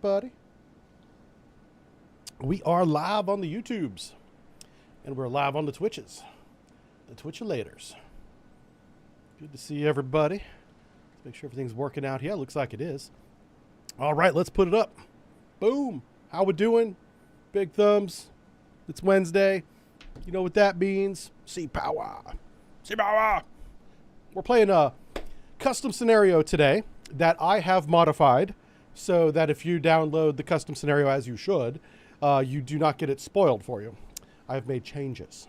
everybody. We are live on the YouTubes. And we're live on the Twitches. The Twitchulators. Good to see everybody. Let's make sure everything's working out here. Looks like it is. All right, let's put it up. Boom. How we doing? Big thumbs. It's Wednesday. You know what that means. Sea power. Sea power. We're playing a custom scenario today that I have modified so that if you download the custom scenario as you should, you do not get it spoiled for you. I've made changes.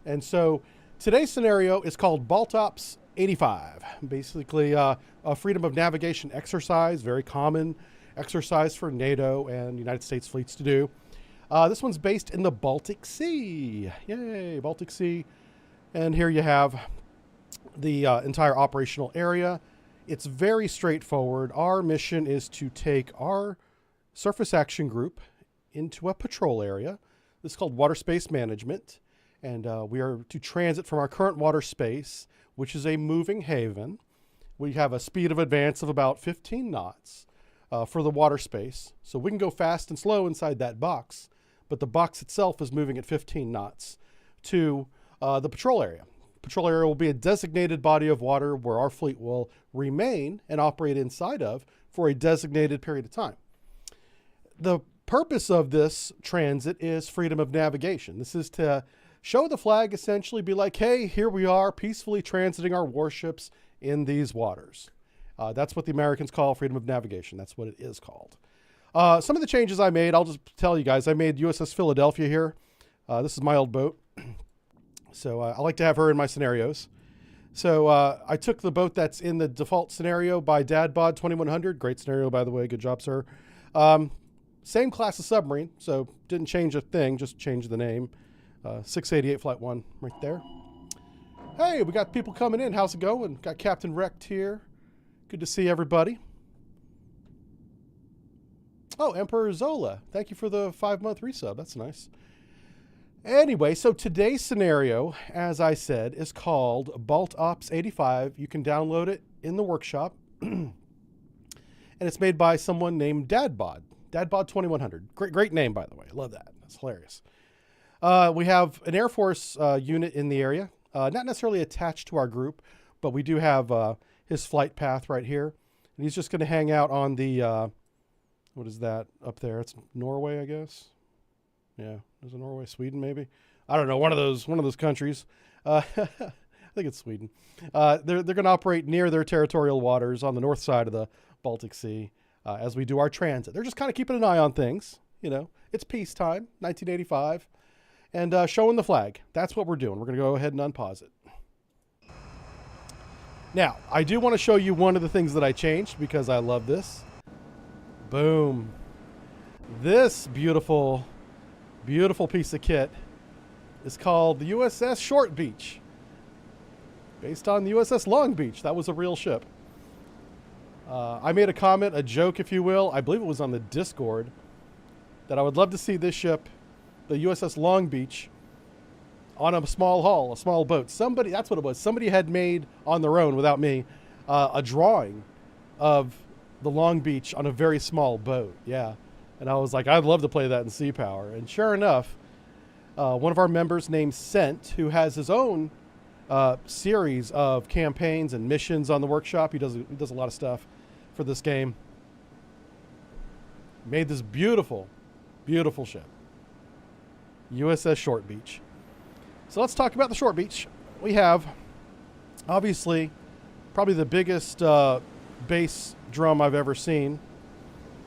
And so today's scenario is called Baltic 85. Basically a freedom of navigation exercise, very common exercise for NATO and United States fleets to do. This one's based in the Baltic Sea. Yay, Baltic Sea. And here you have the entire operational area. It's very straightforward. Our mission is to take our surface action group into a patrol area. This is called water space management. And we are to transit from our current water space, which is a moving haven. We have a speed of advance of about 15 knots for the water space. So we can go fast and slow inside that box, but the box itself is moving at 15 knots to the patrol area. Patrol area will be a designated body of water where our fleet will remain and operate inside of for a designated period of time. The purpose of this transit is freedom of navigation. This is to show the flag, essentially be like, hey, here we are peacefully transiting our warships in these waters. That's what the Americans call freedom of navigation. That's what it is called. Some of the changes I made, I'll just tell you guys. I made USS Philadelphia here. This is my old boat. So I like to have her in my scenarios. So I took the boat that's in the default scenario by DadBod2100. Great scenario, by the way. Good job, sir. Same class of submarine, so didn't change a thing, just changed the name. 688 Flight 1 right there. Hey, we got people coming in. How's it going? Got Captain Wrecked here. Good to see everybody. Oh, Emperor Zola. Thank you for the 5-month resub. That's nice. Anyway, so today's scenario, as I said, is called Baltic 85. You can download it in the workshop. And it's made by someone named DadBod. DadBod2100. Great name, by the way. I love that. That's hilarious. We have an Air Force unit in the area. Not necessarily attached to our group, but we do have his flight path right here. And he's just going to hang out on the, what is that up there? It's Norway, I guess. Yeah, is it Norway, Sweden, maybe? I don't know. One of those countries. I think it's Sweden. They're going to operate near their territorial waters on the north side of the Baltic Sea as we do our transit. They're just kind of keeping an eye on things. You know, it's peacetime, 1985, and showing the flag. That's what we're doing. We're going to go ahead and unpause it. Now, I do want to show you one of the things that I changed because I love this. Boom. This beautiful piece of kit is called the USS Short Beach, based on the USS Long Beach. That was a real ship. I made a comment, a joke, if you will. I believe it was on the Discord, that I would love to see this ship, the USS Long Beach, on a small hull, a small boat. Somebody, that's what it was. Somebody had made on their own, without me, a drawing of the Long Beach on a very small boat. Yeah. And I was like, I'd love to play that in Sea Power. And sure enough, one of our members named Sent, who has his own series of campaigns and missions on the workshop. He does a lot of stuff for this game. Made this beautiful ship. USS Short Beach. So let's talk about the Short Beach. We have, obviously, probably the biggest bass drum I've ever seen,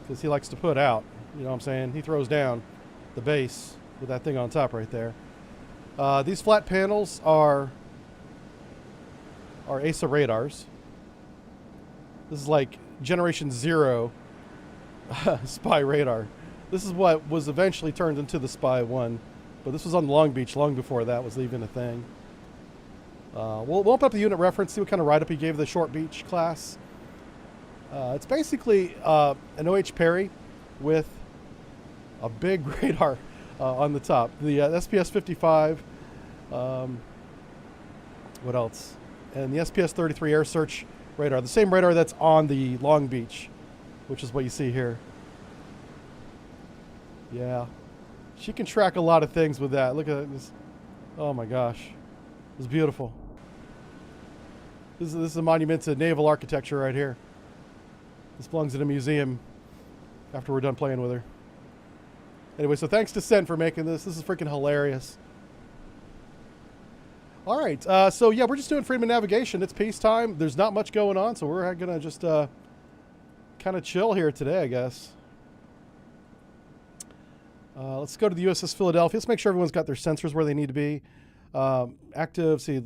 because he likes to put out. You know what I'm saying? He throws down the base with that thing on top right there. These flat panels are ASA radars. This is like Generation 0 spy radar. This is what was eventually turned into the Spy 1. But this was on Long Beach long before that was even a thing. We'll open up the unit reference, see what kind of write-up he gave the Short Beach class. It's basically an OH Perry with a big radar on the top. The SPS-55, what else? And the SPS-33 air search radar, the same radar that's on the Long Beach, which is what you see here. Yeah. She can track a lot of things with that. Look at this. Oh my gosh. It's beautiful. This is a monument to naval architecture right here. This belongs in a museum after we're done playing with her. Anyway, so thanks to Sen for making this. This is freaking hilarious. All right. So, yeah, we're just doing freedom of navigation. It's peacetime. There's not much going on, so we're going to just kind of chill here today, I guess. Let's go to the USS Philadelphia. Let's make sure everyone's got their sensors where they need to be. Active, see,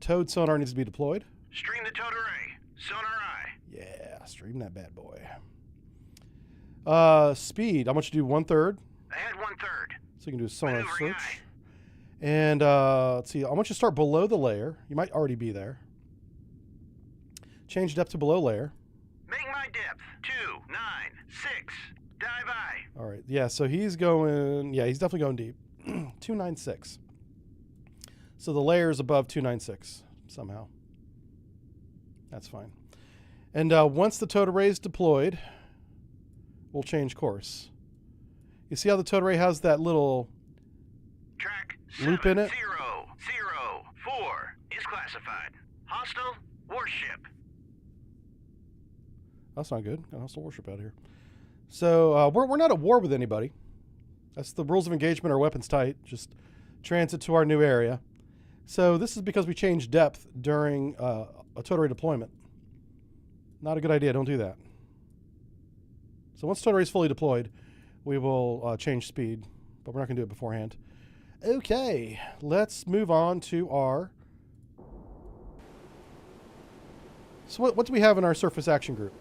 towed sonar needs to be deployed. Stream the towed array. Sonar eye. Yeah, stream that bad boy. Speed, I want you to do 1/3. Ahead 1/3. So you can do a sonar Maneuvering search. eye. And let's see, I want you to start below the layer. You might already be there. Change depth to below layer. Make my depth 296. Dive eye. All right, yeah, so he's going, yeah, he's definitely going deep. 296. So the layer is above 296 somehow. That's fine. And once the towed array is deployed, we'll change course. You see how the towed array has that little Track loop in it? 7004 is classified. Hostile warship. That's not good. Got a hostile warship out here. So we're not at war with anybody. That's the rules of engagement. Our weapons tight. Just transit to our new area. So this is because we changed depth during a towed array deployment. Not a good idea. Don't do that. So once towed array is fully deployed, we will change speed, but we're not going to do it beforehand. Okay, let's move on to our... So what do we have in our surface action group?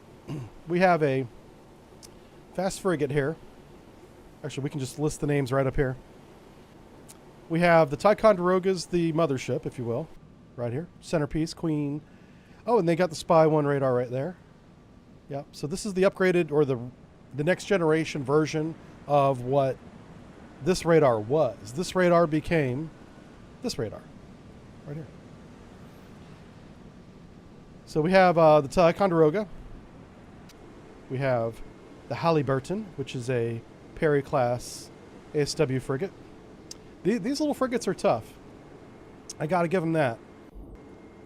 We have a fast frigate here. Actually, we can just list the names right up here. We have the Ticonderoga's the mothership, if you will, right here. Centerpiece, Queen. Oh, and they got the Spy 1 radar right there. Yep, so this is the upgraded, or the next generation version of what this radar was. This radar became this radar right here. So we have the Ticonderoga. We have the Halliburton, which is a Perry class ASW frigate. These little frigates are tough. I got to give them that.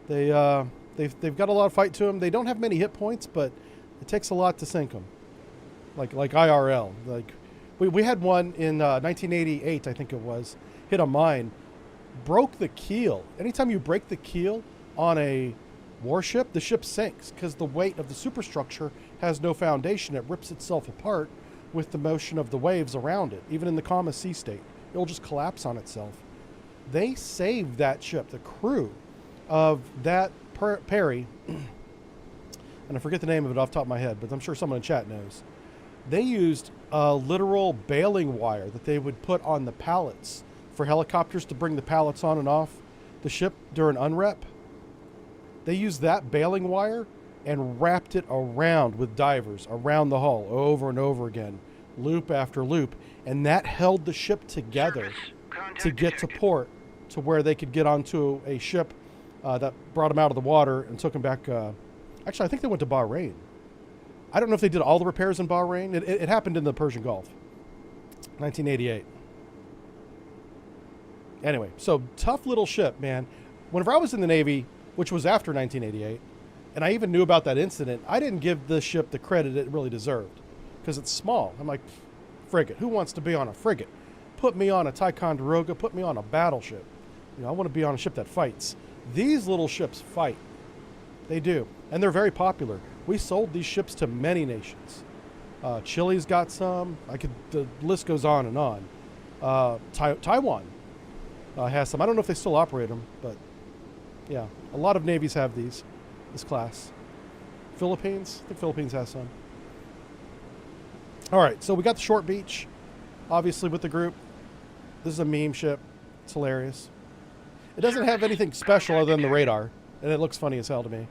They've got a lot of fight to them. They don't have many hit points, but it takes a lot to sink them. Like IRL. Like we had one in 1988, I think it was, hit a mine, broke the keel. Anytime you break the keel on a warship, the ship sinks because the weight of the superstructure has no foundation. It rips itself apart with the motion of the waves around it. Even in the calm sea state, it'll just collapse on itself. They saved that ship. The crew of that Perry, and I forget the name of it off the top of my head, but I'm sure someone in chat knows. They used a literal baling wire that they would put on the pallets for helicopters to bring the pallets on and off the ship during unrep. They used that baling wire and wrapped it around with divers around the hull over and over again, loop after loop, and that held the ship together to get to port, to where they could get onto a ship that brought them out of the water and took them back. Actually, I think they went to Bahrain. I don't know if they did all the repairs in Bahrain. It happened in the Persian Gulf, 1988. Anyway, so tough little ship, man. Whenever I was in the Navy, which was after 1988, and I even knew about that incident, I didn't give this ship the credit it really deserved because it's small. I'm like, frigate. Who wants to be on a frigate? Put me on a Ticonderoga. Put me on a battleship. You know, I want to be on a ship that fights. These little ships fight. They do. And they're very popular. We sold these ships to many nations. Chile's got some. The list goes on and on. Taiwan has some. I don't know if they still operate them, but yeah, a lot of navies have this class. Philippines, I think Philippines has some. All right, so we got the short beach, obviously with the group. This is a meme ship. It's hilarious. It doesn't have anything special other than the radar, and it looks funny as hell to me.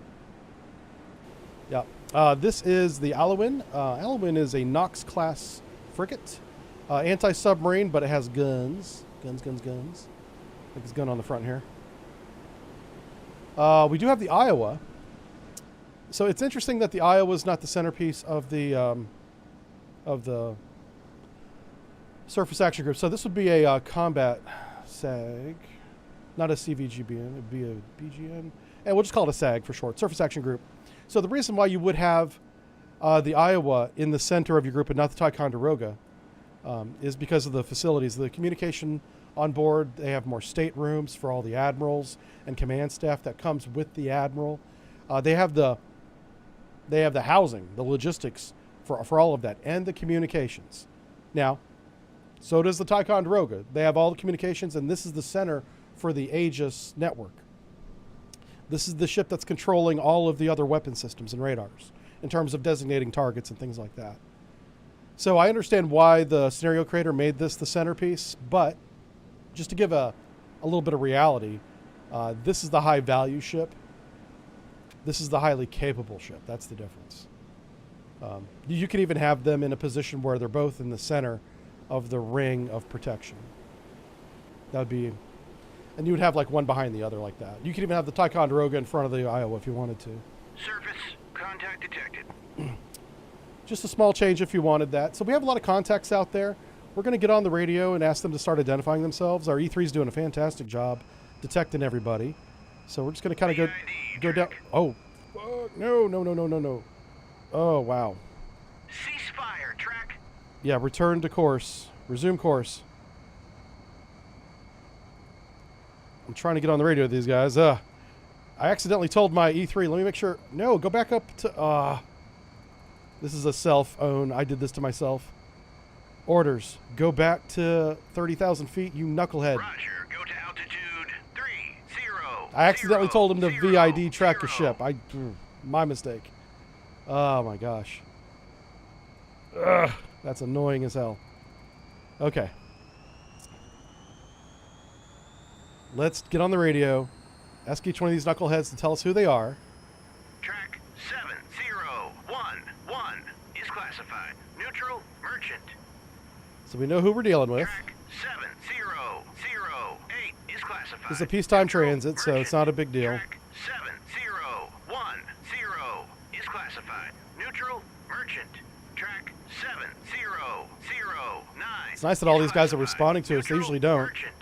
Yeah, this is the Alwyn. Alwyn is a Knox class frigate, anti-submarine, but it has guns. Guns. Like this gun on the front here. We do have the Iowa. So it's interesting that the Iowa is not the centerpiece of the Surface Action Group. So this would be a combat SAG, not a CVGBN. It'd be a BGN. And we'll just call it a SAG for short, Surface Action Group. So the reason why you would have the Iowa in the center of your group and not the Ticonderoga is because of the facilities. The communication on board, they have more staterooms for all the admirals and command staff that comes with the admiral. They have the housing, the logistics for all of that, and the communications. Now, so does the Ticonderoga. They have all the communications, and this is the center for the Aegis network. This is the ship that's controlling all of the other weapon systems and radars in terms of designating targets and things like that. So I understand why the scenario creator made this the centerpiece, but just to give a little bit of reality, this is the high value ship. This is the highly capable ship. That's the difference. You could even have them in a position where they're both in the center of the ring of protection. That would be... And you would have like one behind the other like that. You could even have the Ticonderoga in front of the Iowa if you wanted to. Surface contact detected. Just a small change if you wanted that. So we have a lot of contacts out there. We're going to get on the radio and ask them to start identifying themselves. Our E3 is doing a fantastic job detecting everybody. So we're just going to kind of go down. Oh, no. Oh, wow. Ceasefire, track. Yeah, return to course. Resume course. I'm trying to get on the radio with these guys. I accidentally told my E3. Let me make sure. No, go back up to... This is a self-own. I did this to myself. Orders. Go back to 30,000 feet, you knucklehead. Roger. Go to altitude 30. I accidentally told him to VID track your ship. My mistake. Oh my gosh. Ugh, that's annoying as hell. Okay. Let's get on the radio. Ask each one of these knuckleheads to tell us who they are. Track 7011 is classified. Neutral merchant. So we know who we're dealing with. Track 7008 is classified. This is a peacetime Neutral transit, so it's not a big deal. Track 7010 is classified. Neutral merchant. Track 7009. It's nice that all these guys are responding to us. They usually don't. Merchant.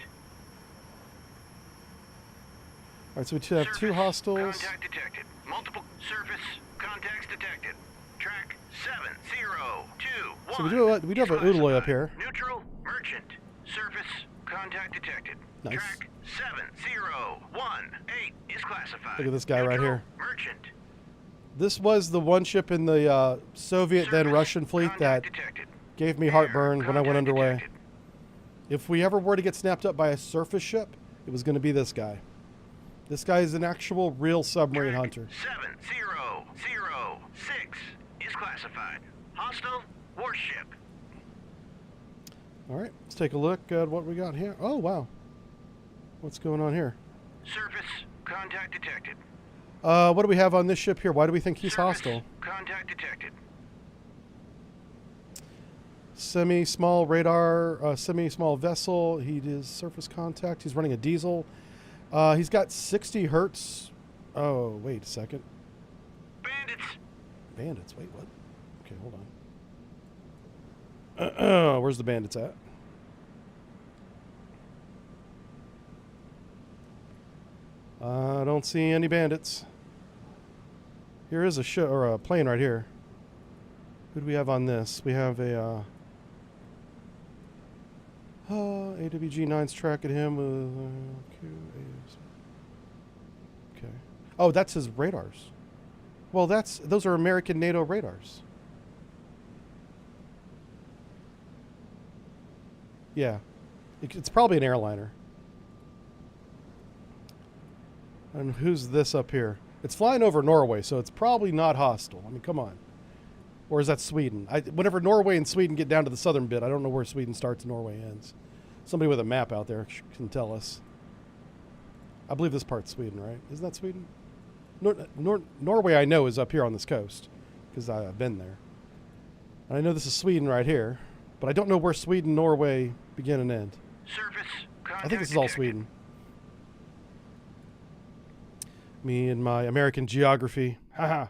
All right, so we have two hostiles. Contact detected. Multiple surface contacts detected. Track 7021. So we do have an Oodaloi up here. Neutral merchant. Surface contact detected. Nice. Track 7018 is classified. Look at this guy right here. Merchant. This was the one ship in the Soviet then Surface Russian fleet that contact detected. gave me heartburn when I went Contact underway. detected. If we ever were to get snapped up by a surface ship, it was going to be this guy. This guy is an actual real submarine Track hunter. 7006 is classified. Hostile warship. All right, let's take a look at what we got here. Oh, wow. What's going on here? Surface contact detected. What do we have on this ship here? Why do we think he's Surface hostile? Contact detected. Semi-small radar, semi-small vessel. He is surface contact. He's running a diesel. He's got 60 hertz. Oh, wait a second. Bandits. Bandits. Wait, what? Okay, hold on. Where's the bandits at? I don't see any bandits. Here is a ship or a plane right here. Who do we have on this? We have a AWG-9's tracking him with okay. Oh, that's his radars. Well, those are American NATO radars. Yeah. It's probably an airliner. And who's this up here? It's flying over Norway, so it's probably not hostile. I mean, come on. Or is that Sweden? Whenever Norway and Sweden get down to the southern bit, I don't know where Sweden starts and Norway ends. Somebody with a map out there can tell us. I believe this part's Sweden, right? Isn't that Sweden? Norway, I know, is up here on this coast because I've been there. And I know this is Sweden right here, but I don't know where Sweden, Norway begin and end. Surface contact I think this is all detected. Sweden. Me and my American geography. Haha.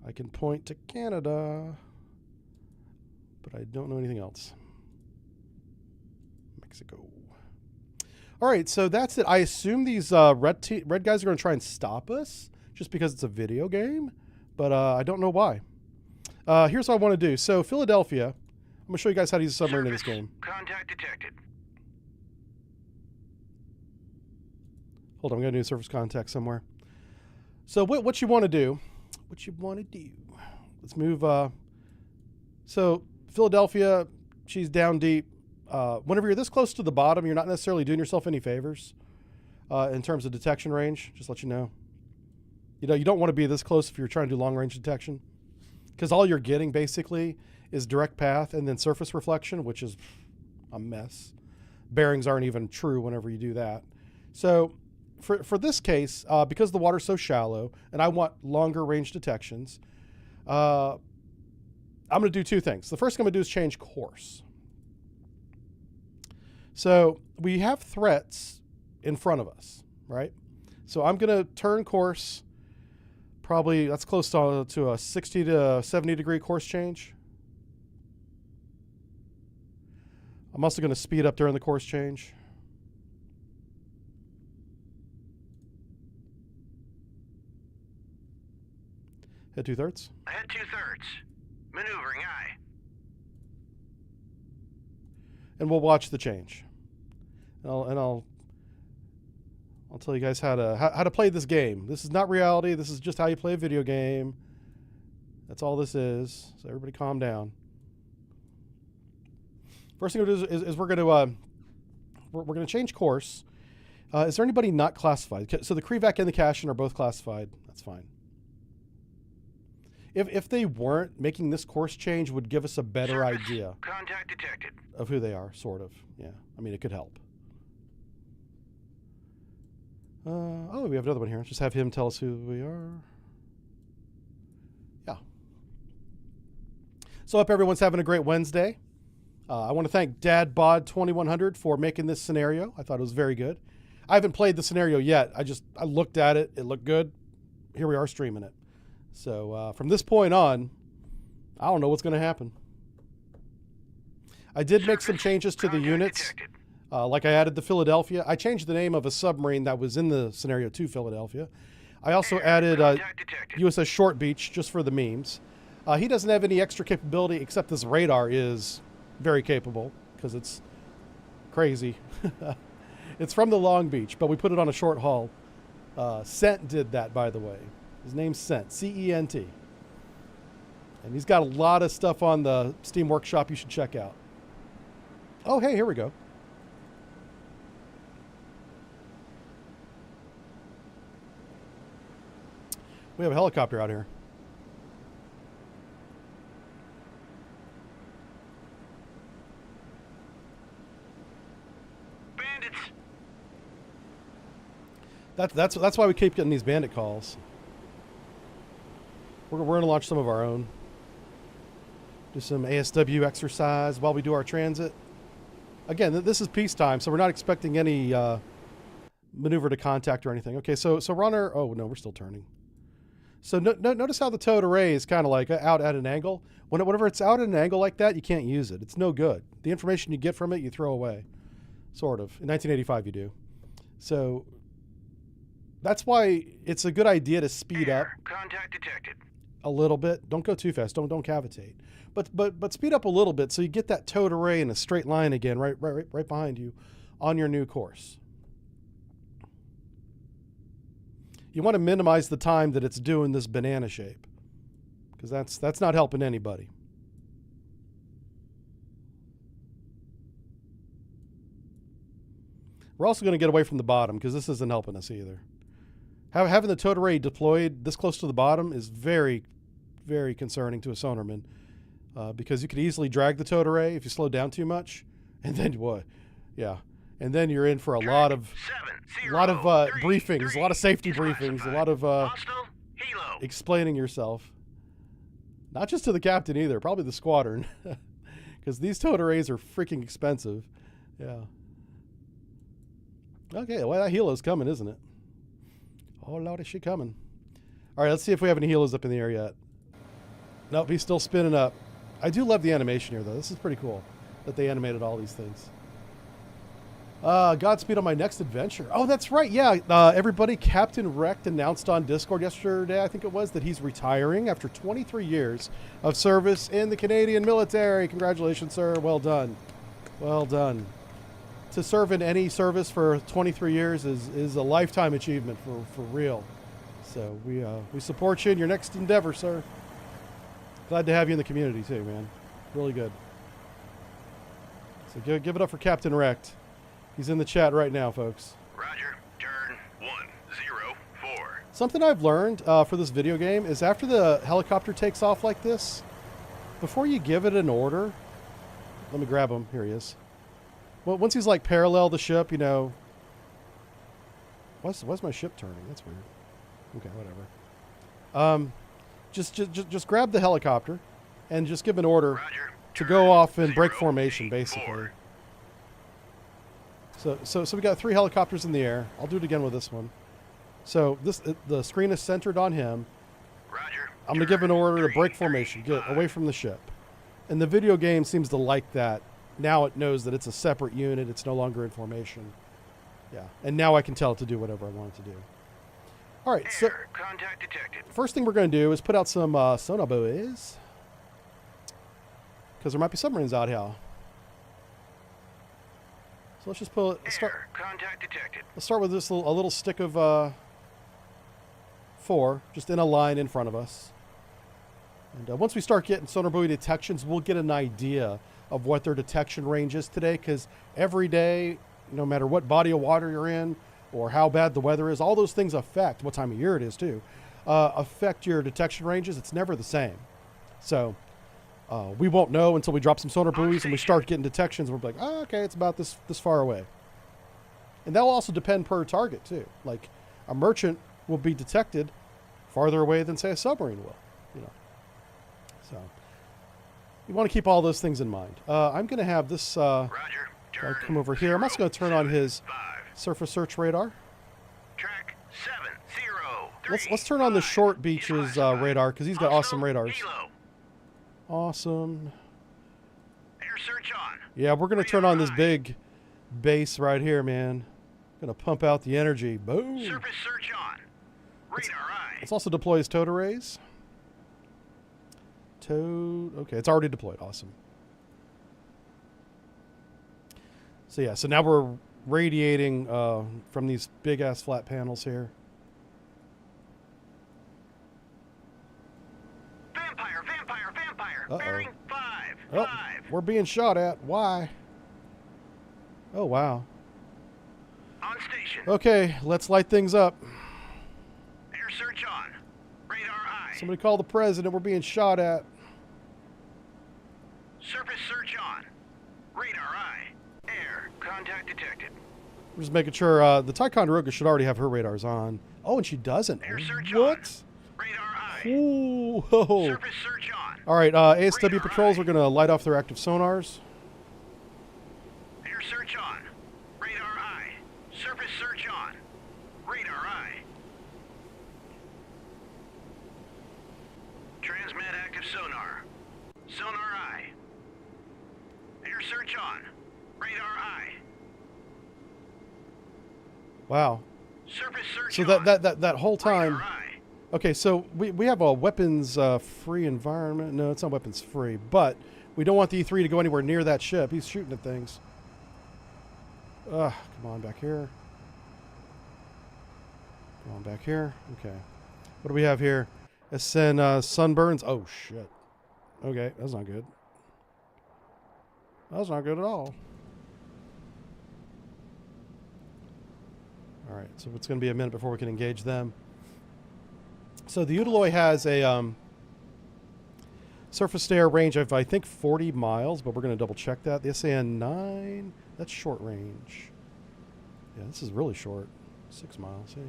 I can point to Canada, but I don't know anything else. Mexico. All right, so that's it. I assume these red guys are going to try and stop us just because it's a video game, but I don't know why. Here's what I want to do. So Philadelphia, I'm going to show you guys how to use a submarine in this game. Contact detected. Hold on, I'm going to do surface contact somewhere. So what you want to do, let's move. So Philadelphia, she's down deep. Whenever you're this close to the bottom, you're not necessarily doing yourself any favors in terms of detection range, just to let you know. You know, you don't want to be this close if you're trying to do long-range detection, because all you're getting basically is direct path and then surface reflection, which is a mess. Bearings aren't even true whenever you do that. So for this case, because the water's so shallow and I want longer range detections, I'm going to do two things. The first thing I'm going to do is change course. So we have threats in front of us, right? So I'm going to turn course. Probably that's close to a 60 to 70 degree course change. I'm also going to speed up during the course change. Head 2/3. Head 2/3. Maneuvering aye. And we'll watch the change. I'll tell you guys how to play this game. This is not reality. This is just how you play a video game. That's all this is. So everybody calm down. First thing we'll do is we're going to change course. Is there anybody not classified? So the Crevac and the Cashin are both classified. That's fine. If they weren't, making this course change would give us a better idea. Contact detected. Of who they are, sort of. Yeah. I mean, it could help. Oh, we have another one here. Just have him tell us who we are. Yeah. So I hope everyone's having a great Wednesday. I want to thank DadBod2100 for making this scenario. I thought it was very good. I haven't played the scenario yet. I looked at it. It looked good. Here we are streaming it. So from this point on, I don't know what's going to happen. I did make some changes to the units. Like I added the Philadelphia. I changed the name of a submarine that was in the scenario to Philadelphia. I also added USS Short Beach just for the memes. He doesn't have any extra capability except this radar is very capable because it's crazy. It's from the Long Beach, but we put it on a short haul. Cent did that, by the way. His name's Cent, C-E-N-T. And he's got a lot of stuff on the Steam Workshop you should check out. Oh, hey, here we go. We have a helicopter out here. Bandits. That's why we keep getting these bandit calls. We're going to launch some of our own. Do some ASW exercise while we do our transit. Again, this is peacetime, so we're not expecting any maneuver to contact or anything. Okay, so runner. Oh no, we're still turning. So notice how the towed array is kind of like out at an angle. Whenever it's out at an angle like that, you can't use it. It's no good. The information you get from it, you throw away. Sort of. In 1985, you do. So that's why it's a good idea to speed up. Contact detected. A little bit. Don't go too fast. Don't cavitate. But speed up a little bit so you get that towed array in a straight line again, right behind you, on your new course. You want to minimize the time that it's doing this banana shape, because that's not helping anybody. We're also going to get away from the bottom because this isn't helping us either. Having the towed array deployed this close to the bottom is very, very concerning to a sonarman, because you could easily drag the towed array if you slow down too much, and then what? Yeah, and then you're in for a lot of briefings, a lot of safety briefings, a lot of explaining yourself. Not just to the captain either, probably the squadron, because these towed arrays are freaking expensive. Yeah. Okay, well, that helo's coming, isn't it? Oh, Lord, is she coming? All right, let's see if we have any helos up in the air yet. Nope, he's still spinning up. I do love the animation here, though. This is pretty cool that they animated all these things. Godspeed on my next adventure. Oh, that's right. Yeah, everybody, Captain Wrecked announced on Discord yesterday, I think it was, that he's retiring after 23 years of service in the Canadian military. Congratulations, sir. Well done. Well done. To serve in any service for 23 years is a lifetime achievement for real. So we support you in your next endeavor, sir. Glad to have you in the community too, man. Really good. So give it up for Captain Wrecked. He's in the chat right now, folks. Roger. Turn 104. Something I've learned for this video game is after the helicopter takes off like this, before you give it an order, let me grab him. Here he is. Well, once he's like parallel the ship, you know. Why's my ship turning? That's weird. Okay, whatever. Just grab the helicopter and just give an order to go off in break formation, basically. So we got 3 helicopters in the air. I'll do it again with this one. So the screen is centered on him. Roger. I'm gonna give an order to break formation, get away from the ship. And the video game seems to like that. Now it knows that it's a separate unit. It's no longer in formation. Yeah, and now I can tell it to do whatever I want it to do. All right, so Contact detected. first thing we're going to do is put out some sonar buoys, because there might be submarines out here. So let's just pull it. Contact detected. Let's start with this a little stick of 4, just in a line in front of us. And once we start getting sonar buoy detections, we'll get an idea of what their detection range is today, because every day, no matter what body of water you're in or how bad the weather is, all those things affect, what time of year it is too, affect your detection ranges. It's never the same. So we won't know until we drop some sonar buoys and we start getting detections. We're like, oh, okay, it's about this far away. And that will also depend per target too. Like a merchant will be detected farther away than, say, a submarine will, you know. So you want to keep all those things in mind. I'm going to have this guy come over here. I'm also going to turn on his surface search radar. Track 703. Let's turn on the short beaches radar, because he's got awesome radars. Awesome. Air search on. Yeah, we're going to turn on this big base right here, man. Going to pump out the energy. Boom. Surface search on. Radar eye. Let's also deploy his towed arrays. Okay, it's already deployed. Awesome. So yeah, so now we're radiating from these big ass flat panels here. Vampire. Uh-oh. Bearing 5. Oh, we're being shot at. Why? Oh, wow. On station. Okay, let's light things up. Air search on. Radar eye. Somebody call the president. We're being shot at. Surface search on. Radar eye. Air. Contact detected. We're just making sure the Ticonderoga should already have her radars on. Oh, and she doesn't. Air search what? On. Radar eye. Ooh. Whoa. Surface search on. All right, ASW Radar patrols eye. are going to light off their active sonars. Air search on. Radar eye. Surface search on. Radar eye. Transmit active sonar. Sonar eye. Air search on. Radar eye. Wow. Surface search So on. that whole time. Radar eye. Okay, so we have a weapons free environment. No, it's not weapons free, but we don't want the E3 to go anywhere near that ship. He's shooting at things. Come on, back here. Come on, back here. Okay. What do we have here? SN sunburns. Oh, shit. Okay, that's not good. That's not good at all. All right, so it's going to be a minute before we can engage them. So the Udaloy has a surface to air range of, I think, 40 miles, but we're going to double check that. The SAN-9, that's short range. Yeah, this is really short. 6 miles. Yeah.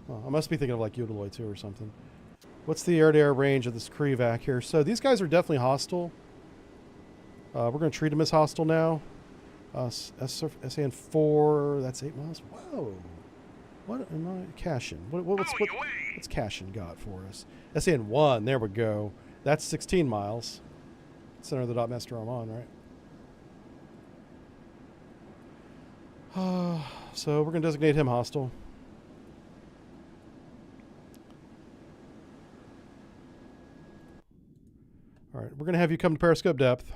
Oh, I must be thinking of like Udaloy 2 or something. What's the air-to-air range of this Krevac here? So these guys are definitely hostile. We're going to treat them as hostile now. SAN-4, that's 8 miles. Whoa. What am I? Cashin. What's Cashin got for us? SAN-1, there we go. That's 16 miles. Center of the dot master arm on, right? So we're going to designate him hostile. All right, we're going to have you come to periscope depth.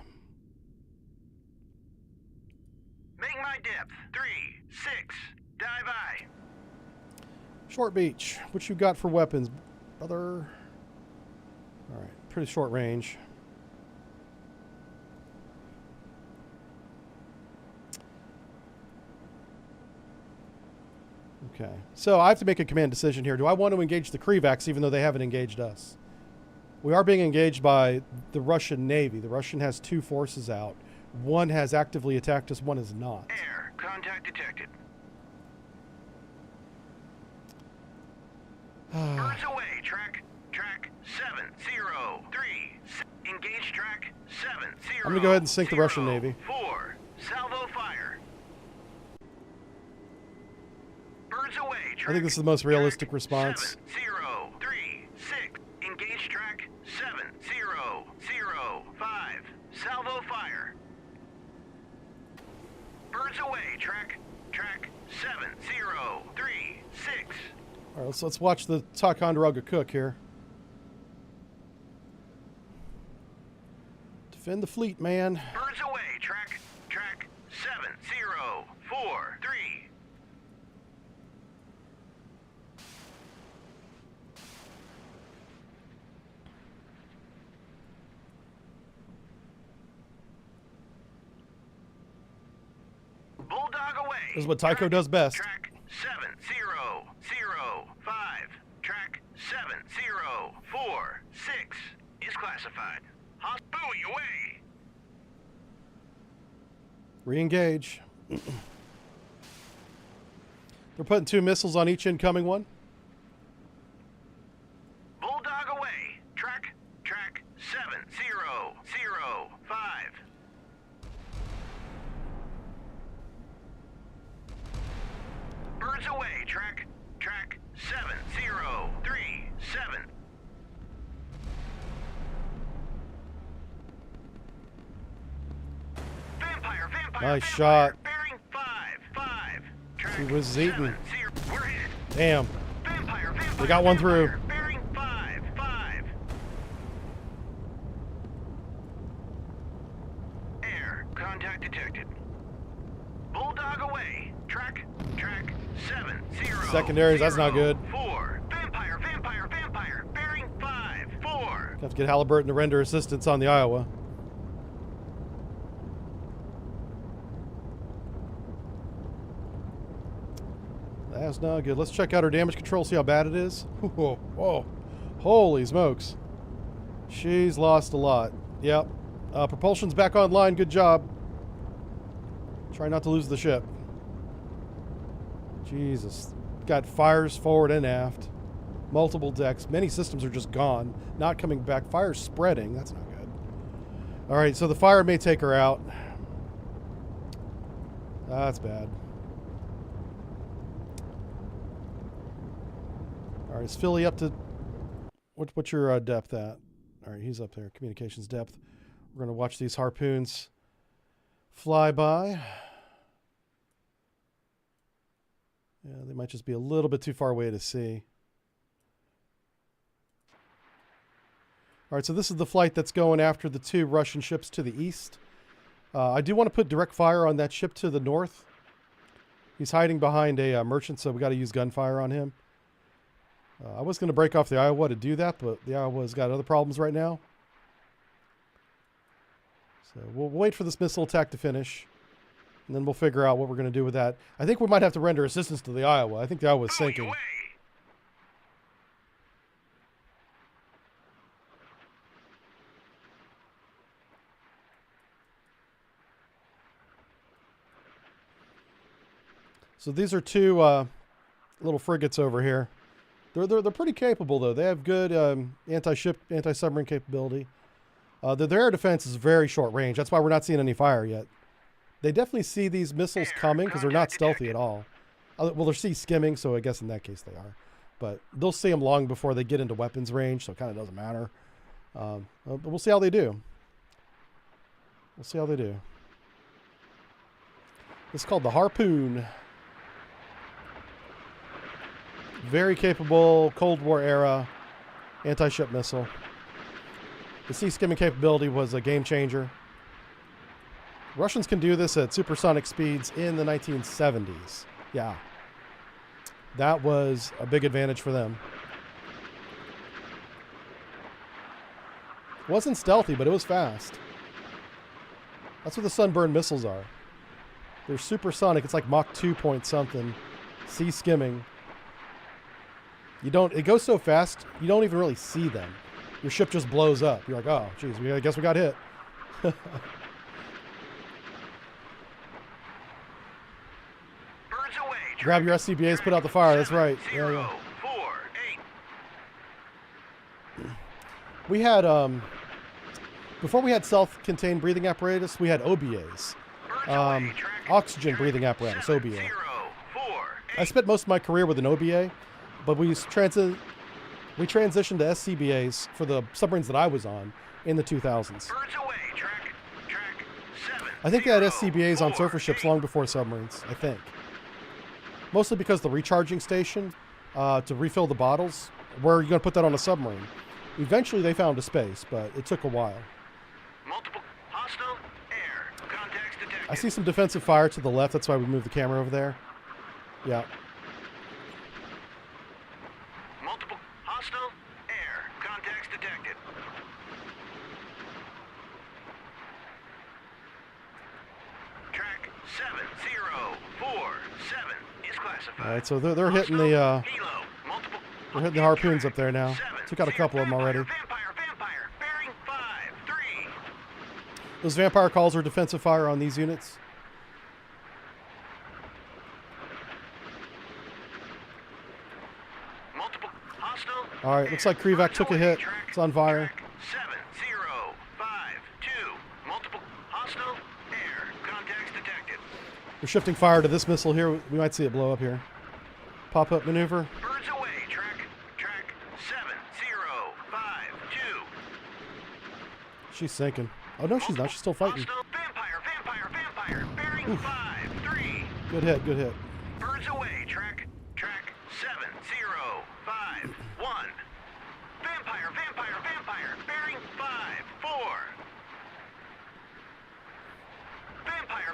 Make my depth 3-6. Dive eye. Short beach. What you got for weapons, brother? All right, pretty short range. Okay, so I have to make a command decision here. Do I want to engage the Krivax even though they haven't engaged us? We are being engaged by the Russian Navy. The Russian has 2 forces out. One has actively attacked us, one is not. Air. Contact detected. Birds away. Track 703. Engage track 70. I'm going to go ahead and sink the Russian Navy. 4. Salvo fire. Birds away. I think this is the most realistic response. 703-6. Engage track 7005. Salvo fire. Birds away. Track 7036. All right, let's watch the Ticonderoga cook here. Defend the fleet, man. Birds away. Track 7043. Bulldog away. This is what Tycho does best. Track 7005. Track 7046 is classified. Buoy away. Re-engage. They're putting 2 missiles on each incoming one. Bulldog away. Track 7005. Birds away. Track 7037. Vampire. Nice shot. Bearing 5. Track He was eaten. 70. We're hit. Damn. Vampire. They got one through. Bearing 5. Air. Contact detected. Bulldog away. Track 70. Secondaries, that's not good. 4. Vampire. Bearing 5. 4. Have to get Halliburton to render assistance on the Iowa. That's not good. Let's check out our damage control, see how bad it is. Whoa, whoa. Holy smokes. She's lost a lot. Yep. Propulsion's back online. Good job. Try not to lose the ship. Jesus. Got fires forward and aft. Multiple decks. Many systems are just gone. Not coming back. Fire's spreading. That's not good. Alright, so the fire may take her out. That's bad. Alright, is Philly up to... What's your depth at? Alright, he's up there. Communications depth. We're going to watch these harpoons fly by. Yeah, they might just be a little bit too far away to see. All right, so this is the flight that's going after the 2 Russian ships to the east. I do want to put direct fire on that ship to the north. He's hiding behind a merchant, so we got to use gunfire on him. I was going to break off the Iowa to do that, but the Iowa's got other problems right now. So we'll wait for this missile attack to finish. And then we'll figure out what we're going to do with that. I think we might have to render assistance to the Iowa. I think the Iowa's sinking. So these are 2 little frigates over here. They're pretty capable, though. They have good anti-ship, anti-submarine capability. Their air defense is very short range. That's why we're not seeing any fire yet. They definitely see these missiles coming because they're not stealthy at all. Well, they're sea skimming, so I guess in that case they are. But they'll see them long before they get into weapons range, so it kind of doesn't matter. But we'll see how they do. We'll see how they do. This is called the Harpoon. Very capable Cold War era anti-ship missile. The sea skimming capability was a game changer. Russians can do this at supersonic speeds in the 1970s. Yeah. That was a big advantage for them. It wasn't stealthy, but it was fast. That's what the Sunburn missiles are. They're supersonic. It's like Mach 2 point something. Sea skimming. It goes so fast, you don't even really see them. Your ship just blows up. You're like, oh, geez, I guess we got hit. Birds away. Grab your SCBAs, put out the fire. That's right. 0, Yeah. 4, 8. We had, before we had self-contained breathing apparatus, we had OBAs. Oxygen breathing apparatus, OBA. 0, 4, 8. I spent most of my career with an OBA, but we transitioned to SCBAs for the submarines that I was on in the 2000s. Birds away. Track 7. I think they had 0, SCBAs on 4, surface ships 8. long before submarines, I think. Mostly because the recharging station to refill the bottles, where are you going to put that on a submarine? Eventually they found a space, but it took a while. Multiple hostile air contacts detected. I see some defensive fire to the left. That's why we moved the camera over there. Yeah. Multiple hostile air contacts detected. Track 7, 0, 4, 7 is classified. All right, so they're hitting the Helo, multiple. they're hitting the harpoons up there now. 7, Took out a couple of them already. Vampire, bearing 5, 3. Those vampire calls are defensive fire on these units. Multiple hostile. All right, looks like Krivak took a hit. It's on fire. Track 7, 0, 5, 2. Multiple hostile air contacts detected. We're shifting fire to this missile here. We might see it blow up here. Pop-up maneuver. Birds away. Track 7, 0, 5, 2. She's sinking. Oh, no, she's not. She's still fighting. Hostile vampire, bearing 5, 3. Good hit, good hit. Birds away. Track 7, 0, 5, 1. Vampire, bearing 5, 4. Vampire,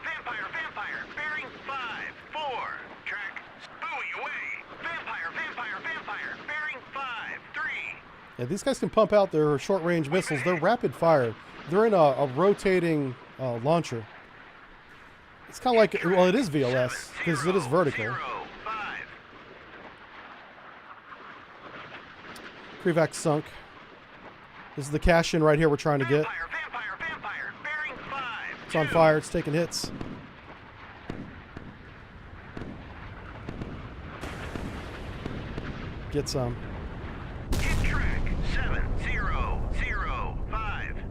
bearing 5, 4. Track buoy away. Vampire, bearing 5, 3. Yeah, these guys can pump out their short-range missiles. They're rapid fire. They're in a rotating launcher. It's kind of like, well, it is VLS because it is vertical. 0, 5. Krivak sunk. This is the cash-in right here we're trying to get. Vampire, bearing 5. It's on fire. It's taking hits. Get some. Hit track 7, 0, 0, 5.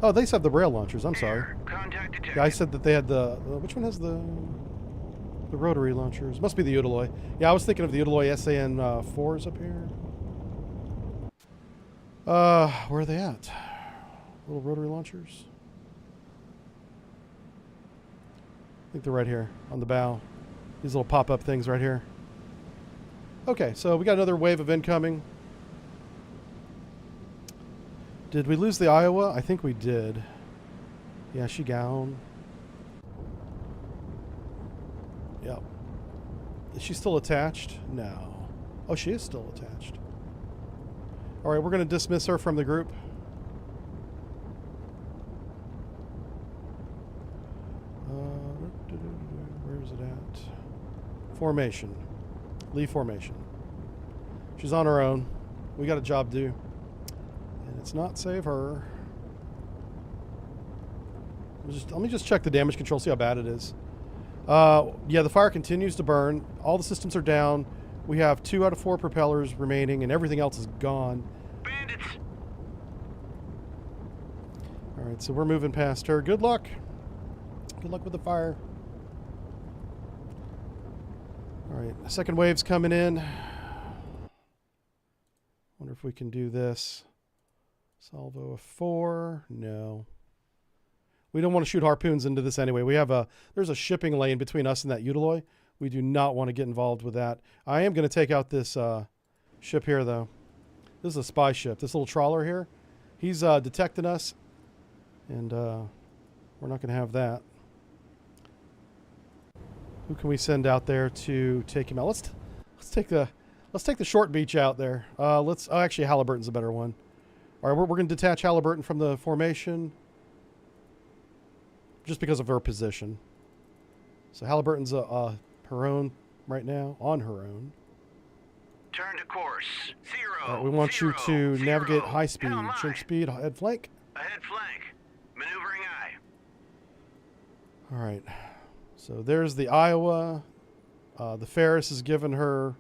Oh, they have the rail launchers. I'm sorry. Air contact detected. Yeah, I said that they had the which one has the rotary launchers? Must be the Utiloi. Yeah, I was thinking of the Utiloi SAN 4s up here. Where are they at? Little rotary launchers. I think they're right here on the bow. These little pop-up things right here. Okay, so we got another wave of incoming. Did we lose the Iowa? I think we did. Yeah, she down. Yep. Is she still attached? No. Oh, she is still attached. All right, we're going to dismiss her from the group. Where is it at? Formation. Leave formation. She's on her own. We got a job to do. And it's not save her. Let me just check the damage control, see how bad it is. Yeah, the fire continues to burn. All the systems are down. We have 2 out of 4 propellers remaining, and everything else is gone. Bandits. All right, so we're moving past her. Good luck. Good luck with the fire. All right, the second wave's coming in. Wonder if we can do this. Salvo of 4. No. We don't want to shoot harpoons into this anyway. There's a shipping lane between us and that Utiloi. We do not want to get involved with that. I am going to take out this ship here, though. This is a spy ship. This little trawler here. He's detecting us, and we're not going to have that. Who can we send out there to take him out? Let's take the short beach out there. Actually, Halliburton's a better one. All right, we're going to detach Halliburton from the formation just because of her position. So Halliburton's her own right now, on her own. Turn to course. 0. Right, we want you to navigate high speed. Helm aye. Change speed, head flank. Ahead flank. Maneuvering aye. All right. So there's the Iowa. The Ferris has given her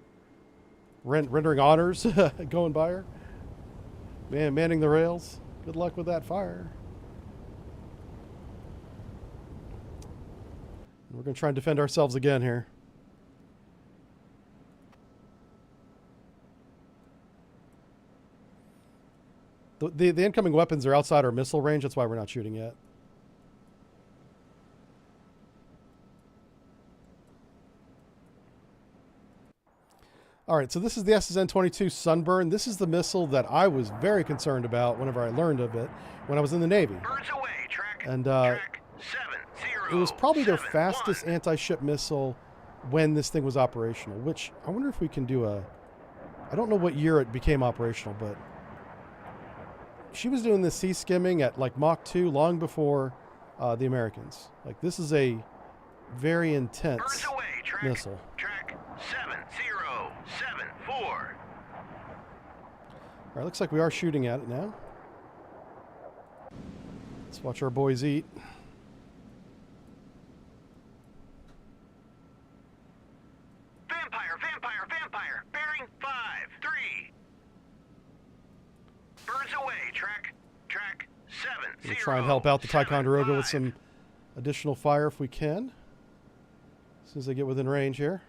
rendering honors going by her. Man, manning the rails. Good luck with that fire. We're going to try and defend ourselves again here. The incoming weapons are outside our missile range. That's why we're not shooting yet. All right, so this is the SSN-22 Sunburn. This is the missile that I was very concerned about whenever I learned of it when I was in the Navy. Birds away. Track. And track 7-0. it was probably their 7-1. fastest anti-ship missile when this thing was operational, which I wonder if we can do I don't know what year it became operational, but she was doing this sea skimming at like Mach 2 long before the Americans. Like, this is a very intense Birds away. Track. missile. Track 7-0-7-4. All right, looks like we are shooting at it now. Let's watch our boys eat. Vampire. Bearing 5-3. Birds away. Track 7-0. We'll try and help out the Ticonderoga with some additional fire if we can. As soon as they get within range here.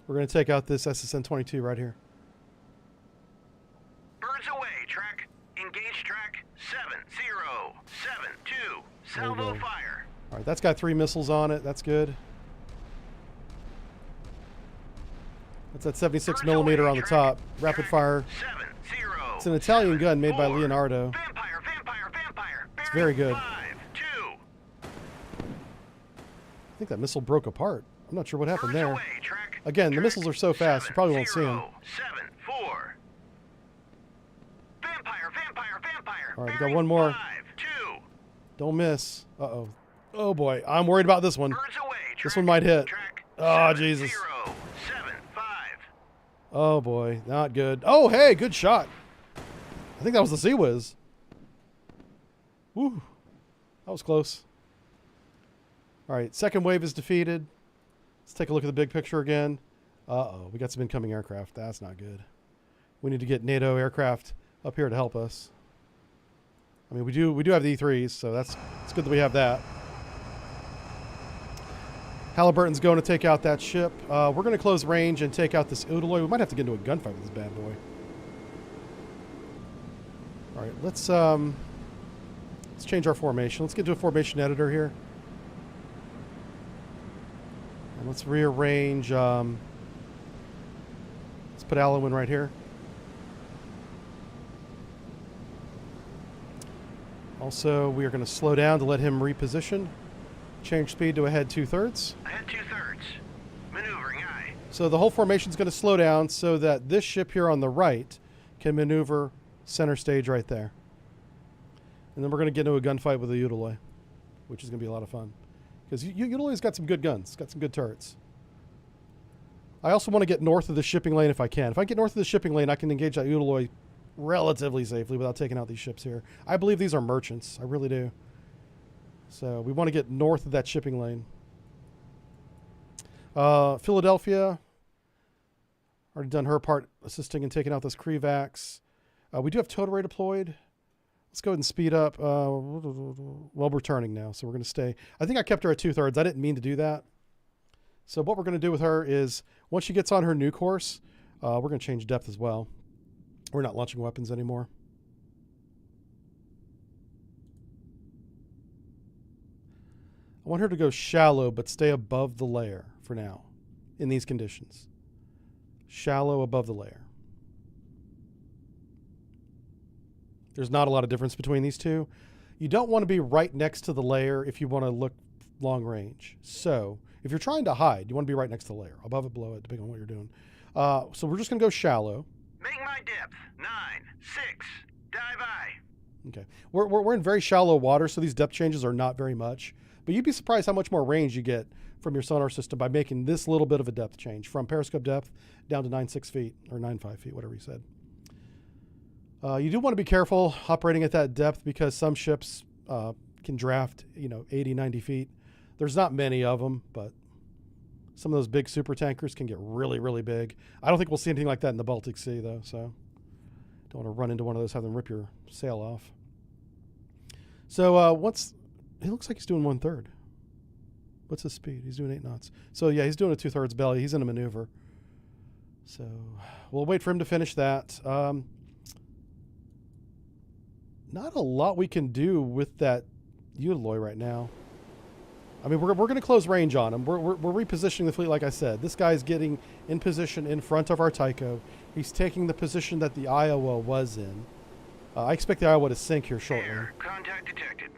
We're going to take out this SSN-22 right here. Birds away. Track. Engage track 7-0-7-2. Salvo go. fire. All right, that's got 3 missiles on it. That's good. That's that 76 millimeter on the top. Rapid fire. 7-0. It's an Italian gun made by Leonardo. Vampire. It's very good. 5-2. I think that missile broke apart. I'm not sure what happened Birds there. away. Track. Again, the missiles are so fast, you probably won't see them. 7-4. Vampire. All right, we got one more. 5-2. Don't miss. Uh-oh. Oh, boy. I'm worried about this one. Birds away. This Track. one might hit. Track. Oh, Jesus. 7-0-7-5. Oh, boy. Not good. Oh, hey, good shot. I think that was the Sea Whiz. Woo. That was close. All right, second wave is defeated. Let's take a look at the big picture again. Uh-oh, we got some incoming aircraft. That's not good. We need to get NATO aircraft up here to help us. I mean, we do have the E3s, so it's good that we have that. Halliburton's going to take out that ship. We're going to close range and take out this Utiloi. We might have to get into a gunfight with this bad boy. All right, let's change our formation. Let's get to a formation editor here. And let's rearrange. Let's put Alwyn right here. Also, we are going to slow down to let him reposition. Change speed to ahead 2/3. Ahead 2/3. Maneuvering aye. So the whole formation is going to slow down so that this ship here on the right can maneuver center stage right there. And then we're going to get into a gunfight with the Utiloi, which is going to be a lot of fun. Because Utiloi's got some good guns. It's got some good turrets. I also want to get north of the shipping lane if I can. If I get north of the shipping lane, I can engage that Utiloi relatively safely without taking out these ships here. I believe these are merchants. I really do. So we want to get north of that shipping lane. Philadelphia. Already done her part assisting and taking out those Crevax. We do have Toteray deployed. Let's go ahead and speed up. Well, we're turning now, so we're going to stay. I think I kept her at 2/3. I didn't mean to do that. So what we're going to do with her is, once she gets on her new course, we're going to change depth as well. We're not launching weapons anymore. I want her to go shallow, but stay above the layer for now in these conditions. Shallow above the layer. There's not a lot of difference between these two. You don't want to be right next to the layer if you want to look long range. So if you're trying to hide, you want to be right next to the layer, above it, below it, depending on what you're doing. So we're just going to go shallow. Make my depth 9, 6. Dive eye. Okay. We're in very shallow water, so these depth changes are not very much. But you'd be surprised how much more range you get from your sonar system by making this little bit of a depth change from periscope depth down to 9.6 feet or 9.5 feet, whatever you said. You do want to be careful operating at that depth because some ships can draft, 80, 90 feet. There's not many of them, but some of those big super tankers can get really, really big. I don't think we'll see anything like that in the Baltic Sea, though, so don't want to run into one of those, have them rip your sail off. So he looks like he's doing 1/3. What's his speed? He's doing 8 knots. So yeah, he's doing a 2/3 belly. He's in a maneuver. So we'll wait for him to finish that. Not a lot we can do with that Utiloy right now. I mean, we're going to close range on him. We're repositioning the fleet, like I said. This guy's getting in position in front of our Tycho. He's taking the position that the Iowa was in. I expect the Iowa to sink here shortly. Air contact detected.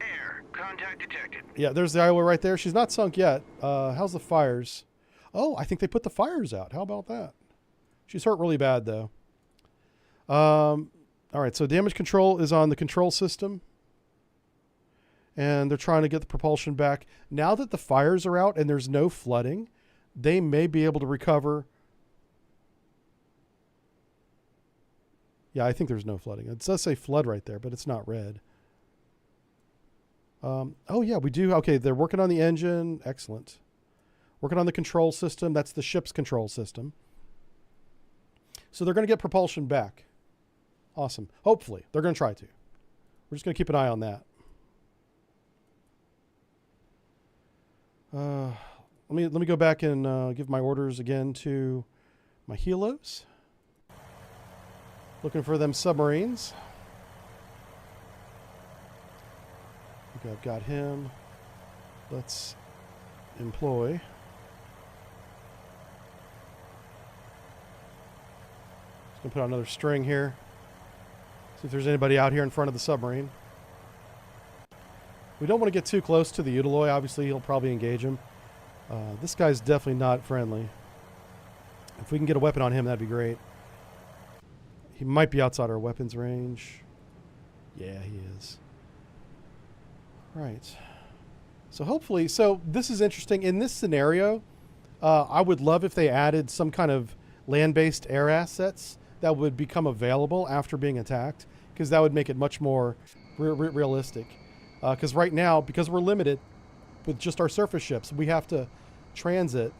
Air contact detected. Yeah, there's the Iowa right there. She's not sunk yet. How's the fires? Oh, I think they put the fires out. How about that? She's hurt really bad, though. All right, so damage control is on the control system. And they're trying to get the propulsion back. Now that the fires are out and there's no flooding, they may be able to recover. Yeah, I think there's no flooding. It does say flood right there, but it's not red. Oh, yeah, we do. Okay, they're working on the engine. Excellent. Working on the control system. That's the ship's control system. So they're going to get propulsion back. Awesome. Hopefully. They're going to try to. We're just going to keep an eye on that. Let me go back and give my orders again to my helos. Looking for them submarines. Okay, I've got him. Let's employ. Just gonna put on another string here. See if there's anybody out here in front of the submarine. We don't want to get too close to the Utiloy. Obviously, he'll probably engage him. This guy's definitely not friendly. If we can get a weapon on him, that'd be great. He might be outside our weapons range. Yeah, he is. Right. So hopefully, so this is interesting. In this scenario, I would love if they added some kind of land-based air assets that would become available after being attacked, because that would make it much more realistic. Because right now, because we're limited with just our surface ships, we have to transit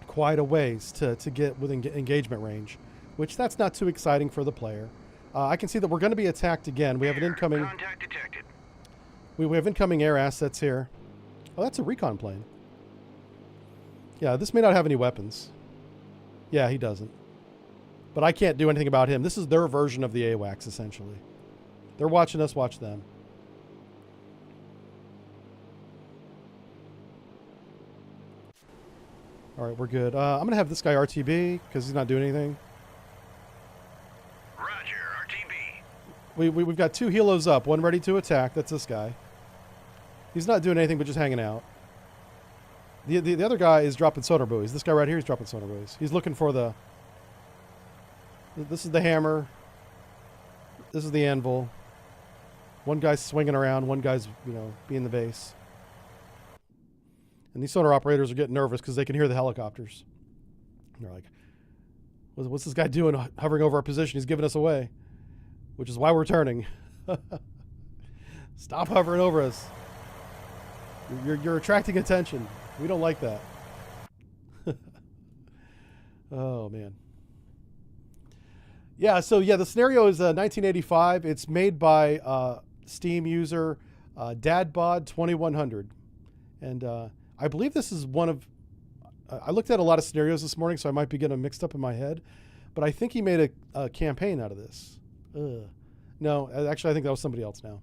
quite a ways to get within engagement range, which that's not too exciting for the player. I can see that we're going to be attacked again. We have an incoming... Contact detected. We have incoming air assets here. Oh, that's a recon plane. Yeah, this may not have any weapons. Yeah, he doesn't. But I can't do anything about him. This is their version of the AWACS, essentially. They're watching us watch them. All right, we're good. I'm going to have this guy RTB because he's not doing anything. Roger, RTB. We've got 2 helos up, one ready to attack. That's this guy. He's not doing anything but just hanging out. The other guy is dropping sonar buoys. This guy right here is dropping sonar buoys. He's looking for the... This is the hammer. This is the anvil. One guy's swinging around. One guy's, being the base. And these sonar operators are getting nervous because they can hear the helicopters. And they're like, what's this guy doing hovering over our position? He's giving us away. Which is why we're turning. Stop hovering over us. You're attracting attention. We don't like that. Oh, man. Yeah, so the scenario is 1985. It's made by Steam user DadBod2100. And I believe this is one of... I looked at a lot of scenarios this morning, so I might be getting them mixed up in my head. But I think he made a campaign out of this. No, actually, I think that was somebody else now.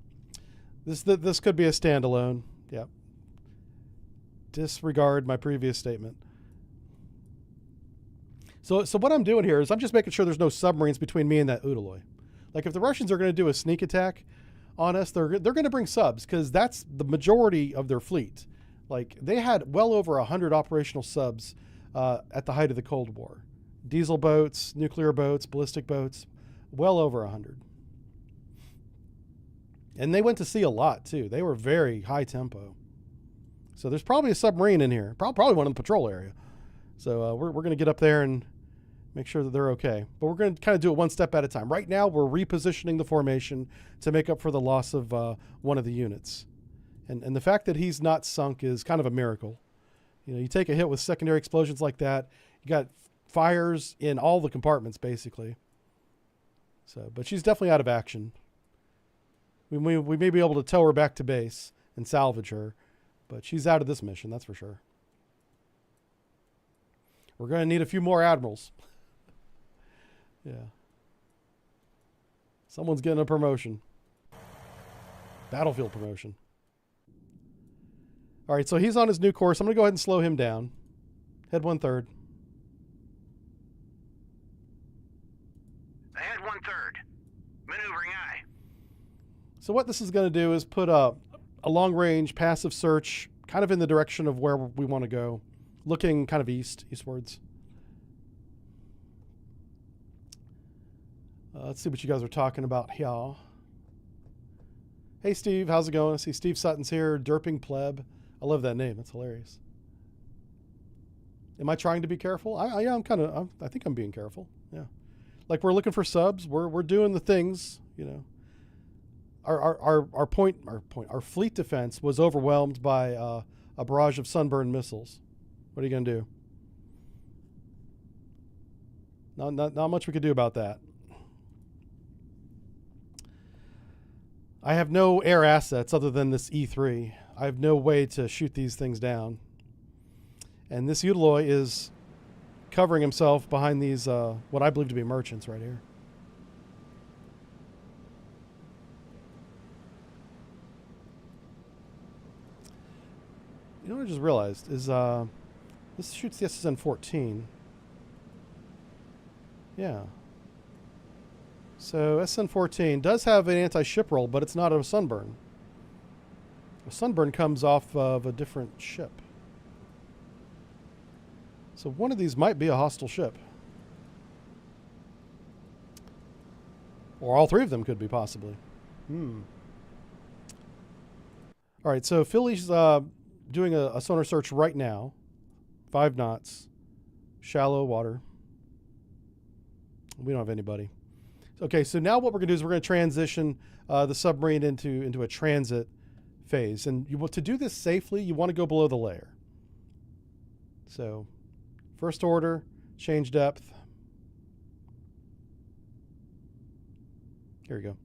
This could be a standalone. Yep. Disregard my previous statement. So what I'm doing here is I'm just making sure there's no submarines between me and that Udaloy. Like if the Russians are going to do a sneak attack on us, they're going to bring subs because that's the majority of their fleet. Like they had well over 100 operational subs at the height of the Cold War. Diesel boats, nuclear boats, ballistic boats, well over 100. And they went to sea a lot too. They were very high tempo. So there's probably a submarine in here, probably one in the patrol area. So we're going to get up there and make sure that they're okay. But we're going to kind of do it one step at a time. Right now, we're repositioning the formation to make up for the loss of one of the units. And the fact that he's not sunk is kind of a miracle. You know, you take a hit with secondary explosions like that, you got fires in all the compartments, basically. So, but she's definitely out of action. We may be able to tow her back to base and salvage her, but she's out of this mission, that's for sure. We're going to need a few more admirals. Yeah. Someone's getting a promotion. Battlefield promotion. All right, so he's on his new course. I'm going to go ahead and slow him down. Head 1/3. Ahead 1/3. Maneuvering aye. So what this is going to do is put a long-range passive search kind of in the direction of where we want to go, looking kind of eastwards. Let's see what you guys are talking about here. Hey, Steve, how's it going? I see Steve Sutton's here, Derping Pleb. I love that name. That's hilarious. Am I trying to be careful? Yeah, I think I'm being careful. Yeah. Like we're looking for subs. We're doing the things, you know. Our fleet defense was overwhelmed by a barrage of sunburn missiles. What are you going to do? Not much we could do about that. I have no air assets other than this E3. I have no way to shoot these things down. And this Udaloy is covering himself behind these, what I believe to be merchants right here. You know what I just realized is this shoots the SSN-14. Yeah. So SN-14 does have an anti-ship roll, but it's not a sunburn. A sunburn comes off of a different ship. So one of these might be a hostile ship. Or all three of them could be, possibly. All right, so Philly's doing a sonar search right now. 5 knots. Shallow water. We don't have anybody. Okay, so now what we're going to do is we're going to transition the submarine into a transit phase. And to do this safely, you want to go below the layer. So first order, change depth. Here we go.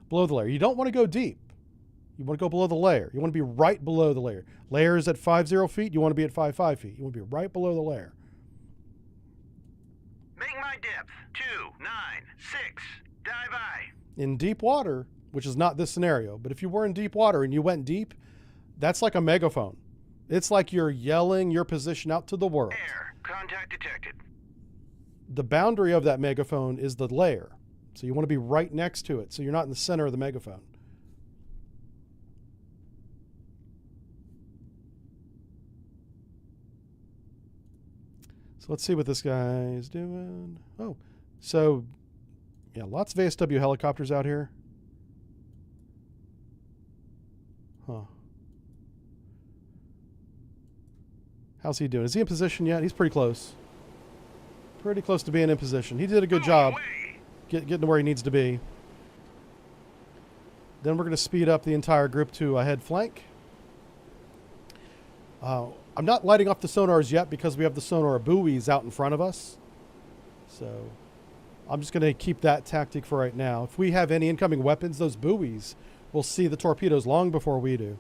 Below the layer. You don't want to go deep. You want to go below the layer. You want to be right below the layer. Layer is at 50 feet. You want to be at 55 feet. You want to be right below the layer. Make my depth 296. Dive aye. In deep water, which is not this scenario, but if you were in deep water and you went deep, that's like a megaphone. It's like you're yelling your position out to the world. Air. Contact detected. The boundary of that megaphone is the layer. So you want to be right next to it, so you're not in the center of the megaphone. So let's see what this guy is doing. Oh, so yeah, lots of ASW helicopters out here. Huh. How's he doing? Is he in position yet? He's pretty close. Pretty close to being in position. He did a good job getting to where he needs to be. Then we're going to speed up the entire group to a head flank. I'm not lighting off the sonars yet because we have the sonar buoys out in front of us. So I'm just going to keep that tactic for right now. If we have any incoming weapons, those buoys will see the torpedoes long before we do.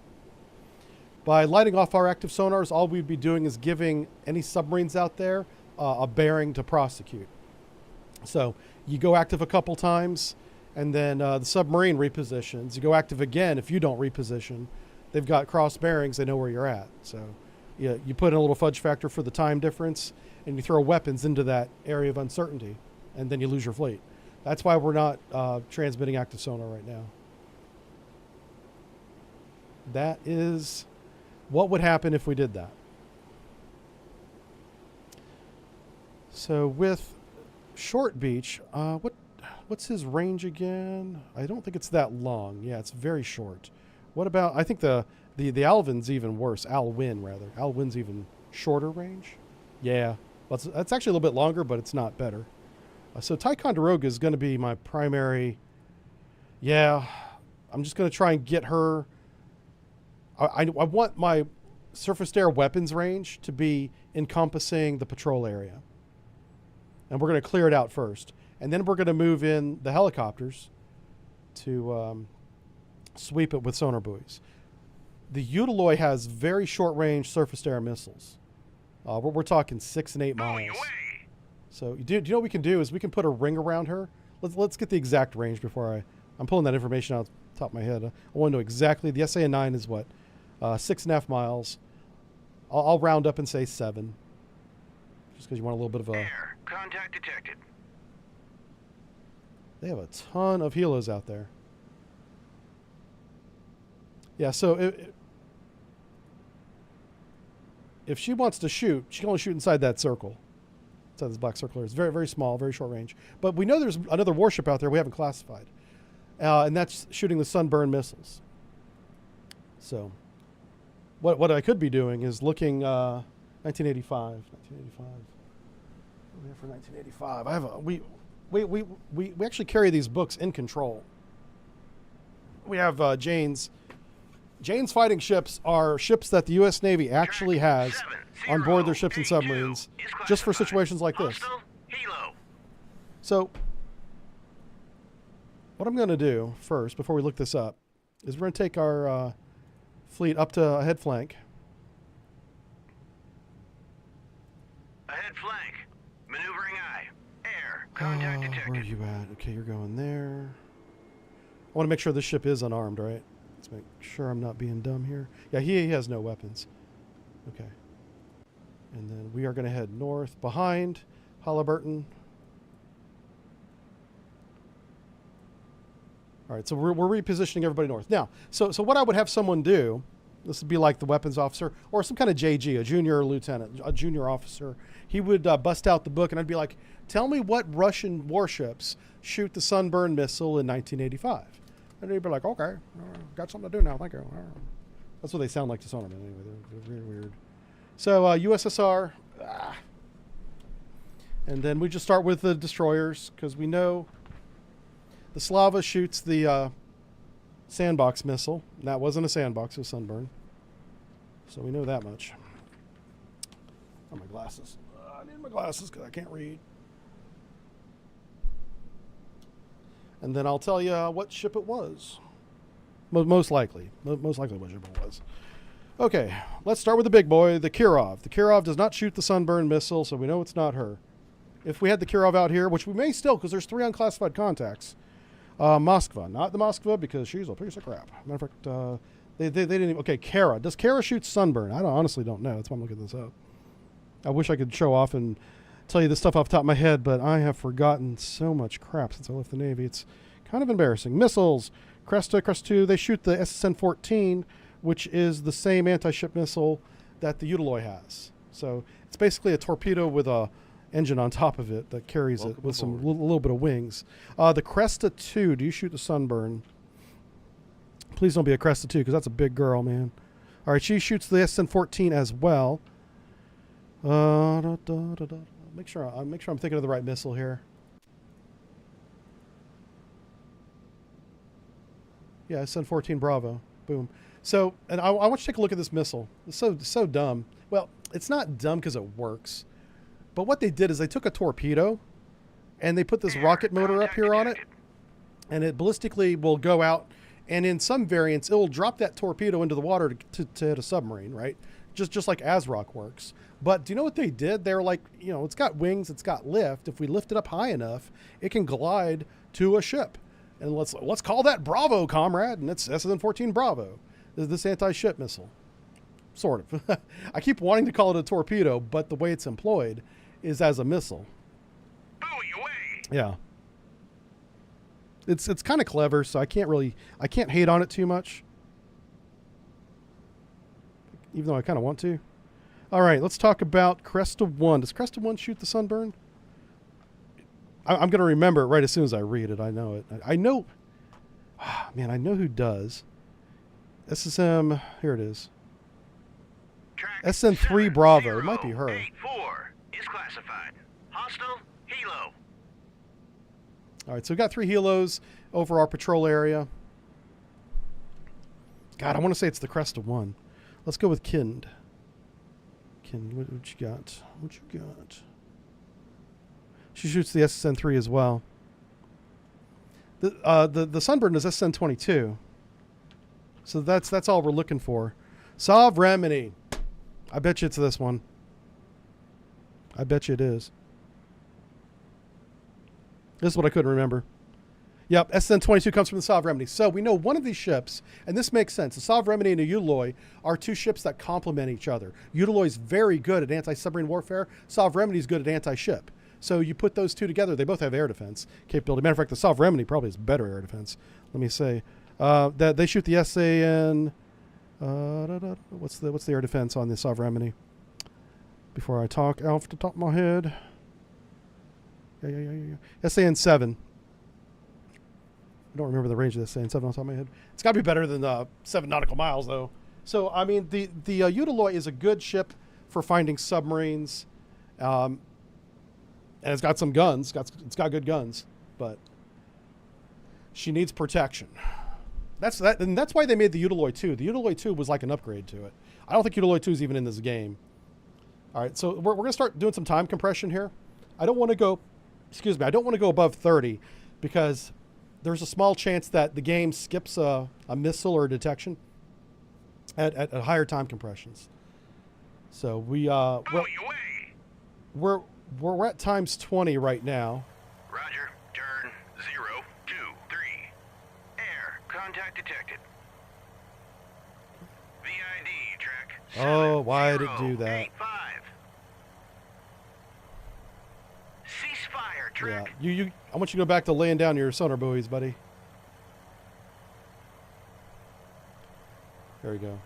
By lighting off our active sonars, all we'd be doing is giving any submarines out there a bearing to prosecute. So you go active a couple times, and then the submarine repositions. You go active again if you don't reposition. they've got cross bearings, they know where you're at. So yeah, you put in a little fudge factor for the time difference, and you throw weapons into that area of uncertainty, and then you lose your fleet. That's why we're not transmitting active sonar right now. That is what would happen if we did that. So with Short Beach, what's his range again? I don't think it's that long. Yeah, it's very short. What about, I think the Alvin's even worse. Alwyn, rather. Alwyn's even shorter range. Yeah, well, that's actually a little bit longer, but it's not better. So Ticonderoga is going to be my primary. Yeah, I'm just going to try and get her. I want my surface-to-air weapons range to be encompassing the patrol area. And we're going to clear it out first. And then we're going to move in the helicopters to sweep it with sonar buoys. The Utiloy has very short-range surface-to-air missiles. We're talking 6 and 8 miles. So do you know what we can do is we can put a ring around her. Let's get the exact range before I'm pulling that information out the top of my head. I want to know exactly. The SA-9 is what? 6.5 miles. I'll round up and say 7. Just because you want a little bit of a... Air. Contact detected. They have a ton of helos out there. Yeah, so if she wants to shoot, she can only shoot inside that circle. Inside this black circle. It's very, very small, very short range. But we know there's another warship out there we haven't classified. And that's shooting the Sunburn missiles. So what I could be doing is looking 1985. What do we have for 1985? I have we actually carry these books in control. We have Jane's fighting ships are ships that the U.S. Navy actually has on board their ships and submarines just for situations like this. So what I'm going to do first, before we look this up, is we're going to take our fleet up to a head flank. Ahead flank. Maneuvering eye. Air. Contact detected. Where are you at? Okay, you're going there. I want to make sure this ship is unarmed, right? Let's make sure I'm not being dumb here. Yeah, he has no weapons. Okay. And then we are going to head north behind Halliburton. All right, so we're repositioning everybody north. Now, so what I would have someone do, this would be like the weapons officer or some kind of JG, a junior lieutenant, a junior officer. He would bust out the book and I'd be like, tell me what Russian warships shoot the Sunburn missile in 1985. And he'd be like, okay, got something to do now, thank you. That's what they sound like to sonar, anyway. They're really weird. So USSR, and then we just start with the destroyers because we know the Slava shoots the sandbox missile. And that wasn't a sandbox, it was Sunburn. So we know that much. Oh, my glasses. I need my glasses because I can't read. And then I'll tell you what ship it was. Most likely. Most likely what ship it was. Okay, let's start with the big boy, the Kirov. The Kirov does not shoot the Sunburn missile, so we know it's not her. If we had the Kirov out here, which we may still, because there's 3 unclassified contacts. Moskva, not the Moskva, because she's a piece of crap. Matter of fact, they didn't even... Okay, Kara. Does Kara shoot Sunburn? I honestly don't know. That's why I'm looking this up. I wish I could show off and tell you this stuff off the top of my head, but I have forgotten so much crap since I left the Navy. It's kind of embarrassing. Missiles. Cresta, Crest 2, they shoot the SSN-14, which is the same anti-ship missile that the Utiloy has. So it's basically a torpedo with a engine on top of it that carries it with some little bit of wings. The Cresta 2, do you shoot the Sunburn? Please don't be a Cresta 2 because that's a big girl, man. All right, she shoots the SN-14 as well. Make sure I'm thinking of the right missile here. Yeah, SN-14 Bravo. Boom. So, and I want you to take a look at this missile. It's so dumb. Well, it's not dumb because it works. But what they did is they took a torpedo and they put this rocket motor up here on it. And it ballistically will go out. And in some variants, it will drop that torpedo into the water to hit a submarine, right? Just like ASROC works. But do you know what they did? They were like, you know, it's got wings, it's got lift. If we lift it up high enough, it can glide to a ship. And let's call that Bravo, comrade. And it's SN-14 Bravo. this anti-ship missile. Sort of. I keep wanting to call it a torpedo, but the way it's employed is as a missile. Buoy away! Yeah. It's kind of clever, so I can't hate on it too much. Even though I kind of want to. All right, let's talk about Cresta 1. Does Cresta 1 shoot the Sunburn? I'm going to remember it right as soon as I read it. I know it. I know. Man, I know who does. SSM. Here it is. Track SN3 Bravo. It might be her. 784 is classified. Hostile helo. All right, so we've got 3 helos over our patrol area. God, I want to say it's the Cresta 1. Let's go with Kind. Kind, what you got? What you got? She shoots the SSN3 as well. The Sunburn is SN22. So that's all we're looking for. Submarine. I bet you it's this one. I bet you it is. This is what I couldn't remember. Yep, SN22 comes from the Submarine. So we know one of these ships, and this makes sense. The Submarine and the Utaloy are 2 ships that complement each other. Utaloy is very good at anti-submarine warfare. Submarine is good at anti-ship. So you put those 2 together, they both have air defense capability. Matter of fact, the Submarine probably has better air defense. Let me say that they shoot the SAN. What's the air defense on the Submarine? Before I talk off the top of my head. Yeah. SAN 7. I don't remember the range of this SAN 7 on top of my head. It's got to be better than 7 nautical miles, though. So, I mean, the Utaloy is a good ship for finding submarines. And it's got some guns. It's got good guns. But she needs protection. And that's why they made the Utaloy 2. The Utaloy 2 was like an upgrade to it. I don't think Utaloy 2 is even in this game. All right, so we're going to start doing some time compression here. I don't want to go above 30 because there's a small chance that the game skips a missile or a detection at higher time compressions. So we're at times 20 right now. Roger. Turn 023. Air contact detected. VID track. Oh, why did it do that? 7085. Ceasefire track. Yeah, I want you to go back to laying down your sonar buoys, buddy. There we go.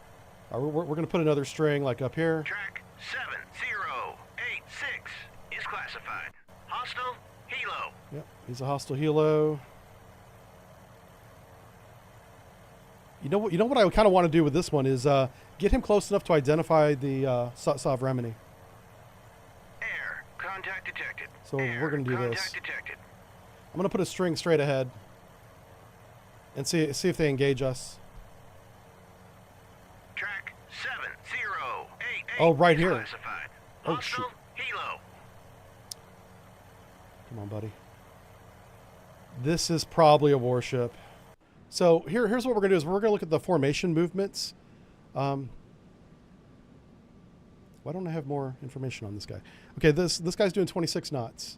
All right, we're going to put another string like up here. Track 7086 is classified. Hostile helo. Yep, he's a hostile helo. You know what I kind of want to do with this one is get him close enough to identify the Submarine. Air contact detected. So we're going to do this. Contact detected. I'm going to put a string straight ahead and see if they engage us. Track 7088. Oh, right is here. Classified. Oh, Hostile shoot. helo. Come on, buddy. This is probably a warship. So here's what we're going to do is we're going to look at the formation movements. Why don't I have more information on this guy? Okay, this guy's doing 26 knots.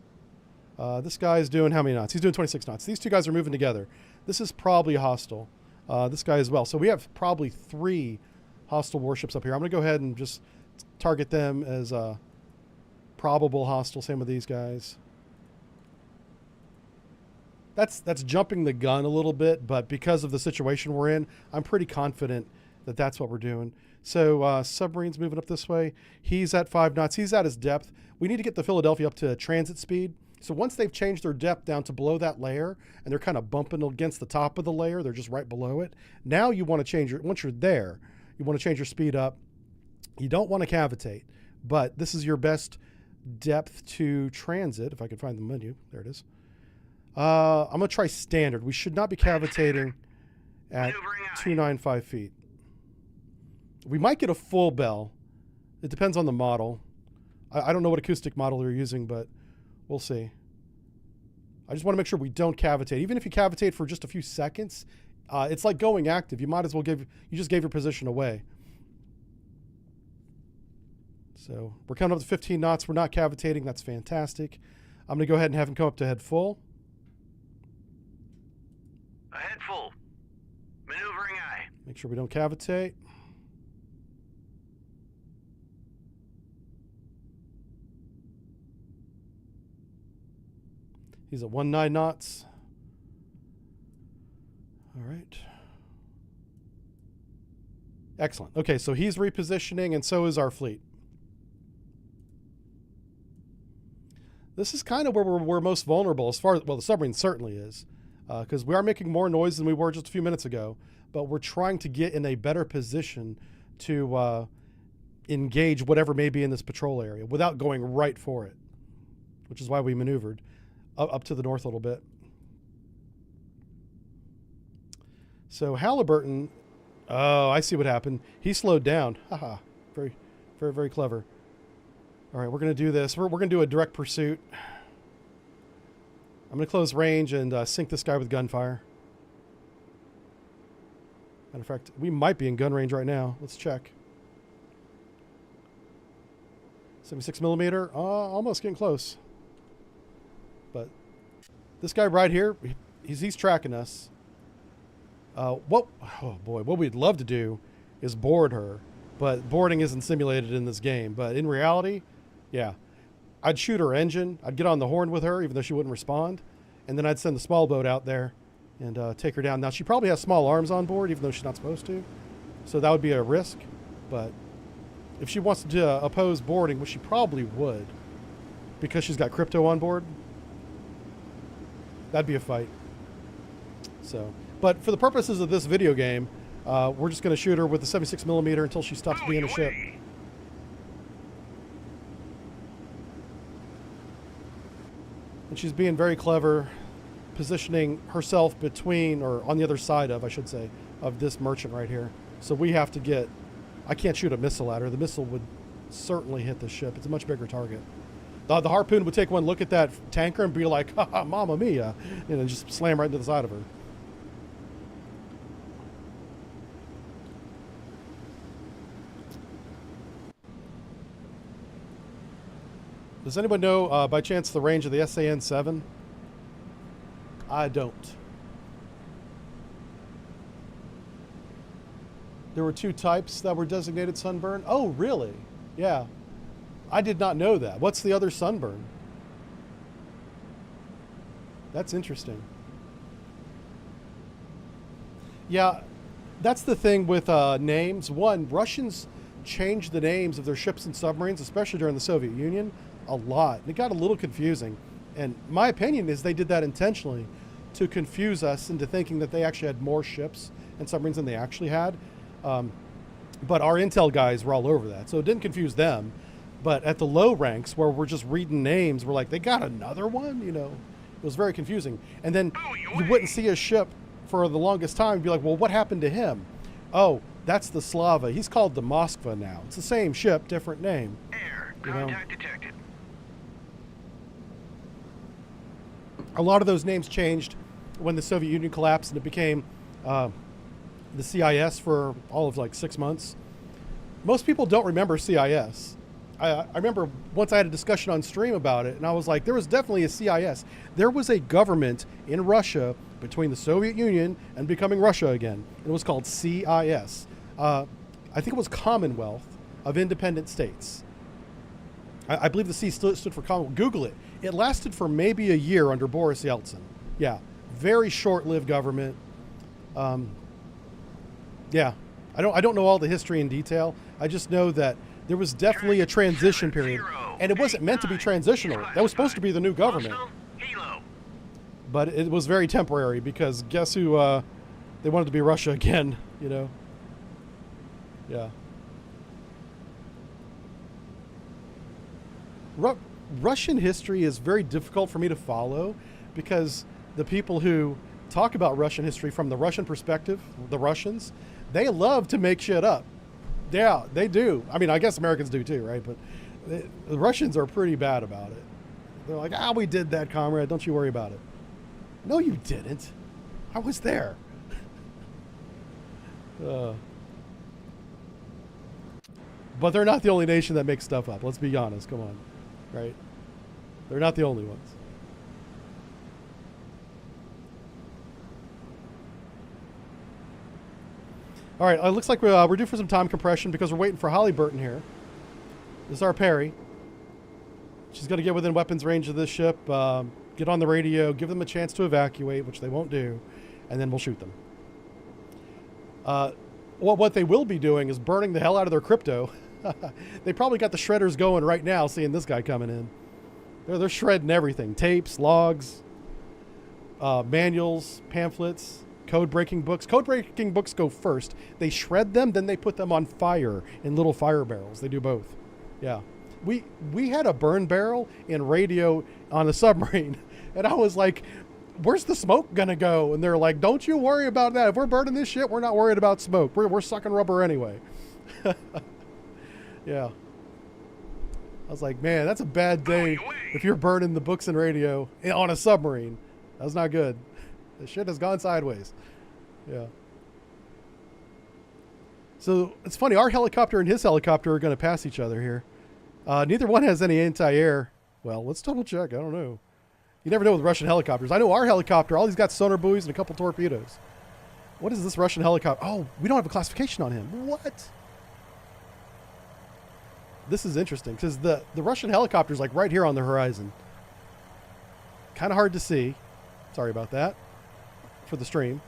This guy's doing how many knots? He's doing 26 knots. These 2 guys are moving together. This is probably a hostile. This guy as well. So we have probably 3 hostile warships up here. I'm going to go ahead and just target them as probable hostile. Same with these guys. That's jumping the gun a little bit, but because of the situation we're in, I'm pretty confident that that's what we're doing. So Submarine's moving up this way. He's at 5 knots. He's at his depth. We need to get the Philadelphia up to transit speed. So once they've changed their depth down to below that layer, and they're kind of bumping against the top of the layer, they're just right below it. Now you want to change once you're there, you want to change your speed up. You don't want to cavitate, but this is your best depth to transit. If I can find the menu, there it is. I'm going to try standard. We should not be cavitating at 295 feet. We might get a full bell. It depends on the model. I don't know what acoustic model they're using, but we'll see. I just want to make sure we don't cavitate. Even if you cavitate for just a few seconds, it's like going active. You might as well you just gave your position away. So we're coming up to 15 knots. We're not cavitating. That's fantastic. I'm going to go ahead and have him come up to head full. Ahead full. Maneuvering aye. Make sure we don't cavitate. He's at 19 knots. All right. Excellent. Okay, so he's repositioning, and so is our fleet. This is kind of where we're most vulnerable as far as, well, the submarine certainly is, because we are making more noise than we were just a few minutes ago, but we're trying to get in a better position to engage whatever may be in this patrol area without going right for it, which is why we maneuvered up to the north a little bit. So Halliburton, oh, I see what happened. He slowed down. Haha, very, very, very clever. All right, we're going to do this. We're going to do a direct pursuit. I'm going to close range and sink this guy with gunfire. Matter of fact, we might be in gun range right now. Let's check. 76 millimeter. Almost getting close. But this guy right here, he's tracking us. Oh boy, what we'd love to do is board her, but boarding isn't simulated in this game. But in reality, yeah, I'd shoot her engine. I'd get on the horn with her, even though she wouldn't respond. And then I'd send the small boat out there and take her down. Now, she probably has small arms on board, even though she's not supposed to. So that would be a risk. But if she wants to oppose boarding, which she probably would, because she's got crypto on board, that'd be a fight. So, but for the purposes of this video game, we're just going to shoot her with the 76 millimeter until she stops being a ship. And she's being very clever, positioning herself between, or on the other side of, I should say, of this merchant right here. So we have to get, I can't shoot a missile at her. The missile would certainly hit the ship. It's a much bigger target. The harpoon would take one look at that tanker and be like, ha, mamma mia, and then just slam right into the side of her. Does anyone know, by chance, the range of the SAN-7? I don't. There were two types that were designated sunburn. Oh, really? Yeah. I did not know that. What's the other sunburn? That's interesting. Yeah, that's the thing with names. One, Russians changed the names of their ships and submarines, especially during the Soviet Union, a lot. It got a little confusing. And my opinion is they did that intentionally to confuse us into thinking that they actually had more ships and submarines than they actually had. But our intel guys were all over that, so it didn't confuse them. But at the low ranks, where we're just reading names, we're like, they got another one? You know, it was very confusing. And then you wouldn't see a ship for the longest time. You'd be like, well, what happened to him? Oh, that's the Slava. He's called the Moskva now. It's the same ship, different name. Air, contact detected. A lot of those names changed when the Soviet Union collapsed and it became the CIS for all of like 6 months. Most people don't remember CIS. I remember once I had a discussion on stream about it, and I was like, there was definitely a CIS. There was a government in Russia between the Soviet Union and becoming Russia again. It was called CIS. I think it was Commonwealth of Independent States. I believe the C stood for Commonwealth. Google it. It lasted for maybe a year under Boris Yeltsin. Yeah, very short-lived government. Yeah, I don't know all the history in detail. I just know that there was definitely a transition period, and it wasn't meant to be transitional. That was supposed to be the new government. But it was very temporary because guess who? They wanted to be Russia again, you know? Yeah. Russian history is very difficult for me to follow because the people who talk about Russian history from the Russian perspective, the Russians, they love to make shit up. Yeah, they do. I mean, I guess Americans do too, right? But the Russians are pretty bad about it. They're like, we did that, comrade. Don't you worry about it. No, you didn't. I was there. But they're not the only nation that makes stuff up. Let's be honest. Come on. Right? They're not the only ones. All right, it looks like we're due for some time compression because we're waiting for Halliburton here. This is our Perry. She's going to get within weapons range of this ship, get on the radio, give them a chance to evacuate, which they won't do, and then we'll shoot them. What they will be doing is burning the hell out of their crypto. They probably got the shredders going right now, seeing this guy coming in. They're shredding everything. Tapes, logs, manuals, pamphlets, code-breaking books. Code-breaking books go first. They shred them, then they put them on fire in little fire barrels. They do both. Yeah. We had a burn barrel in radio on a submarine, and I was like, where's the smoke gonna go? And they're like, don't you worry about that. If we're burning this shit, we're not worried about smoke. We're sucking rubber anyway. Yeah. I was like, man, that's a bad day if you're burning the books and radio on a submarine. That's not good. The shit has gone sideways. Yeah. So it's funny, our helicopter and his helicopter are going to pass each other here. Neither one has any anti-air. Well, let's double check. I don't know. You never know with Russian helicopters. I know our helicopter, all he's got sonar buoys and a couple torpedoes. What is this Russian helicopter? Oh, we don't have a classification on him. What? This is interesting because the Russian helicopter is like right here on the horizon. Kind of hard to see. Sorry about that for the stream,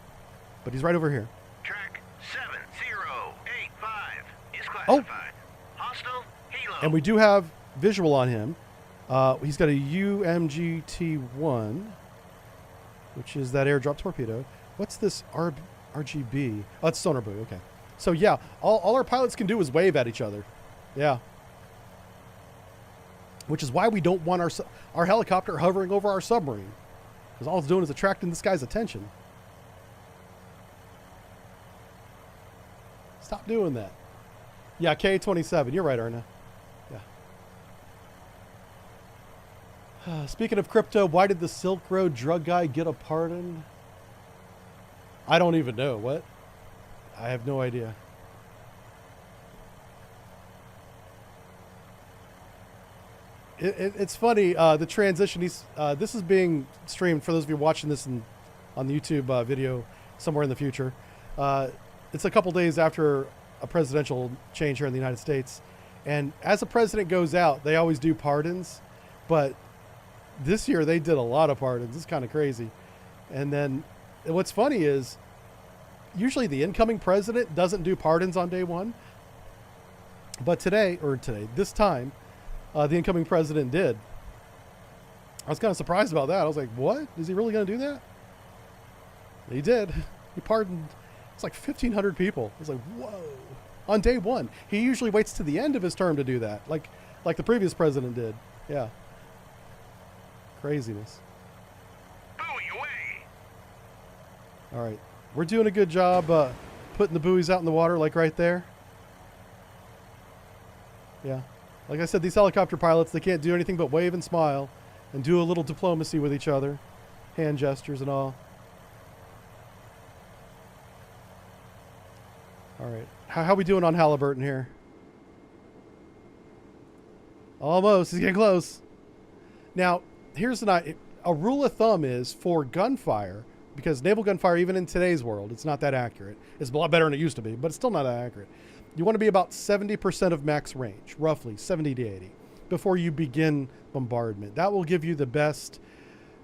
but he's right over here. Track 7085 is classified. Hostile helo. And we do have visual on him. He's got a UMGT-1, which is that airdrop torpedo. What's this RGB? Oh, it's sonar buoy. Okay. So yeah, all our pilots can do is wave at each other. Yeah. Which is why we don't want our helicopter hovering over our submarine. Because all it's doing is attracting this guy's attention. Stop doing that. Yeah, K-27. You're right, Erna. Yeah. Speaking of crypto, why did the Silk Road drug guy get a pardon? I don't even know. What? I have no idea. It's funny, the transition. This is being streamed for those of you watching this on the YouTube video somewhere in the future. It's a couple days after a presidential change here in the United States. And as a president goes out, they always do pardons. But this year they did a lot of pardons. It's kind of crazy. And then what's funny is usually the incoming president doesn't do pardons on day one. But this time, the incoming president did. I was kind of surprised about that. I was like, what? Is he really going to do that? He did. He pardoned, it's like 1,500 people. I was like, whoa. On day one. He usually waits to the end of his term to do that. Like the previous president did. Yeah. Craziness. Buoy away. All right. We're doing a good job putting the buoys out in the water, like right there. Yeah. Like I said, these helicopter pilots, they can't do anything but wave and smile and do a little diplomacy with each other. Hand gestures and all. All right. How we doing on Halliburton here? Almost. He's getting close. Now, here's a rule of thumb is for gunfire, because naval gunfire, even in today's world, it's not that accurate. It's a lot better than it used to be, but it's still not that accurate. You want to be about 70% of max range, roughly 70 to 80, before you begin bombardment. That will give you the best,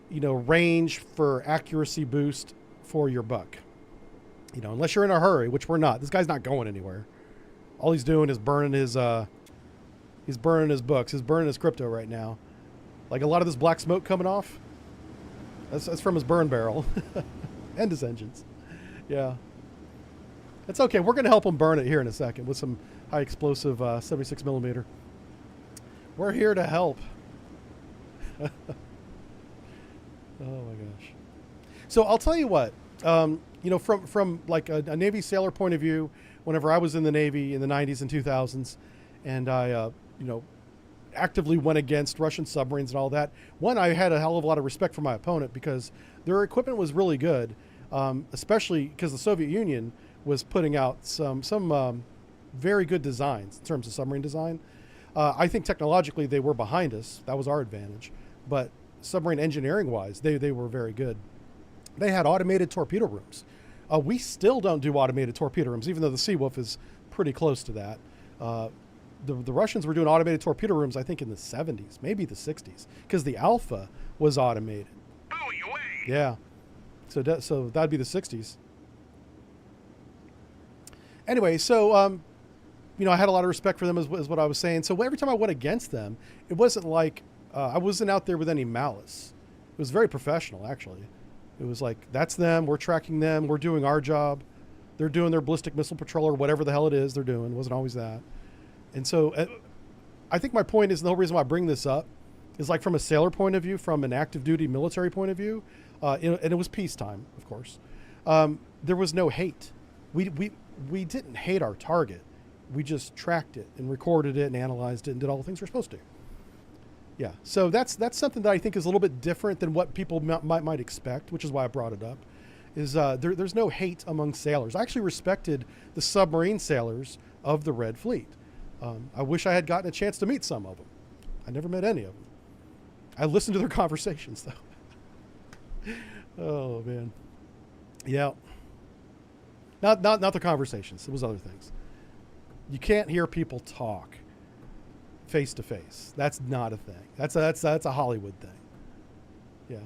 range for accuracy boost for your buck. Unless you're in a hurry, which we're not. This guy's not going anywhere. All he's doing is burning his books. He's burning his crypto right now. Like a lot of this black smoke coming off, that's from his burn barrel and his engines. Yeah. It's okay. We're going to help him burn it here in a second with some high explosive 76 millimeter. We're here to help. Oh my gosh. So I'll tell you what, from like a Navy sailor point of view, whenever I was in the Navy in the 90s and 2000s, and I, actively went against Russian submarines and all that. One, I had a hell of a lot of respect for my opponent because their equipment was really good, especially because the Soviet Union was putting out some very good designs in terms of submarine design. I think technologically they were behind us. That was our advantage. But submarine engineering-wise, they were very good. They had automated torpedo rooms We still don't do automated torpedo rooms, even though the Seawolf is pretty close to that. The Russians were doing automated torpedo rooms, I think, in the 70s, maybe the 60s, because the Alpha was automated. Buoy away! Yeah. So that'd be the 60s. Anyway, so, you know, I had a lot of respect for them, is what I was saying. So every time I went against them, it wasn't like I wasn't out there with any malice. It was very professional, actually. It was like, that's them. We're tracking them. We're doing our job. They're doing their ballistic missile patrol or whatever the hell it is they're doing. It wasn't always that. And so I think my point is, the whole reason why I bring this up is, like, from a sailor point of view, from an active duty military point of view, and it was peacetime, of course. There was no hate. We didn't hate our target. We just tracked it and recorded it and analyzed it and did all the things we're supposed to. Yeah, so that's something that I think is a little bit different than what people might expect, which is why I brought it up. Is there's no hate among sailors. I actually respected the submarine sailors of the Red Fleet. I wish I had gotten a chance to meet some of them. I never met any of them. I listened to their conversations, though. Oh, man. Yeah. Not the conversations. It was other things. You can't hear people talk face to face. That's not a thing. That's a Hollywood thing. Yeah.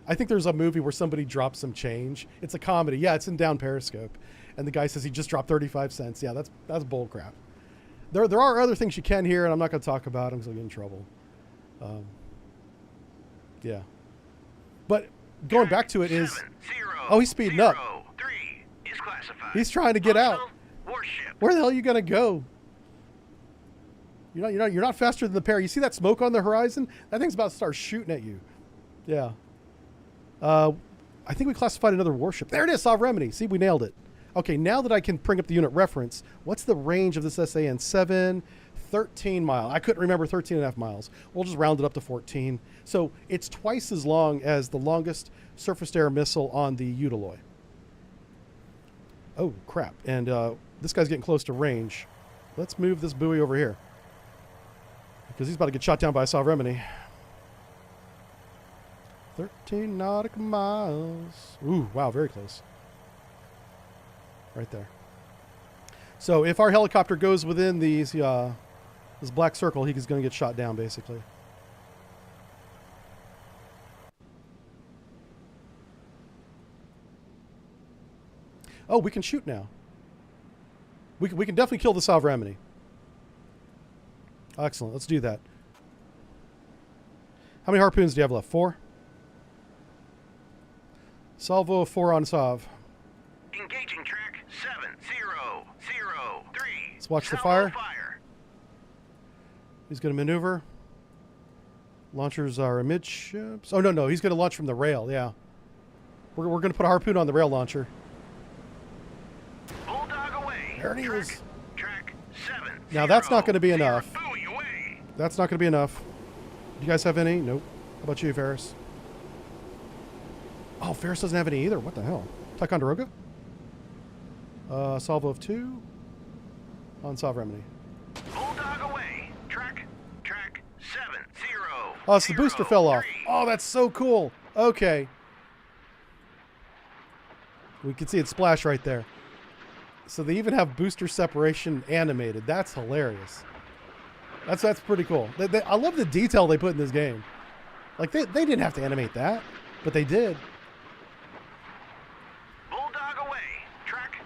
I think there's a movie where somebody drops some change. It's a comedy. Yeah, it's in Down Periscope. And the guy says he just dropped 35 cents. Yeah, that's bull crap. There are other things you can hear, and I'm not going to talk about them because I'll get in trouble. Yeah. But going back to it is... 70, oh, he's speeding up. 3 is classified. He's trying to get out. Warship. Where the hell are you going to go? You're not faster than the pair. You see that smoke on the horizon? That thing's about to start shooting at you. Yeah. I think we classified another warship. There it is, Submarine. See, we nailed it. Okay, now that I can bring up the unit reference, what's the range of this SAN-7? 13 miles. I couldn't remember 13 and a half miles. We'll just round it up to 14. So it's twice as long as the longest surface-to-air missile on the Utiloy. Oh, crap. And this guy's getting close to range. Let's move this buoy over here, because he's about to get shot down by a Submarine. 13 nautical miles. Ooh, wow, very close. Right there. So if our helicopter goes within these this black circle, he's going to get shot down, basically. Oh, we can shoot now. We can definitely kill the Submarine. Excellent. Let's do that. How many harpoons do you have left? 4? Salvo 4 on Sav. Engaging track 7003. Let's watch the Salvo fire. He's going to maneuver. Launchers are amidships. Oh, no. He's going to launch from the rail. Yeah. We're going to put a harpoon on the rail launcher. Bulldog away. There it is. Track 7. Now, that's not going to be enough. That's not going to be enough. Do you guys have any? Nope. How about you, Ferris? Oh, Ferris doesn't have any either. What the hell? Ticonderoga? Salvo of 2 on Submarine. Bulldog away. Track 70. Oh, it's the booster fell off. Oh, that's so cool. Okay. We can see it splash right there. So they even have booster separation animated. That's hilarious. That's pretty cool. I love the detail they put in this game. Like, they didn't have to animate that, but they did. Bulldog away. Track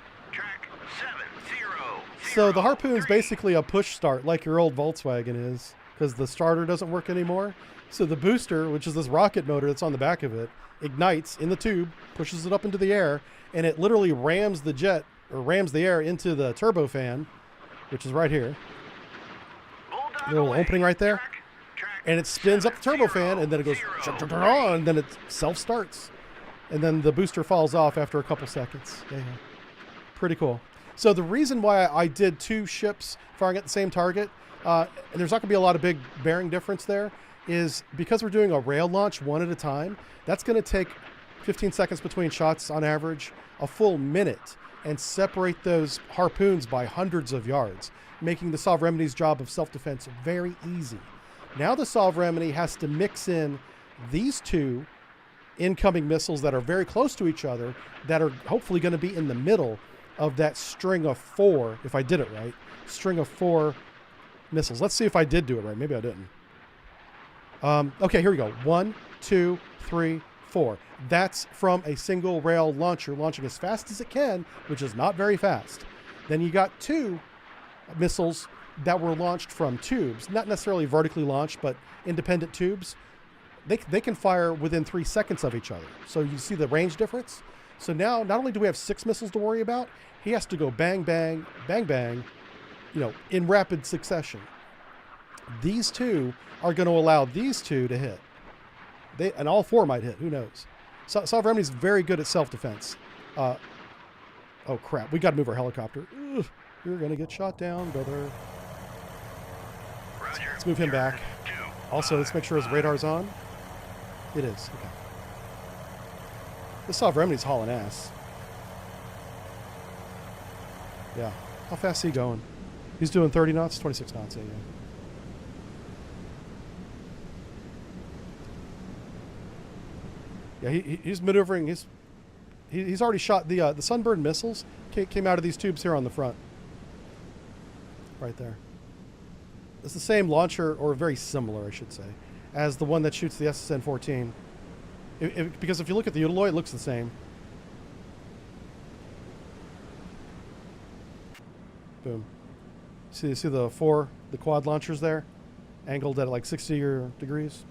70. So the harpoon's basically a push start, like your old Volkswagen is, because the starter doesn't work anymore. So the booster, which is this rocket motor that's on the back of it, ignites in the tube, pushes it up into the air, and it literally rams the jet, or rams the air into the turbofan, which is right here. Little opening right there. And it spins up the turbofan, and then it goes, and then it self-starts. And then the booster falls off after a couple seconds. Yeah. Pretty cool. So the reason why I did 2 ships firing at the same target, and there's not going to be a lot of big bearing difference there, is because we're doing a rail launch one at a time, that's going to take 15 seconds between shots on average, a full minute, and separate those harpoons by hundreds of yards, making the Submarine's job of self-defense very easy. Now the Submarine has to mix in these 2 incoming missiles that are very close to each other that are hopefully going to be in the middle of that string of 4, if I did it right, string of 4 missiles. Let's see if I did do it right. Maybe I didn't. Okay, here we go. 1, 2, 3, 4. That's from a single rail launcher launching as fast as it can, which is not very fast. Then you got 2 missiles that were launched from tubes, not necessarily vertically launched, but independent tubes. They can fire within 3 seconds of each other. So you see the range difference? So now, not only do we have 6 missiles to worry about, he has to go bang, bang, bang, bang, in rapid succession. These 2 are going to allow these 2 to hit. And all 4 might hit, who knows? Sovereign is very good at self-defense. Oh crap, we got to move our helicopter. Ugh, you're going to get shot down, brother. Roger. Let's move him back. Also, let's make sure his radar's on. It is, okay. This Sovereign's hauling ass. Yeah, how fast is he going? He's doing 30 knots, 26 knots, yeah. Yeah, he's maneuvering. He's already shot the Sunbird missiles. Came out of these tubes here on the front, right there. It's the same launcher, or very similar, I should say, as the one that shoots the SSN-14. Because if you look at the Utiloid, it looks the same. Boom. See the quad launchers there, angled at like 60 degrees,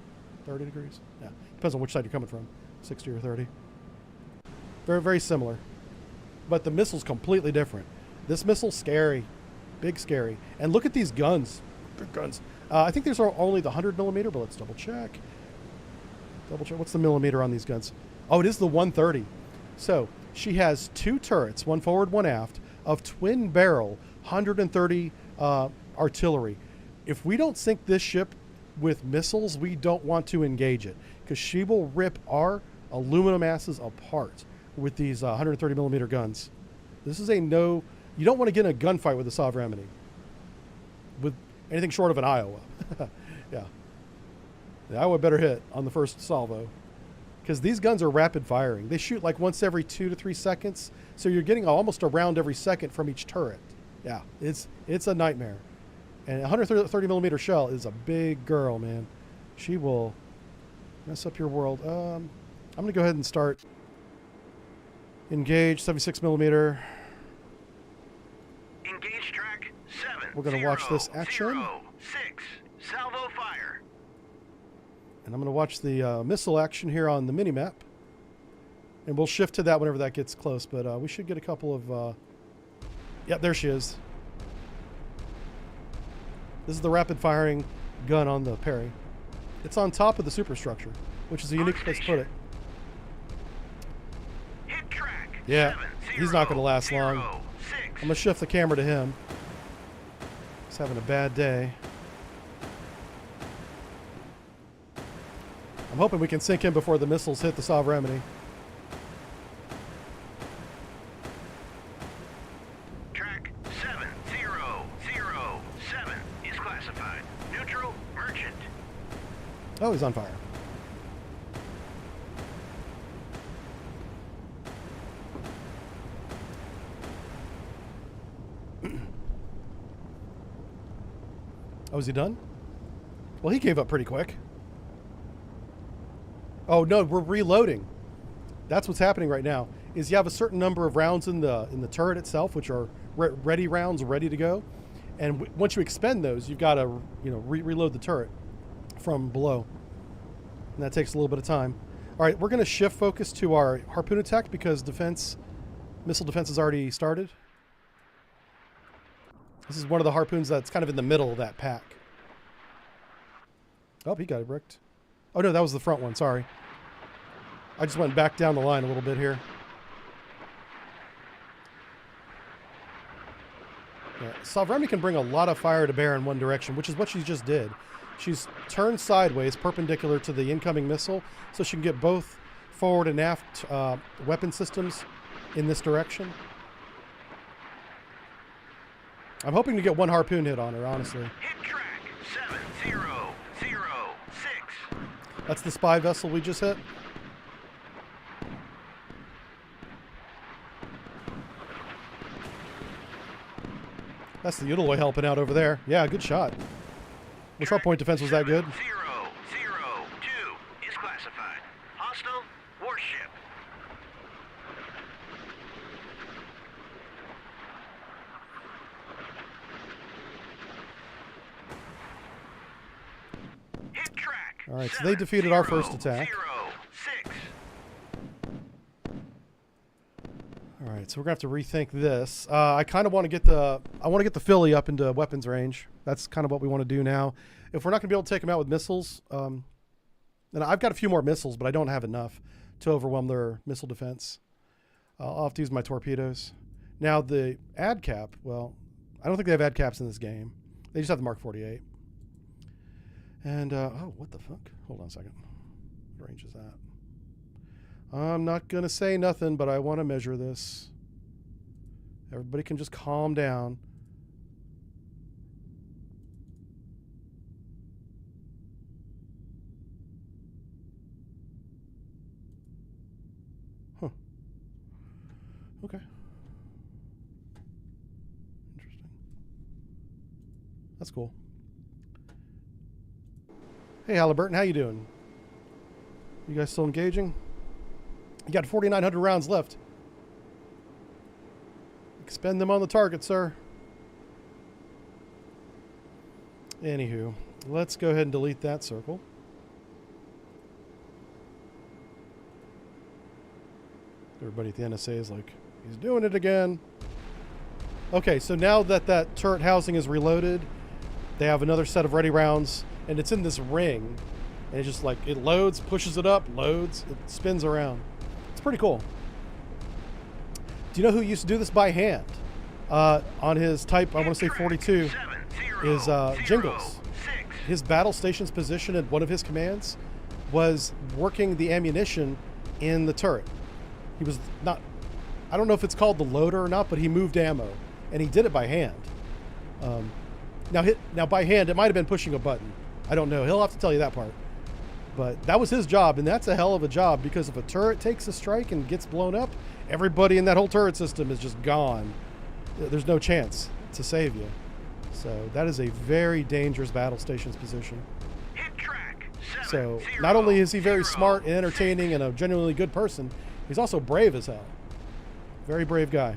30 degrees. Yeah, depends on which side you're coming from. 60 or 30. Very, very similar. But the missile's completely different. This missile's scary. Big scary. And look at these guns. Big guns. I think these are only the 100 millimeter, but let's double check. What's the millimeter on these guns? Oh, it is the 130. So she has 2 turrets, one forward, one aft, of twin barrel, 130 artillery. If we don't sink this ship with missiles, we don't want to engage it, because she will rip our aluminum asses apart with these 130 millimeter guns. This is a no. You don't want to get in a gunfight with the Sovereignty with anything short of an Iowa. Yeah, the Iowa better hit on the first salvo, because these guns are rapid firing. They shoot like once every 2 to 3 seconds, so you're getting almost a round every second from each turret. Yeah, it's a nightmare. And a 130 millimeter shell is a big girl, man. She will mess up your world. I'm going to go ahead and start. Engage 76 millimeter. Engage track 7. We're going to watch this action. 6. Salvo fire. And I'm going to watch the missile action here on the mini-map. And we'll shift to that whenever that gets close. But we should get a couple of... yeah, there she is. This is the rapid-firing gun on the Perry. It's on top of the superstructure, which is a unique place to put it. Hit track. Yeah, 7, 0, he's not going to last 0, long. 6. I'm going to shift the camera to him. He's having a bad day. I'm hoping we can sink him before the missiles hit the Sovereignty. Track 7, 0, 0, 7 is classified. Neutral, merchant. Oh, he's on fire. Oh, is he done? Well, he gave up pretty quick. Oh no, we're reloading. That's what's happening right now. Is you have a certain number of rounds in the turret itself, which are ready rounds, ready to go. And once you expend those, you've got to reload the turret from below, and that takes a little bit of time. All right, we're going to shift focus to our harpoon attack because missile defense has already started. This is one of the harpoons that's kind of in the middle of that pack. Oh, he got it bricked. Oh no, that was the front one. Sorry. I just went back down the line a little bit here. Yeah, Sovereignty can bring a lot of fire to bear in one direction, which is what she just did. She's turned sideways, perpendicular to the incoming missile, so she can get both forward and aft weapon systems in this direction. I'm hoping to get one harpoon hit on her, honestly. Hit track 7, 0, 0, 6. That's the spy vessel we just hit. That's the Udaloy helping out over there. Yeah, good shot. Wish our point defense was that good. 002 is classified. Hostile warship. Hit track. All right, so they defeated our first attack. 06. All right, so we're gonna have to rethink this. I kind of want to get the Philly up into weapons range. That's kind of what we want to do now. If we're not gonna be able to take them out with missiles, and I've got a few more missiles, but I don't have enough to overwhelm their missile defense. I'll have to use my torpedoes. Now the ad cap. Well, I don't think they have ad caps in this game. They just have the Mark 48. And oh, what the fuck? Hold on a second. What range is that? I'm not going to say nothing, but I want to measure this. Everybody can just calm down. Huh. Okay. Interesting. That's cool. Hey, Halliburton, how you doing? You guys still engaging? You got 4,900 rounds left. Expend them on the target, sir. Anywho, let's go ahead and delete that circle. Everybody at the NSA is like, he's doing it again. Okay, so now that that turret housing is reloaded, they have another set of ready rounds, and it's in this ring. And it's just like, it loads, pushes it up, loads, it spins around. It's pretty cool. Do you know who used to do this by hand? On his Type, I want to say 42, is Jingles. His battle station's position at one of his commands was working the ammunition in the turret. He was not, I don't know if it's called the loader or not, but he moved ammo, and he did it by hand. Now by hand, it might have been pushing a button. I don't know. He'll have to tell you that part. But that was his job, and that's a hell of a job, because if a turret takes a strike and gets blown up, everybody in that whole turret system is just gone. There's no chance to save you. So that is a very dangerous battle station's position. Hit track. So not only is he very smart and entertaining and a genuinely good person, he's also brave as hell. Very brave guy.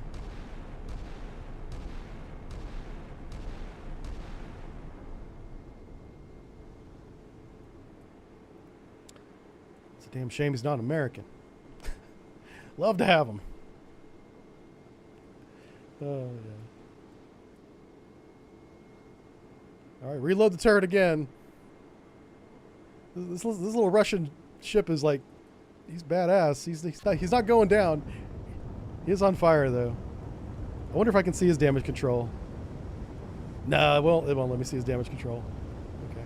It's a damn shame he's not American. Love to have him. Oh, yeah. All right, reload the turret again. This little Russian ship is like, he's badass. He's not going down. He is on fire though. I wonder if I can see his damage control. Nah, it won't let me see his damage control. Okay.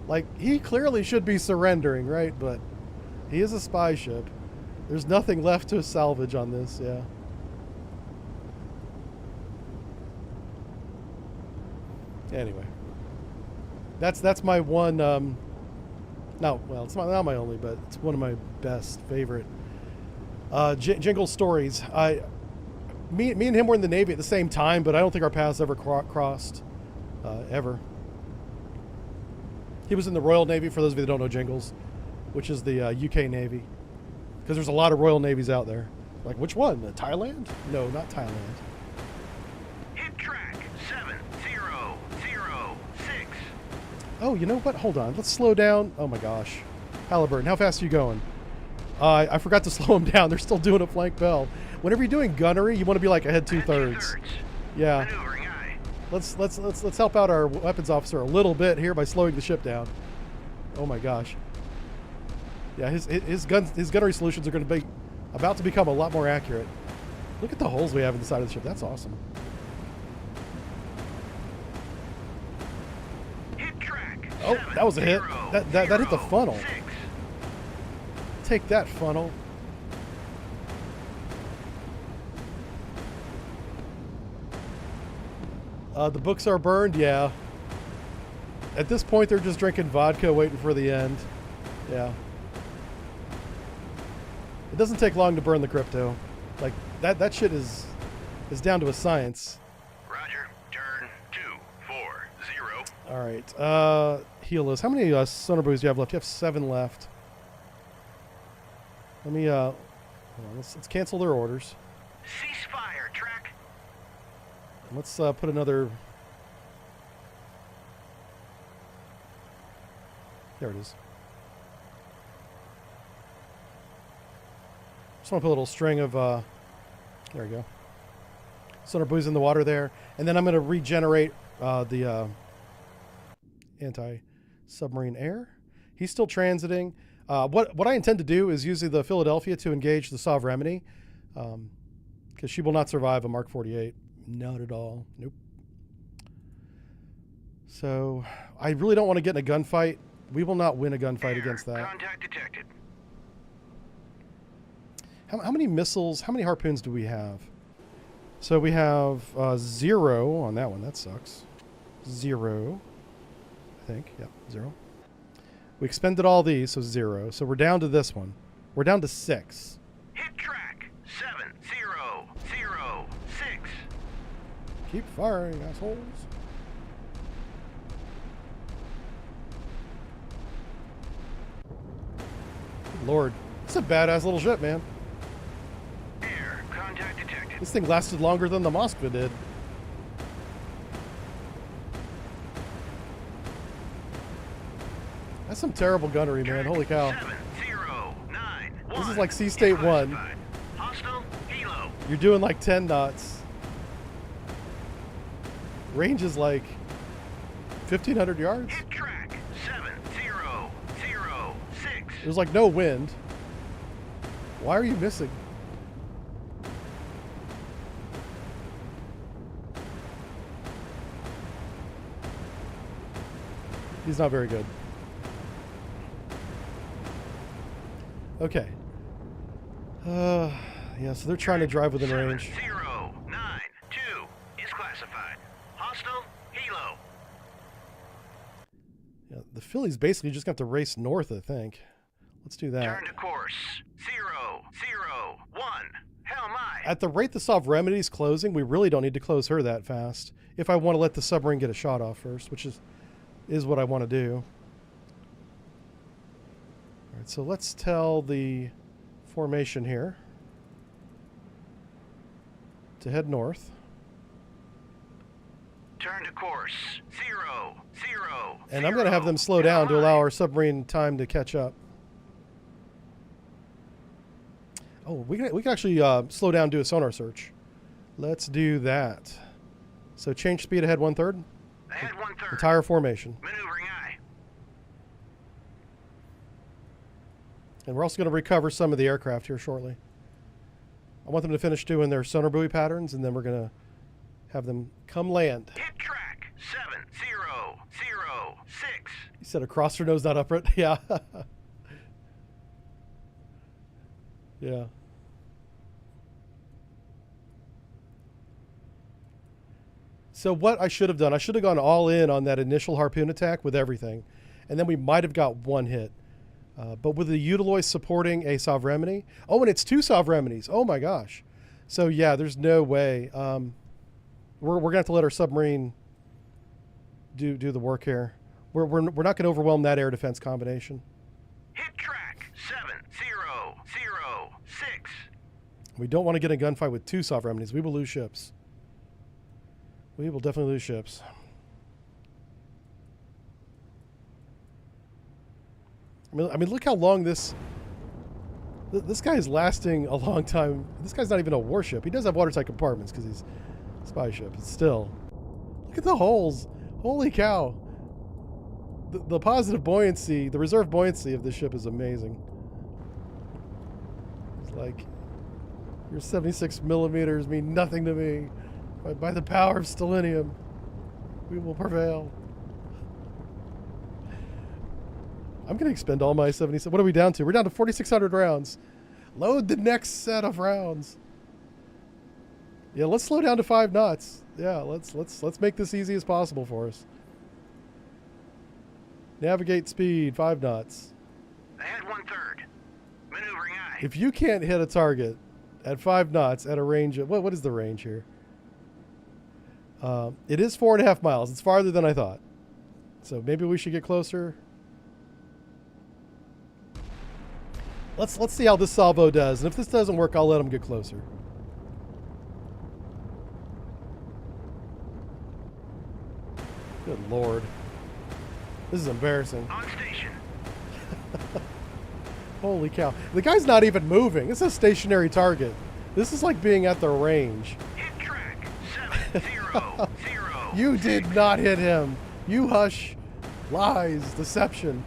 Like, he clearly should be surrendering, right? But he is a spy ship. There's nothing left to salvage on this, yeah. Anyway, that's my one. No, well, it's not my only, but it's one of my best favorite Jingle stories. Me and him were in the Navy at the same time, but I don't think our paths ever crossed, ever. He was in the Royal Navy, for those of you that don't know Jingles, which is the UK Navy, because there's a lot of Royal Navies out there. Like, which one? Thailand? No, not Thailand. Hit track 7006. Oh, you know what? Hold on. Let's slow down. Oh my gosh. Halliburton, how fast are you going? I forgot to slow them down. They're still doing a flank bell. Whenever you're doing gunnery, you want to be like ahead 2/3. Yeah. Let's help out our weapons officer a little bit here by slowing the ship down. Oh my gosh. Yeah, his gunnery solutions are going to be about to become a lot more accurate. Look at the holes we have in the side of the ship. That's awesome. Oh, that was a hit. That hit the funnel. Take that, funnel. The books are burned, yeah. At this point, they're just drinking vodka, waiting for the end. Yeah. It doesn't take long to burn the crypto. Like, that shit is down to a science. All right. Heal us. How many sonar buoys do you have left? You have 7 left. Let me, hold on, let's cancel their orders. Ceasefire, track. And let's put another... There it is. Just want to put a little string of, there we go. Sonar buoys in the water there. And then I'm going to regenerate the anti-submarine air. He's still transiting. What I intend to do is use the Philadelphia to engage the Submarine, because she will not survive a Mark 48. Not at all. Nope. So I really don't want to get in a gunfight. We will not win a gunfight against that. Contact detected. How many missiles, how many harpoons do we have? So we have 0 on that one. That sucks. 0. I think. Yep, 0. We expended all these, so 0. So we're down to this one. We're down to 6. Hit track. 7006. Keep firing, assholes. Good Lord. It's a badass little ship, man. Air. Contact detected. This thing lasted longer than the Moskva did. That's some terrible gunnery, man. Holy cow. 7091. This is like Sea State 1. Hostile helo. You're doing like 10 knots. Range is like 1,500 yards. Hit track. 7006. There's like no wind. Why are you missing? He's not very good. Okay. Yeah, so they're trying to drive within range. 7092 is classified. Hostile helo. Yeah, the Phillies basically just got to race north, I think. Let's do that. Turn to course. 001. Hell my. At the rate the Submarine's closing, we really don't need to close her that fast. If I want to let the submarine get a shot off first, which is what I want to do. All right, so let's tell the formation here to head north. Turn to course. 000. And I'm going to have them slow down to allow our submarine time to catch up. Oh, we can actually slow down and do a sonar search. Let's do that. So change speed ahead 1/3. Ahead 1/3. Entire formation. Maneuvering eye. And we're also going to recover some of the aircraft here shortly. I want them to finish doing their sonar buoy patterns, and then we're going to have them come land. Hit track. 7006. You said across her nose, not upright? Yeah. Yeah. So what I should have done, I should have gone all in on that initial harpoon attack with everything. And then we might have got one hit. But with the Utiloy supporting a Submarine. Oh, and it's 2 Submarines. Oh my gosh. So yeah, there's no way. We're going to have to let our submarine do the work here. We're not going to overwhelm that air defense combination. Hit track. 7006. We don't want to get in a gunfight with 2 Submarines. We will lose ships. We will definitely lose ships. I mean, look how long this guy is lasting a long time. This guy's not even a warship. He does have watertight compartments because he's a spy ship. But still, look at the holes. Holy cow. The positive buoyancy, the reserve buoyancy of this ship is amazing. It's like, your 76 millimeters mean nothing to me. But by the power of stellinium, we will prevail. I'm going to expend all my 77. What are we down to? We're down to 4,600 rounds. Load the next set of rounds. Yeah, let's slow down to 5 knots. Yeah, let's make this easy as possible for us. Navigate speed 5 knots. Ahead 1/3. Maneuvering eye. If you can't hit a target at 5 knots at a range of what is the range here? It is 4.5 miles. It's farther than I thought. So maybe we should get closer. Let's see how this salvo does. And if this doesn't work, I'll let him get closer. Good Lord. This is embarrassing. On station. Holy cow. The guy's not even moving. It's a stationary target. This is like being at the range. Hit track 700. You did not hit him. You hush. Lies. Deception.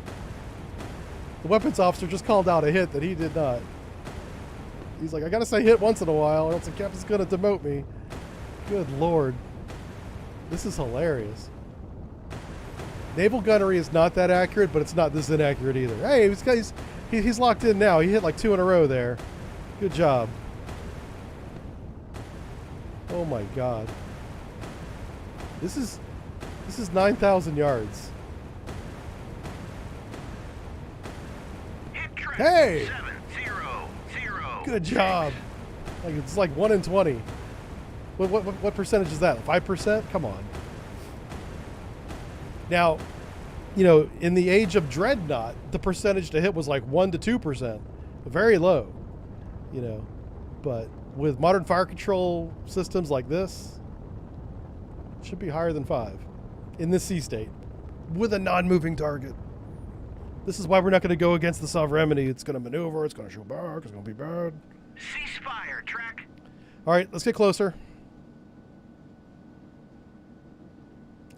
The weapons officer just called out a hit that he did not. He's like, I gotta say hit once in a while, or else the captain's gonna demote me. Good Lord. This is hilarious. Naval gunnery is not that accurate, but it's not this inaccurate either. Hey, he's locked in now. He hit like 2 in a row there. Good job. Oh my God. This is 9,000 yards. Hey! 700. Good job. Like it's like 1 in 20. What percentage is that? 5%? Come on. Now, you know, in the age of Dreadnought, the percentage to hit was like 1 to 2%. Very low. You know. But with modern fire control systems like this, it should be higher than 5 in this sea state with a non-moving target. This is why we're not going to go against the Sovereignty. It's going to maneuver. It's going to shoot back. It's going to be bad. Ceasefire, track. All right, let's get closer.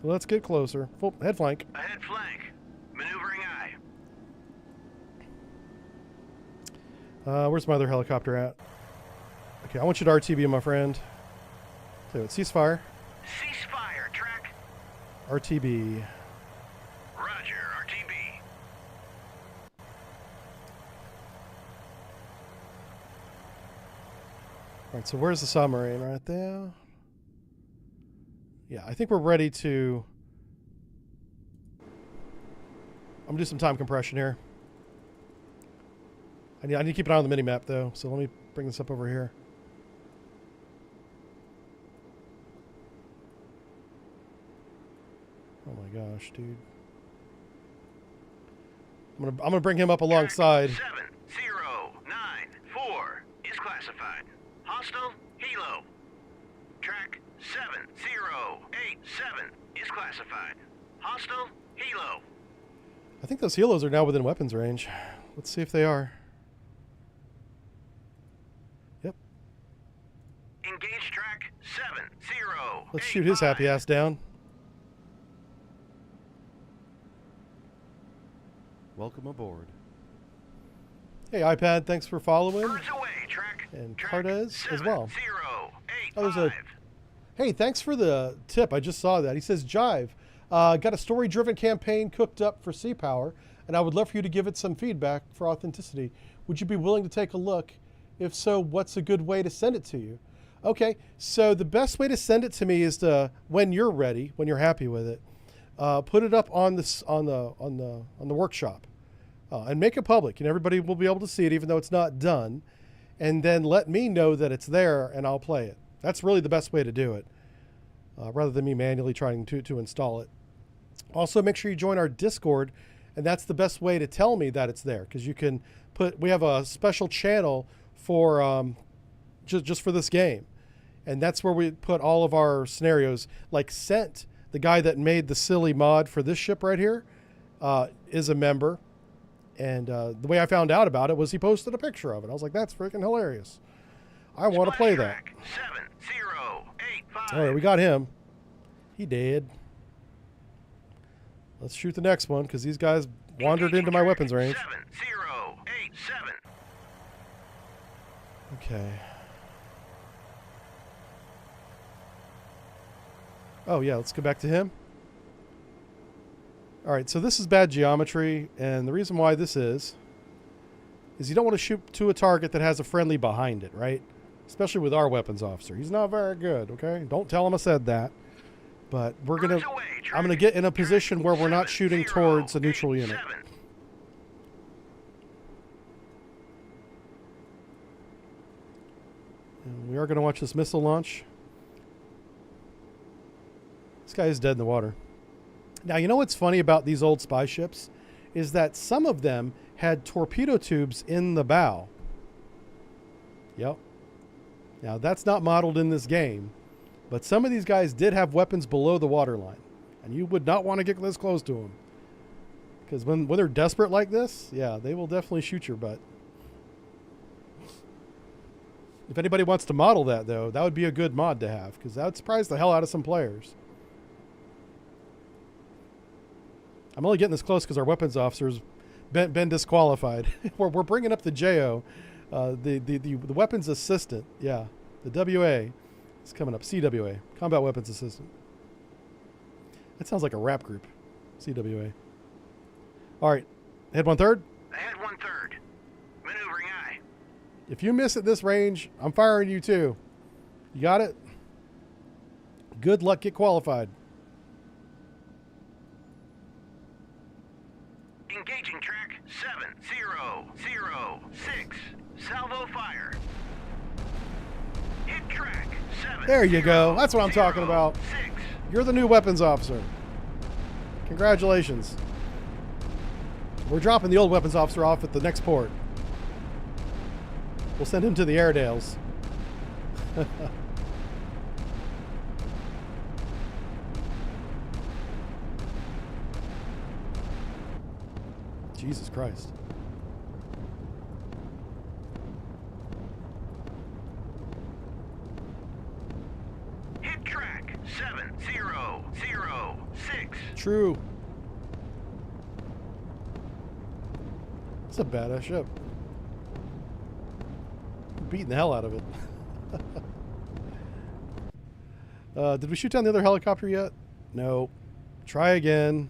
Let's get closer. Full head flank. Ahead flank. Maneuvering eye. Where's my other helicopter at? Okay, I want you to RTB, my friend. So it's ceasefire. Ceasefire, track. RTB. Roger, RTB. All right, so where's the submarine? Right there. Yeah, I think we're ready to... I'm going to do some time compression here. I need to keep an eye on the mini-map, though, so let me bring this up over here. Oh my gosh, dude. I'm gonna bring him up alongside. 7094 is classified. Hostile helo. Track 7087 is classified. Hostile helo. I think those helos are now within weapons range. Let's see if they are. Yep. Engage track 7085. Let's shoot his happy ass down. Welcome aboard. Hey, iPad, thanks for following. Birds away, track. And track Cardes as well. 7085. Oh, there's a... Hey, thanks for the tip. I just saw that. He says, Jive, got a story-driven campaign cooked up for Sea Power, and I would love for you to give it some feedback for authenticity. Would you be willing to take a look? If so, what's a good way to send it to you? Okay, so the best way to send it to me is to, when you're ready, when you're happy with it, put it up on this on the workshop, and make it public, and everybody will be able to see it, even though it's not done. And then let me know that it's there, and I'll play it. That's really the best way to do it, rather than me manually trying to install it. Also, make sure you join our Discord, and that's the best way to tell me that it's there, because you can put. We have a special channel for just for this game, and that's where we put all of our scenarios. Like Scent, the guy that made the silly mod for this ship right here, is a member. And the way I found out about it was he posted a picture of it. I was like, that's freaking hilarious. I want to play that. 7085. All right, we got him. He dead. Let's shoot the next one, because these guys wandered into my weapons range. 7087. Okay. Oh, yeah, let's go back to him. All right, so this is bad geometry, and the reason why this is you don't want to shoot to a target that has a friendly behind it, right? Especially with our weapons officer. He's not very good, okay? Don't tell him I said that. But I'm going to get in a position where we're not shooting towards a neutral unit. And we are going to watch this missile launch. This guy is dead in the water. Now, you know what's funny about these old spy ships is that some of them had torpedo tubes in the bow. Yep. Now, that's not modeled in this game, but some of these guys did have weapons below the waterline, and you would not want to get this close to them. Because when they're desperate like this, yeah, they will definitely shoot your butt. If anybody wants to model that, though, that would be a good mod to have, because that would surprise the hell out of some players. I'm only getting this close because our weapons officer's been disqualified. we're bringing up the JO, the weapons assistant. Yeah, the WA is coming up. CWA, Combat Weapons Assistant. That sounds like a rap group. CWA. All right, head 1/3. Ahead 1/3. Maneuvering aye. If you miss at this range, I'm firing you too. You got it? Good luck, get qualified. Engaging track 7006. Salvo fire. Hit track 7. There you go. That's what I'm talking about. 6. You're the new weapons officer. Congratulations. We're dropping the old weapons officer off at the next port. We'll send him to the Airedales. Jesus Christ. Hit track 7006. True. It's a badass ship. Beating the hell out of it. Did we shoot down the other helicopter yet? No. Try again.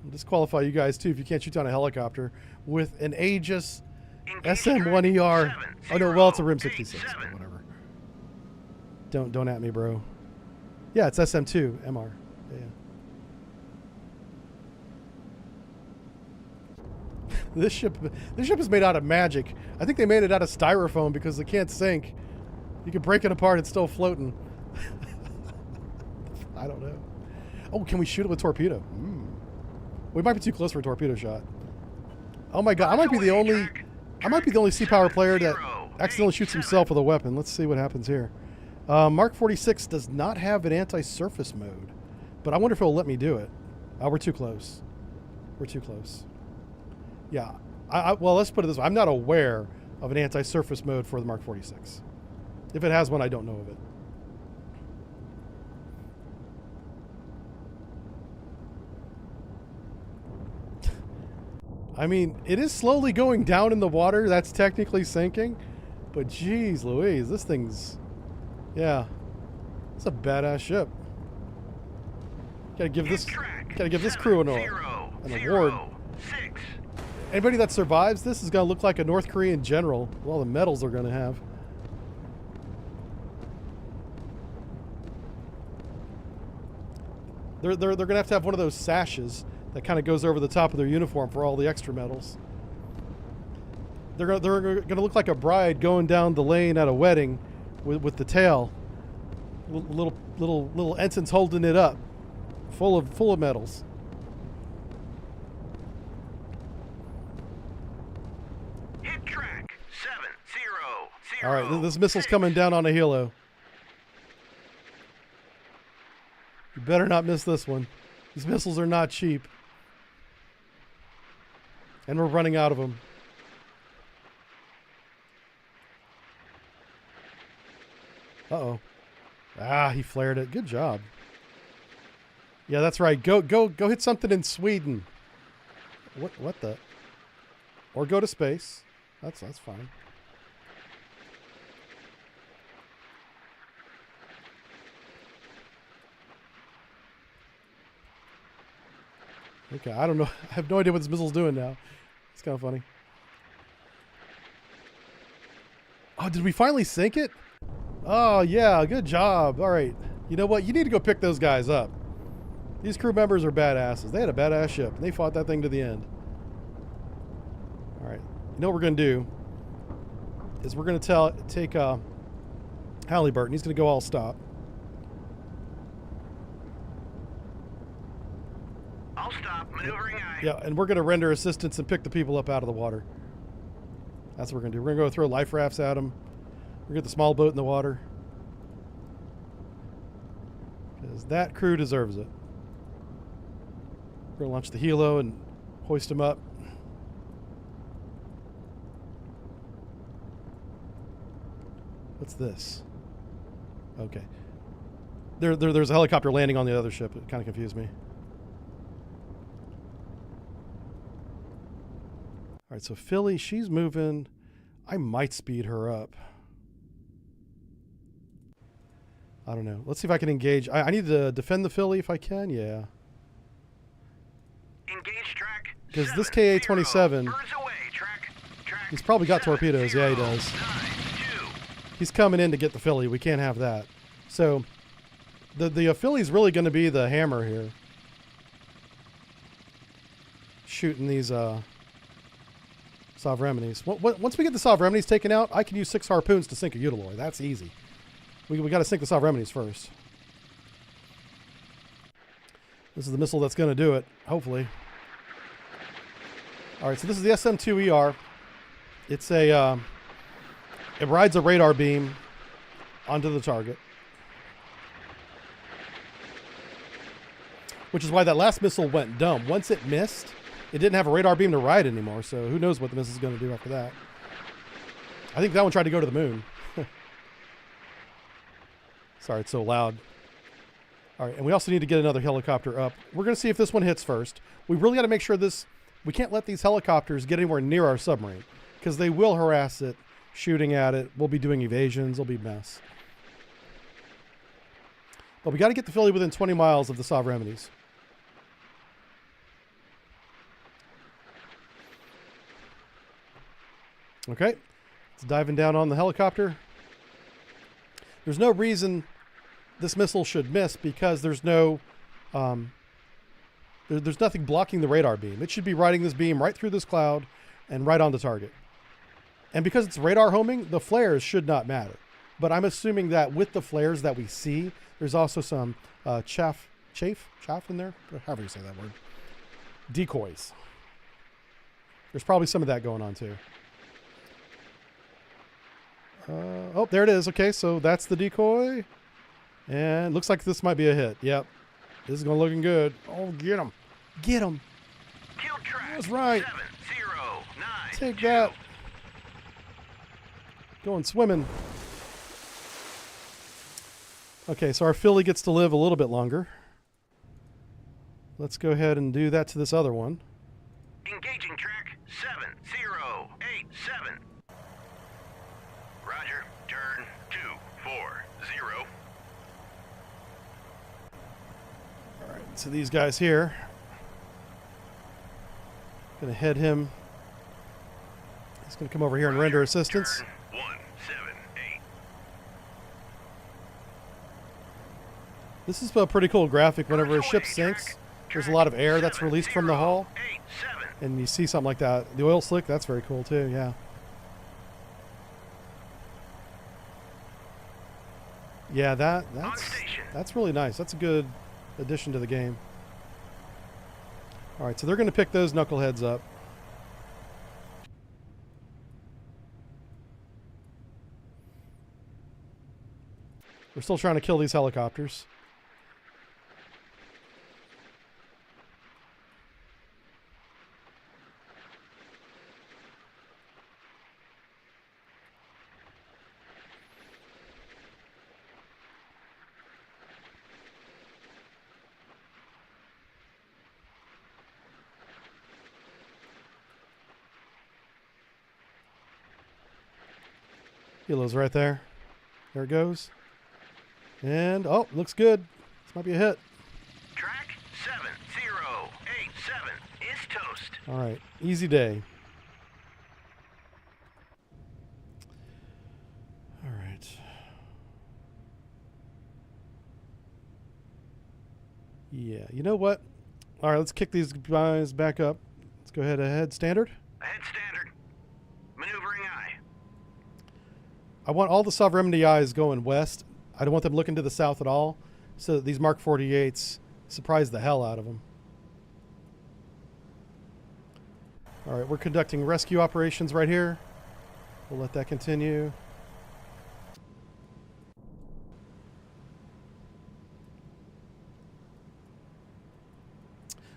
I'll disqualify you guys too if you can't shoot down a helicopter with an Aegis SM-1ER. Oh no, well it's a RIM 66, but whatever. Don't at me, bro. Yeah, it's SM-2 MR. Yeah. This ship is made out of magic. I think they made it out of styrofoam because it can't sink. You can break it apart, it's still floating. I don't know. Oh, can we shoot it with torpedo? We might be too close for a torpedo shot. Oh my god, I might be the only Sea Power player that accidentally shoots himself with a weapon. Let's see what happens here. Mark 46 does not have an anti-surface mode, but I wonder if it'll let me do it. We're too close. We're too close. Yeah. Well, let's put it this way. I'm not aware of an anti-surface mode for the Mark 46. If it has one, I don't know of it. I mean, it is slowly going down in the water. That's technically sinking. But geez Louise, this thing's... Yeah. It's a badass ship. Gotta give this crew an award. Anybody that survives this is gonna look like a North Korean general with all the medals they're gonna have. They're gonna have to have one of those sashes that kind of goes over the top of their uniform for all the extra medals. They're gonna look like a bride going down the lane at a wedding with the tail, little ensigns holding it up, full of medals. Hit track 700. All right, this missile's coming down on a helo. You better not miss this one. These missiles are not cheap. And we're running out of them. Uh-oh. Ah, he flared it. Good job. Yeah, that's right. Go hit something in Sweden. What the? Or go to space. That's fine. Okay, I don't know. I have no idea what this missile's doing now. It's kind of funny. Oh, did we finally sink it? Oh, yeah. Good job. All right. You know what? You need to go pick those guys up. These crew members are badasses. They had a badass ship, and they fought that thing to the end. All right. You know what we're going to do is we're going to take Halliburton. He's going to go all stop. Maneuvering eye. Yeah, and we're going to render assistance and pick the people up out of the water. That's what we're going to do. We're going to go throw life rafts at them. We're going to get the small boat in the water. Because that crew deserves it. We're going to launch the helo and hoist them up. What's this? Okay. There's a helicopter landing on the other ship. It kind of confused me. All right, so Philly, she's moving. I might speed her up. I don't know. Let's see if I can engage. I need to defend the Philly if I can. Yeah. Engage track. Because this KA-27, he's probably got torpedoes. Yeah, he does. He's coming in to get the Philly. We can't have that. So the Philly's really going to be the hammer here. Shooting these Submarines. Once we get the Submarines taken out, I can use 6 harpoons to sink a Utiloi. That's easy. We got to sink the Submarines first. This is the missile that's going to do it, hopefully. All right, so this is the SM-2ER. It's a it rides a radar beam onto the target, which is why that last missile went dumb. Once it missed, it didn't have a radar beam to ride anymore, so who knows what the missile is going to do after that. I think that one tried to go to the moon. Sorry, it's so loud. All right, and we also need to get another helicopter up. We're going to see if this one hits first. We really got to make sure we can't let these helicopters get anywhere near our submarine, because they will harass it, shooting at it. We'll be doing evasions. It'll be a mess. But we got to get the Philly within 20 miles of the Submarines. Okay, it's diving down on the helicopter. There's no reason this missile should miss because there's no, there's nothing blocking the radar beam. It should be riding this beam right through this cloud and right on the target. And because it's radar homing, the flares should not matter. But I'm assuming that with the flares that we see, there's also some chaff in there, however you say that word, decoys. There's probably some of that going on too. Oh, there it is. Okay, so that's the decoy. And looks like this might be a hit. Yep. This is going to looking good. Oh, get him. Get him. That's right. 709. Take that. Going swimming. Okay, so our Philly gets to live a little bit longer. Let's go ahead and do that to this other one. Engaging track 7087. Roger. Turn 240. All right, so these guys here. Gonna head him. He's gonna come over here and render assistance. Turn 178. This is a pretty cool graphic. Whenever a ship sinks, there's a lot of air that's released from the hull. And you see something like that. The oil slick, that's very cool too, yeah. Yeah, that's really nice. That's a good addition to the game. All right, so they're going to pick those knuckleheads up. We're still trying to kill these helicopters. Helo's right there. There it goes. And, oh, looks good. This might be a hit. Track 7087 is toast. All right, easy day. All right. Yeah, you know what? All right, let's kick these guys back up. Let's go ahead standard. Ahead standard. Maneuvering eye. I want all the Submarine eyes going west. I don't want them looking to the south at all, so that these Mark 48s surprise the hell out of them. All right, we're conducting rescue operations right here. We'll let that continue.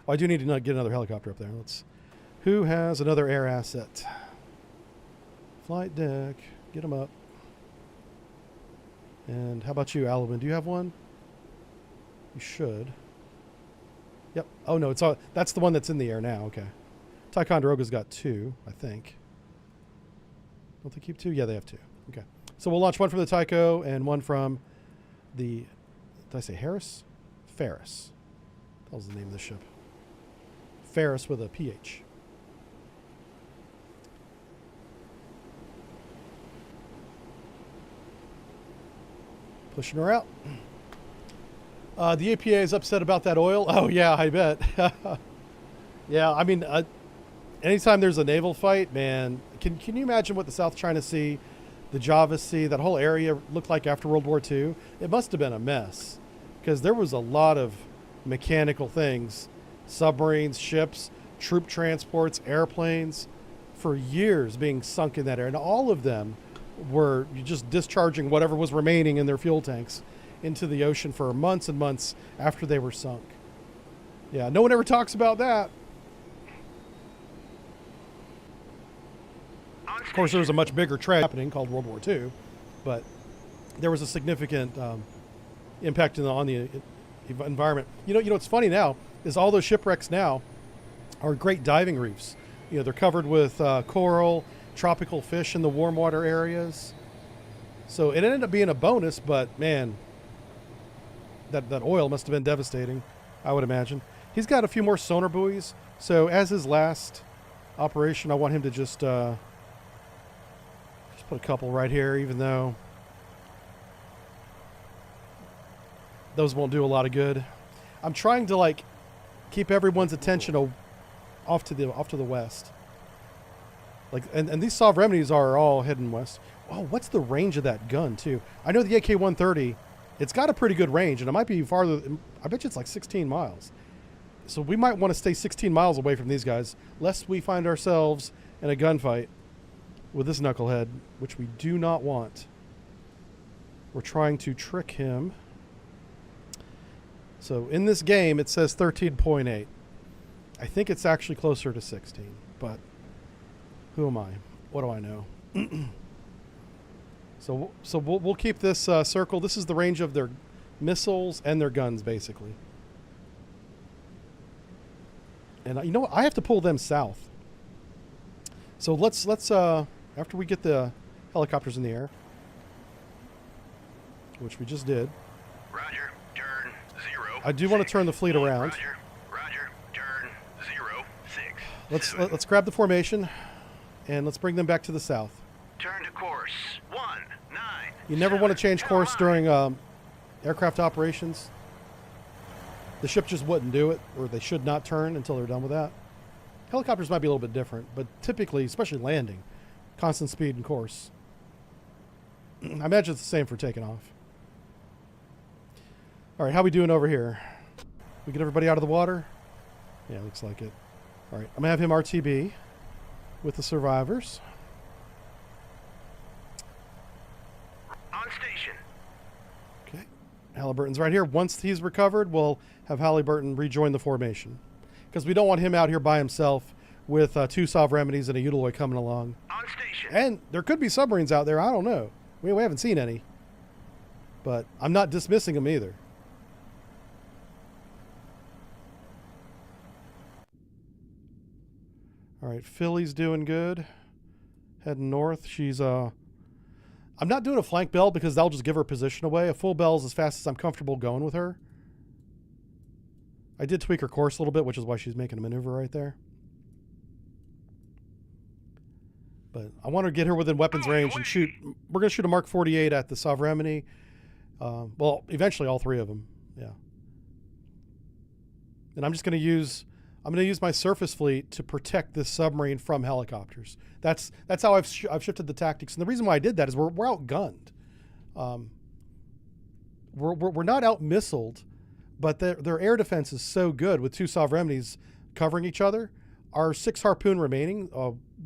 Oh, I do need to get another helicopter up there. Who has another air asset? Flight deck. Get them up. And how about you, Alwyn? Do you have one? You should. Yep. Oh no, that's the one that's in the air now. Okay. Ticonderoga's got 2, I think. Don't they keep 2? Yeah, they have 2. Okay. So we'll launch one from the Tycho and one from the... Did I say Harris? Ferris. That was the name of the ship. Ferris with a PH. Pushing her out. The APA is upset about that oil. Oh, yeah, I bet. Yeah, I mean, anytime there's a naval fight, man, can you imagine what the South China Sea, the Java Sea, that whole area looked like after World War II? It must have been a mess because there was a lot of mechanical things, submarines, ships, troop transports, airplanes, for years being sunk in that area. And all of them were just discharging whatever was remaining in their fuel tanks into the ocean for months and months after they were sunk. Yeah, no one ever talks about that. Of course, there was a much bigger tragedy happening called World War II, but there was a significant impact on the environment. You know what's funny now is all those shipwrecks now are great diving reefs. You know, they're covered with coral, tropical fish in the warm water areas. So it ended up being a bonus, but man, that oil must have been devastating, I would imagine. He's got a few more sonar buoys. So as his last operation, I want him to just put a couple right here, even though those won't do a lot of good. I'm trying to keep everyone's attention off to the west. And these Submarines are all heading west. Oh, what's the range of that gun too? I know the AK-130, it's got a pretty good range, and it might be farther. I bet you it's like 16 miles. So we might want to stay 16 miles away from these guys, lest we find ourselves in a gunfight with this knucklehead, which we do not want. We're trying to trick him. So in this game, it says 13.8. I think it's actually closer to 16, but who am I? What do I know? So we'll keep this circle. This is the range of their missiles and their guns, basically. And you know what? I have to pull them south. So let's after we get the helicopters in the air, which we just did. Roger. Turn 0. I do want to turn the fleet around. Roger. Turn 0 6. Let's grab the formation, and let's bring them back to the south. Turn to course 1 9. You never want to change course during aircraft operations. The ship just wouldn't do it, or they should not turn until they're done with that. Helicopters might be a little bit different, but typically, especially landing, constant speed and course. I imagine it's the same for taking off. All right, how we doing over here? We get everybody out of the water? Yeah, looks like it. All right, I'm going to have him RTB with the survivors. On station. Okay, Halliburton's right here. Once he's recovered, we'll have Halliburton rejoin the formation, because we don't want him out here by himself with 2 Submarines and a Utiloy coming along. On station. And there could be submarines out there. I don't know. We haven't seen any. But I'm not dismissing them either. All right, Philly's doing good. Heading north. She's I'm not doing a flank bell because that'll just give her position away. A full bell is as fast as I'm comfortable going with her. I did tweak her course a little bit, which is why she's making a maneuver right there. But I want to get her within weapons range and shoot. We're going to shoot a Mark 48 at the Submarine. Well, eventually all 3 of them. Yeah. And I'm just going to use my surface fleet to protect this submarine from helicopters. That's how I've shifted the tactics. And the reason why I did that is we're outgunned. We're not out missiled, but their air defense is so good with 2 Submarines covering each other. our 6 harpoon remaining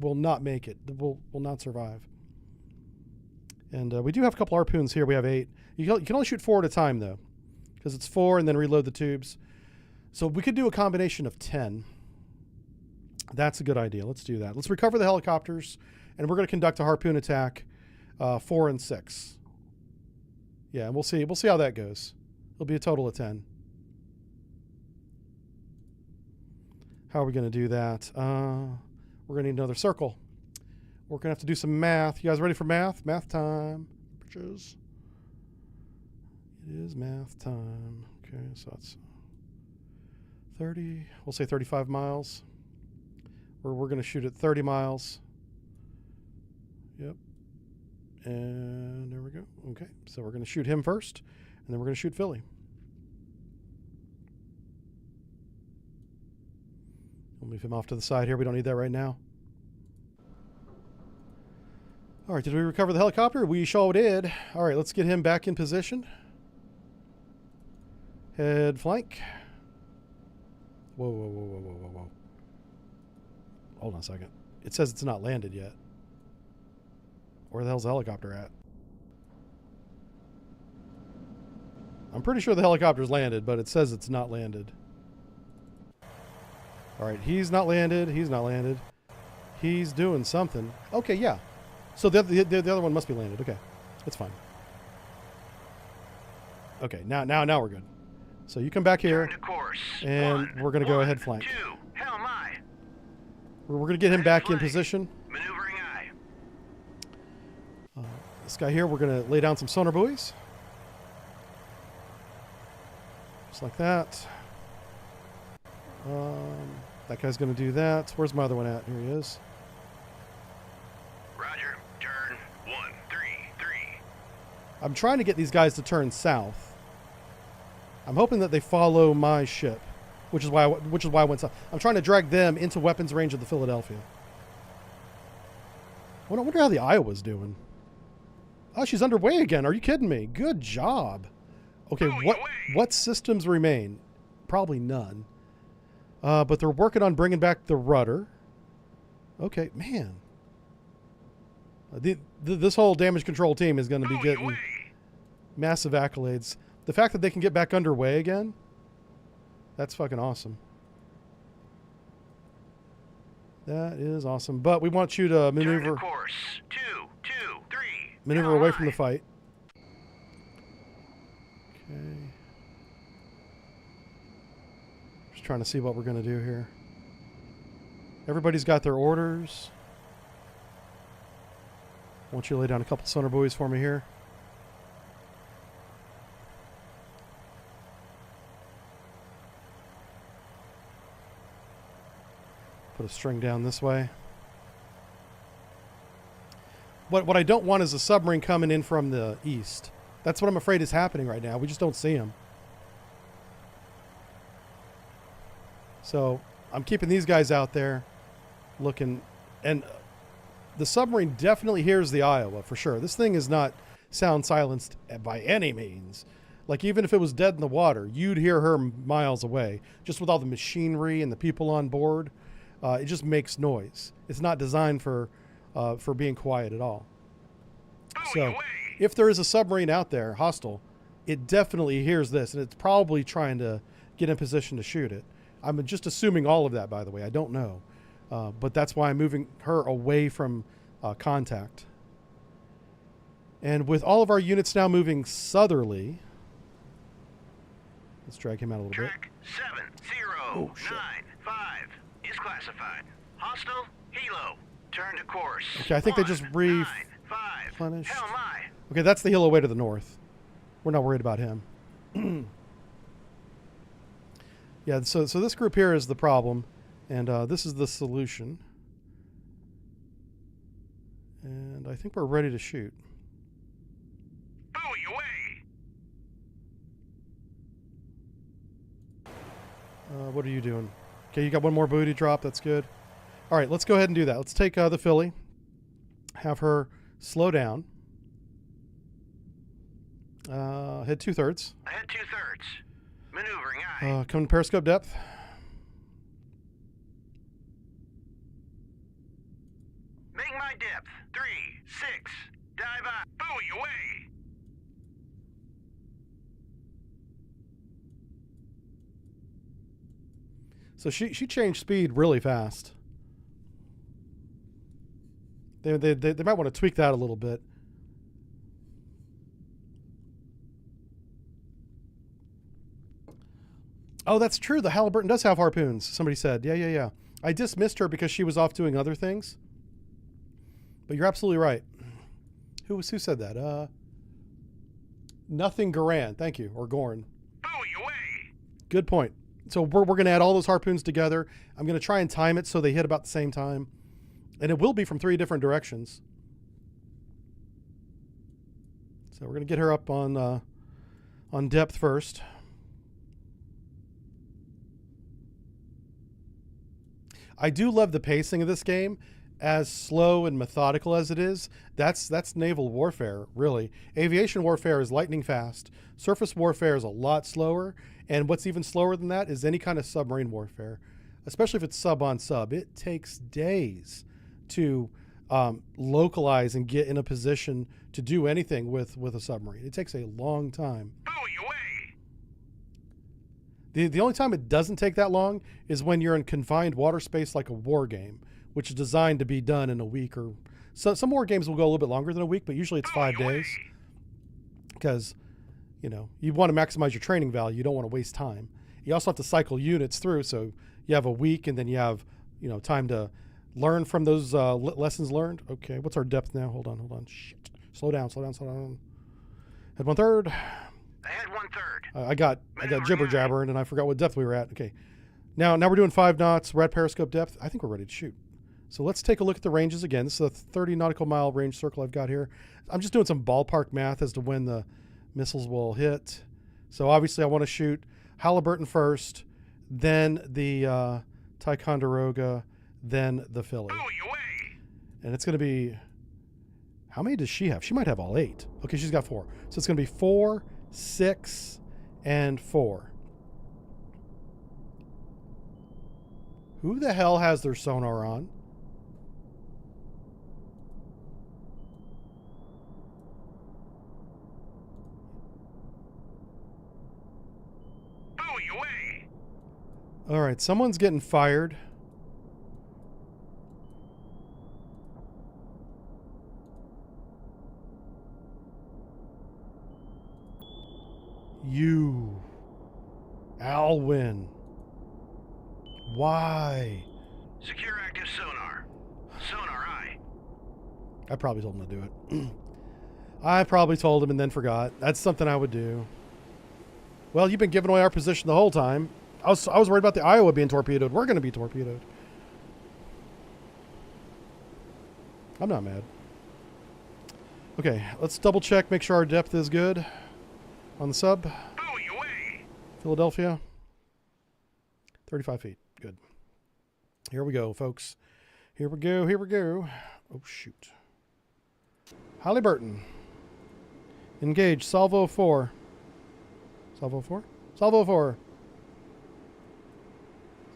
will not make it. Will not survive. And we do have a couple harpoons here. We have 8. You can only shoot 4 at a time, though, because it's 4 and then reload the tubes. So we could do a combination of 10. That's a good idea. Let's do that. Let's recover the helicopters, and we're going to conduct a harpoon attack 4 and 6. Yeah, and we'll see. We'll see how that goes. It'll be a total of 10. How are we going to do that? We're going to need another circle. We're going to have to do some math. You guys ready for math? Math time. Bitches. It is math time. Okay, so that's 30. We'll say 35 miles. We're going to shoot at 30 miles. Yep. And there we go. Okay, so we're going to shoot him first, and then we're going to shoot Philly. We'll move him off to the side here. We don't need that right now. All right, did we recover the helicopter? We sure did. All right, let's get him back in position. Head flank. Whoa, whoa, whoa, whoa, whoa, whoa, whoa. Hold on a second. It says it's not landed yet. Where the hell's the helicopter at? I'm pretty sure the helicopter's landed, but it says it's not landed. All right, he's not landed. He's not landed. He's doing something. Okay, yeah. So the other one must be landed. Okay, that's fine. Okay, now we're good. So you come back here, and we're gonna go ahead flank. We're gonna get him back in position. Maneuvering eye. This guy here, we're gonna lay down some sonar buoys, just like that. That guy's gonna do that. Where's my other one at? Here he is. Roger. Turn 133. I'm trying to get these guys to turn south. I'm hoping that they follow my ship, which is why I went south. I'm trying to drag them into weapons range of the Philadelphia. I wonder how the Iowa's doing. Oh, she's underway again. Are you kidding me? Good job. Okay, what systems remain? Probably none. But they're working on bringing back the rudder. Okay, man. This whole damage control team is going to be getting massive accolades. The fact that they can get back underway again, that's fucking awesome. That is awesome. But we want you to maneuver. Turn to course. 223. Maneuver away from the fight. Okay. Just trying to see what we're going to do here. Everybody's got their orders. I want you to lay down a couple sonar buoys for me here. Put a string down this way. What I don't want is a submarine coming in from the east. That's what I'm afraid is happening right now. We just don't see them. So I'm keeping these guys out there looking. And the submarine definitely hears the Iowa for sure. This thing is not sound silenced by any means. Like, even if it was dead in the water, you'd hear her miles away. Just with all the machinery and the people on board. It just makes noise. It's not designed for being quiet at all. So if there is a submarine out there, hostile, it definitely hears this, and it's probably trying to get in position to shoot it. I'm just assuming all of that, by the way. I don't know. But that's why I'm moving her away from contact. And with all of our units now moving southerly, let's drag him out a little bit. Track 7095 is classified. Hostile helo. Turn to course. Okay, I think they just replenished. Okay, that's the helo way to the north. We're not worried about him. Yeah, so this group here is the problem, and this is the solution. And I think we're ready to shoot. Buoy away. What are you doing? Okay, you got one more buoy to drop. That's good. All right, let's go ahead and do that. Let's take the Philly, have her slow down, head 2/3. Ahead 2/3. Maneuvering eye. Come to periscope depth. Buoy away! So she changed speed really fast. They might want to tweak that a little bit. Oh, that's true. The Halliburton does have harpoons. Somebody said, yeah. I dismissed her because she was off doing other things. But you're absolutely right. Who said that? Nothing Garan. Thank you. Or Gorn. Buoy away! Good point. So we're going to add all those harpoons together. I'm going to try and time it so they hit about the same time. And it will be from 3 different directions. So we're going to get her up on depth first. I do love the pacing of this game. As slow and methodical as it is, that's naval warfare, really. Aviation warfare is lightning fast. Surface warfare is a lot slower. And what's even slower than that is any kind of submarine warfare, especially if it's sub on sub. It takes days to localize and get in a position to do anything with a submarine. It takes a long time. Buoy away! The only time it doesn't take that long is when you're in confined water space like a war game, which is designed to be done in a week. Or some war games will go a little bit longer than a week, but usually it's 5 days. Because, you know, you want to maximize your training value. You don't want to waste time. You also have to cycle units through, so you have a week and then you have, you know, time to learn from those lessons learned. Okay, what's our depth now? Hold on. Shit. Slow down. Head 1/3. Ahead 1/3. I got jibber jabber and I forgot what depth we were at. Okay. Now we're doing 5 knots. We're at periscope depth. I think we're ready to shoot. So let's take a look at the ranges again. This is a 30 nautical mile range circle I've got here. I'm just doing some ballpark math as to when the missiles will hit. So obviously I want to shoot Halliburton first, then the Ticonderoga, then the Philly. Buoy away! And it's going to be, how many does she have? She might have all 8. Okay, she's got 4. So it's going to be 4, 6, and 4. Who the hell has their sonar on? Buoy away! All right, someone's getting fired. You, Alwyn. Why? Secure active sonar. Sonar eye. I probably told him to do it. I probably told him and then forgot. That's something I would do. Well, you've been giving away our position the whole time. I was worried about the Iowa being torpedoed. We're going to be torpedoed. I'm not mad. Okay, let's double check, make sure our depth is good on the sub. Buoy away! Philadelphia. 35 feet. Good. Here we go, folks. Here we go. Oh, shoot. Halliburton. Engage. Salvo 4. Salvo 4? Salvo 4.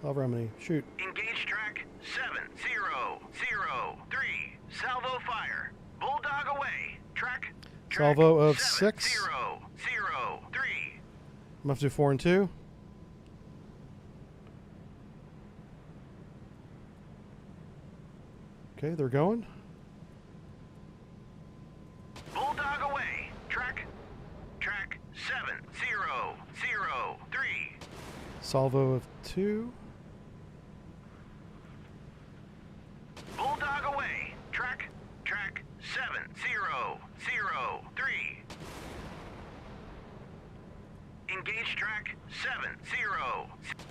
Salvo how many? Shoot. Engage track 7003. Salvo fire. Bulldog away. Track Salvo of 6. 7003. I'm going to have to do 4 and 2. Okay, they're going. Bulldog away. Track 7003. Salvo of 2. Bulldog away. Track 7003. Engage track 70.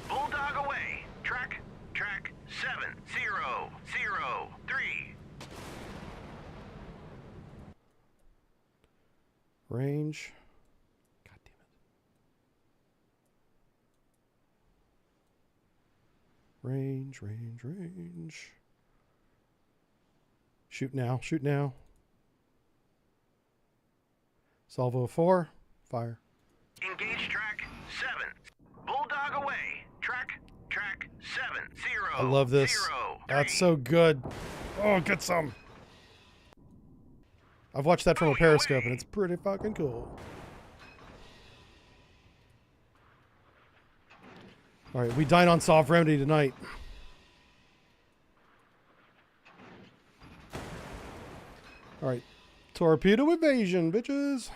Bulldog away. Track 7003. Range. God damn it. Range. Shoot now. Salvo 4. Fire. Engage track 7. Bulldog away. Track 70. I love this. That's so good. Oh, get some. I've watched that from a periscope, and it's pretty fucking cool. All right, we dine on Sovereignty tonight. All right, torpedo evasion, bitches.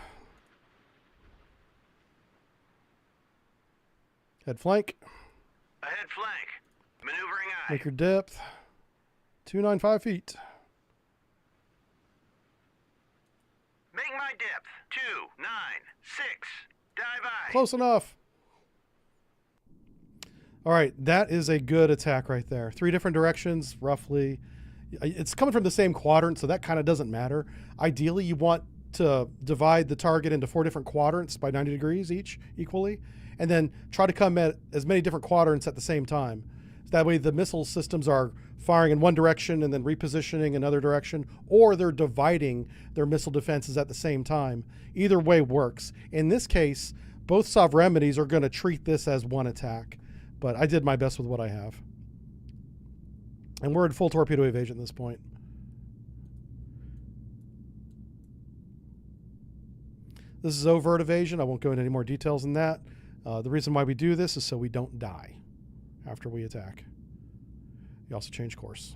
Head flank. Ahead flank. Maneuvering eye. Make your depth. 295 feet. Make my depth. 296. Dive eye. Close enough. All right, that is a good attack right there. 3 different directions, roughly. It's coming from the same quadrant, so that kind of doesn't matter. Ideally, you want to divide the target into 4 different quadrants by 90 degrees each, equally, and then try to come at as many different quadrants at the same time. So that way the missile systems are firing in one direction and then repositioning another direction, or they're dividing their missile defenses at the same time. Either way works. In this case, both Sovereignities are going to treat this as one attack, but I did my best with what I have. And we're in full torpedo evasion at this point. This is overt evasion. I won't go into any more details than that. The reason why we do this is so we don't die after we attack. You also change course.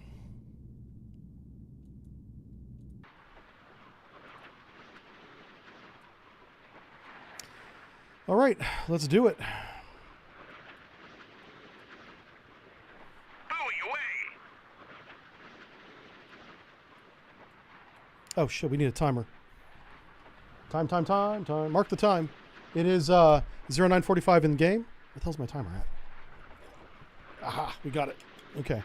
All right, let's do it. Oh shit, we need a timer. Time. Mark the time. It is 09:45 in the game. What the hell's my timer at? Aha, we got it. Okay.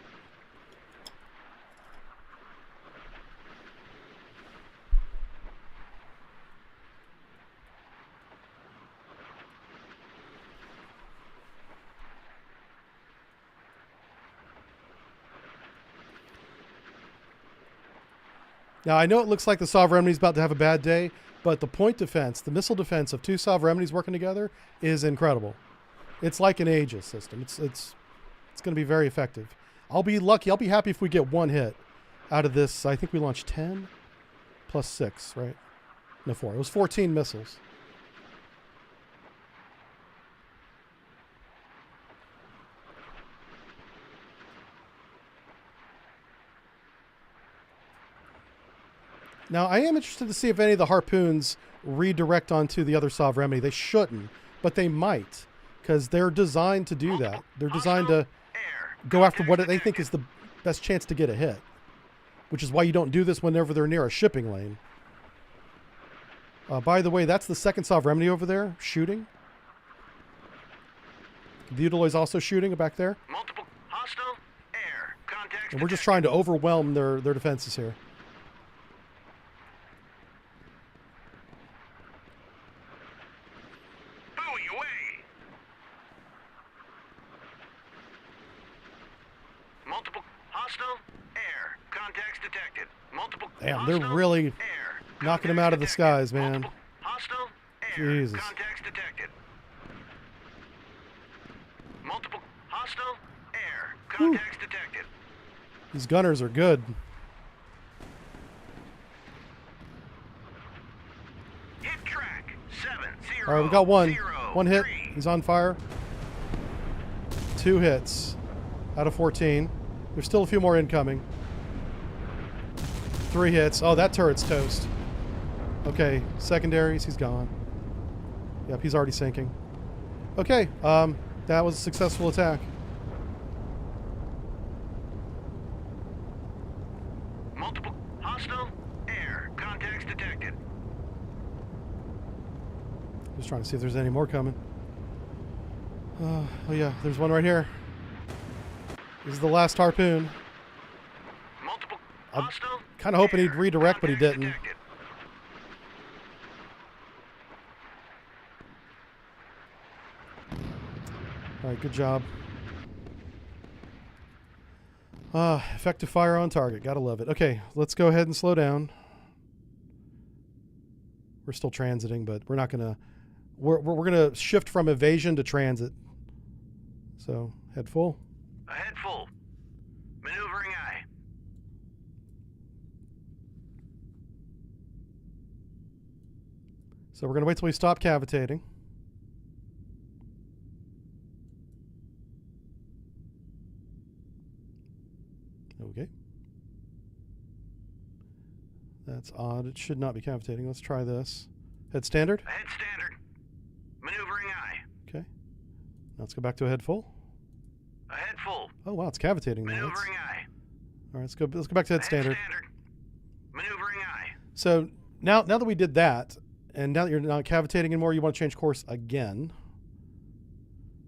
Now, I know it looks like the Sovereignty is about to have a bad day, but the point defense, the missile defense of 2 Sovereignties working together is incredible. It's like an Aegis system. It's going to be very effective. I'll be lucky. I'll be happy if we get 1 hit out of this. I think we launched 10 plus 6, right? No, 4. It was 14 missiles. Now, I am interested to see if any of the harpoons redirect onto the other Sovereignty. They shouldn't, but they might, because they're designed to do that. They're designed to go after what they think is the best chance to get a hit, which is why you don't do this whenever they're near a shipping lane. By the way, that's the second Sovereignty over there, shooting. The Utiloy's also shooting back there. Multiple hostile air contacts. And we're just trying to overwhelm their defenses here. Multiple hostile air contacts detected. Multiple Damn, they're really knocking them out of the skies, man. Hostile air Jesus. contacts detected. Multiple hostile air contacts detected. These gunners are good. Hit track 70. All right, we got one hit. He's on fire. 2 hits out of 14. There's still a few more incoming. 3 hits. Oh, that turret's toast. Okay, secondaries, he's gone. Yep, he's already sinking. Okay, that was a successful attack. Multiple hostile air contacts detected. Just trying to see if there's any more coming. Oh yeah, there's one right here. This is the last harpoon. Multiple I'm hostile kind of hoping he'd redirect, but he didn't. detected. All right, good job. Effective fire on target. Gotta love it. Okay, let's go ahead and slow down. We're still transiting, but we're not gonna. We're gonna shift from evasion to transit. So head full. Ahead full. Maneuvering eye. So we're going to wait till we stop cavitating. Okay. That's odd. It should not be cavitating. Let's try this. Head standard. Ahead standard. Maneuvering aye. Okay. Now let's go back to a head full. Ahead full. Oh wow, it's cavitating now. Maneuvering aye. All right, let's go back to head standard. Standard. Maneuvering aye. So now that we did that, and now that you're not cavitating anymore, you want to change course again.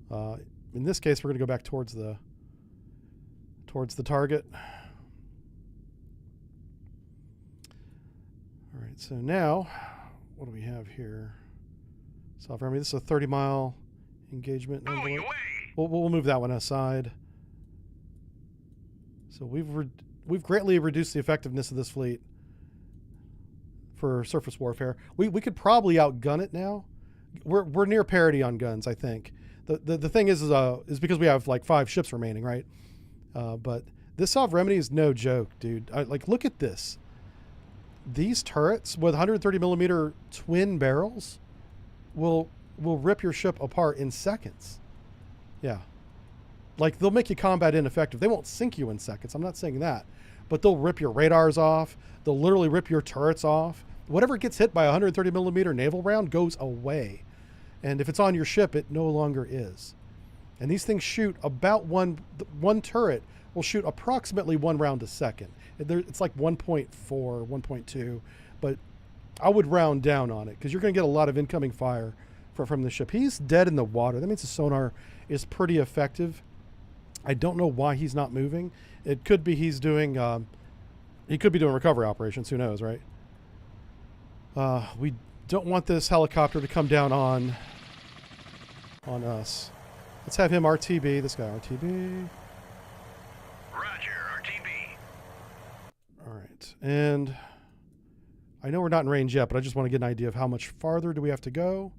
In this case, we're going to go back towards the target. All right, so now, what do we have here? Sovereign, this is a 30-mile engagement. We'll move that one aside. So we've greatly reduced the effectiveness of this fleet for surface warfare. We could probably outgun it now. We're near parity on guns, I think. The thing is because we have like 5 ships remaining, right? But this Sovereign is no joke, dude. Like, look at this. These turrets with 130 millimeter twin barrels will rip your ship apart in seconds. Yeah. Like, they'll make you combat ineffective. They won't sink you in seconds. I'm not saying that. But they'll rip your radars off. They'll literally rip your turrets off. Whatever gets hit by a 130 millimeter naval round goes away. And if it's on your ship, it no longer is. And these things shoot about one turret will shoot approximately 1 round a second. It's like 1.4, 1.2. But I would round down on it because you're going to get a lot of incoming fire from the ship. He's dead in the water. That means the sonar is pretty effective. I don't know why he's not moving. It could be he's doing, he could be doing recovery operations. Who knows, right? We don't want this helicopter to come down on us. Let's have him RTB. This guy RTB. Roger, RTB. All right. And I know we're not in range yet, but I just want to get an idea of how much farther do we have to go.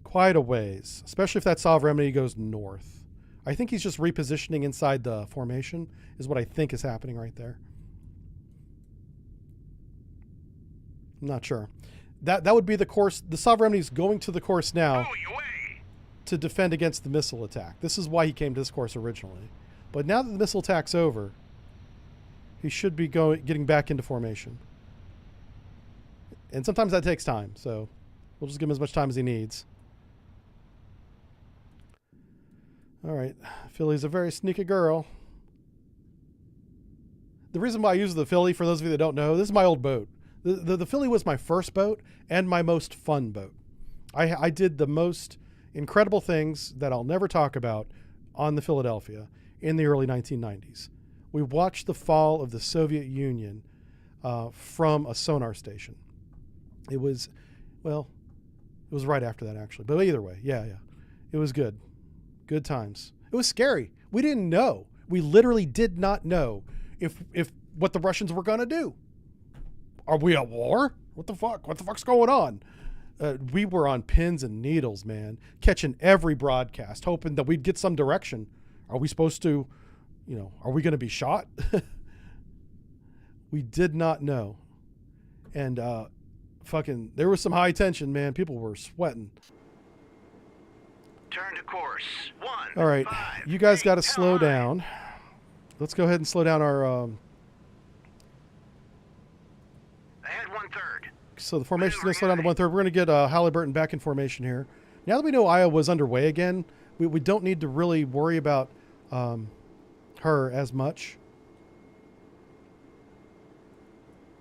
Quite a ways, especially if that Sovereign goes north. I think he's just repositioning inside the formation is what I think is happening right there. I'm not sure. That would be the course. The Sovereign is going to the course now to defend against the missile attack. This is why he came to this course originally. But now that the missile attack's over, he should be getting back into formation. And sometimes that takes time, so we'll just give him as much time as he needs. All right, Philly's a very sneaky girl. The reason why I use the Philly, for those of you that don't know, this is my old boat. The Philly was my first boat and my most fun boat. I did the most incredible things that I'll never talk about on the Philadelphia in the early 1990s. We watched the fall of the Soviet Union from a sonar station. It was right after that, actually. But either way, yeah. It was good. Good times. It was scary. We didn't know. We literally did not know if what the Russians were going to do. Are we at war? What the fuck? What the fuck's going on? We were on pins and needles, man, catching every broadcast, hoping that we'd get some direction. Are we supposed to, are we going to be shot? We did not know. And there was some high tension, man. People were sweating. Turn to course. 1. All right, 5, you guys got to 8, slow down. Let's go ahead and slow down our. Ahead 1/3. So the formation's going to slow down to 1/3. We're going to get Halliburton back in formation here. Now that we know Iowa's underway again, we don't need to really worry about her as much.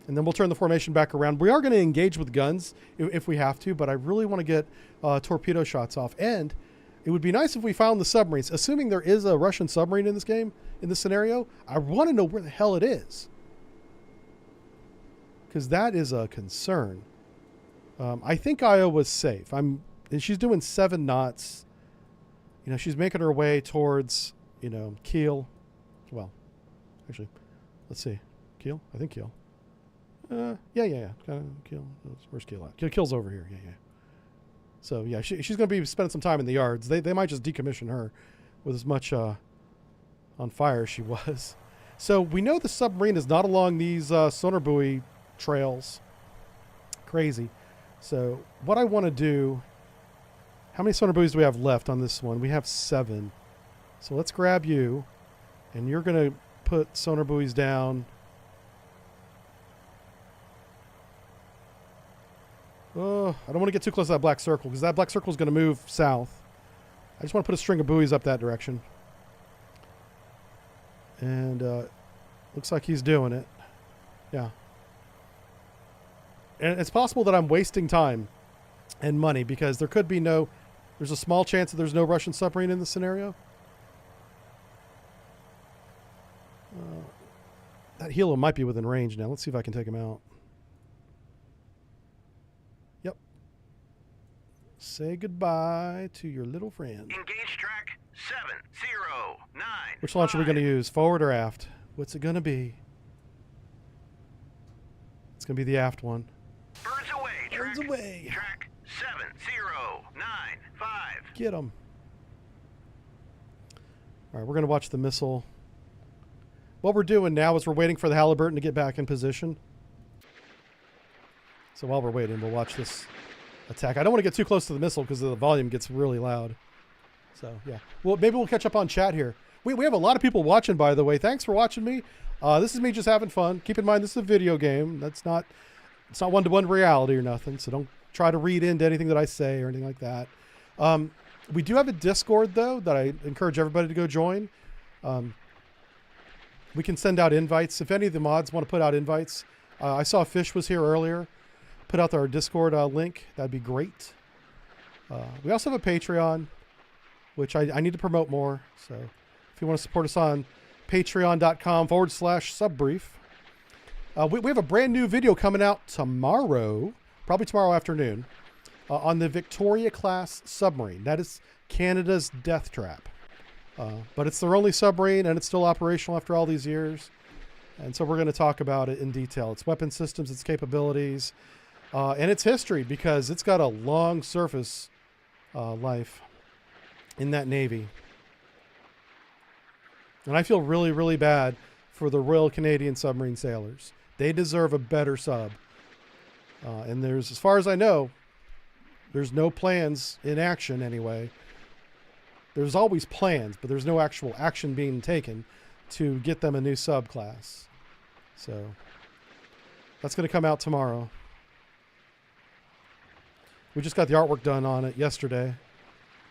And then we'll turn the formation back around. We are going to engage with guns if we have to, but I really want to get torpedo shots off. And it would be nice if we found the submarines. Assuming there is a Russian submarine in this game, in this scenario, I want to know where the hell it is. Because that is a concern. I think Iowa's safe. She's doing 7 knots. She's making her way towards, Kiel. Well, actually, let's see. Kiel? I think Kiel. Yeah. Kind of Kiel. Where's Kiel at? Kiel's over here. Yeah. So yeah, she's going to be spending some time in the yards. They might just decommission her with as much on fire as she was. So we know the submarine is not along these sonar buoy trails. Crazy. So what I want to do, how many sonar buoys do we have left on this one? We have 7. So let's grab you, and you're going to put sonar buoys down. Oh, I don't want to get too close to that black circle because that black circle is going to move south. I just want to put a string of buoys up that direction. And looks like he's doing it. Yeah. And it's possible that I'm wasting time and money because there could be there's a small chance that there's no Russian submarine in this scenario. That helo might be within range now. Let's see if I can take him out. Yep. Say goodbye to your little friend. Engage track 709. Which launch are we going to use? Forward or aft? What's it going to be? It's going to be the aft one. Birds away. Birds away. Track 7095. Get them. All right, we're going to watch the missile. What we're doing now is we're waiting for the Halliburton to get back in position. So while we're waiting, we'll watch this attack. I don't want to get too close to the missile because the volume gets really loud. So, yeah. Well, maybe we'll catch up on chat here. We have a lot of people watching, by the way. Thanks for watching me. This is me just having fun. Keep in mind, this is a video game. It's not one-to-one reality or nothing, so don't try to read into anything that I say or anything like that. We do have a Discord, though, that I encourage everybody to go join. We can send out invites. If any of the mods want to put out invites, I saw Fish was here earlier. Put out our Discord link. That'd be great. We also have a Patreon, which I need to promote more. So if you want to support us on patreon.com/subbrief. We have a brand new video coming out tomorrow, probably tomorrow afternoon, on the Victoria-class submarine. That is Canada's death trap. But it's their only submarine, and it's still operational after all these years. And so we're going to talk about it in detail. Its weapon systems, its capabilities, and its history, because it's got a long surface life in that Navy. And I feel really, really bad for the Royal Canadian Submarine Sailors. They deserve a better sub. And there's, as far as I know, there's no plans in action anyway. There's always plans, but there's no actual action being taken to get them a new subclass. So that's going to come out tomorrow. We just got the artwork done on it yesterday.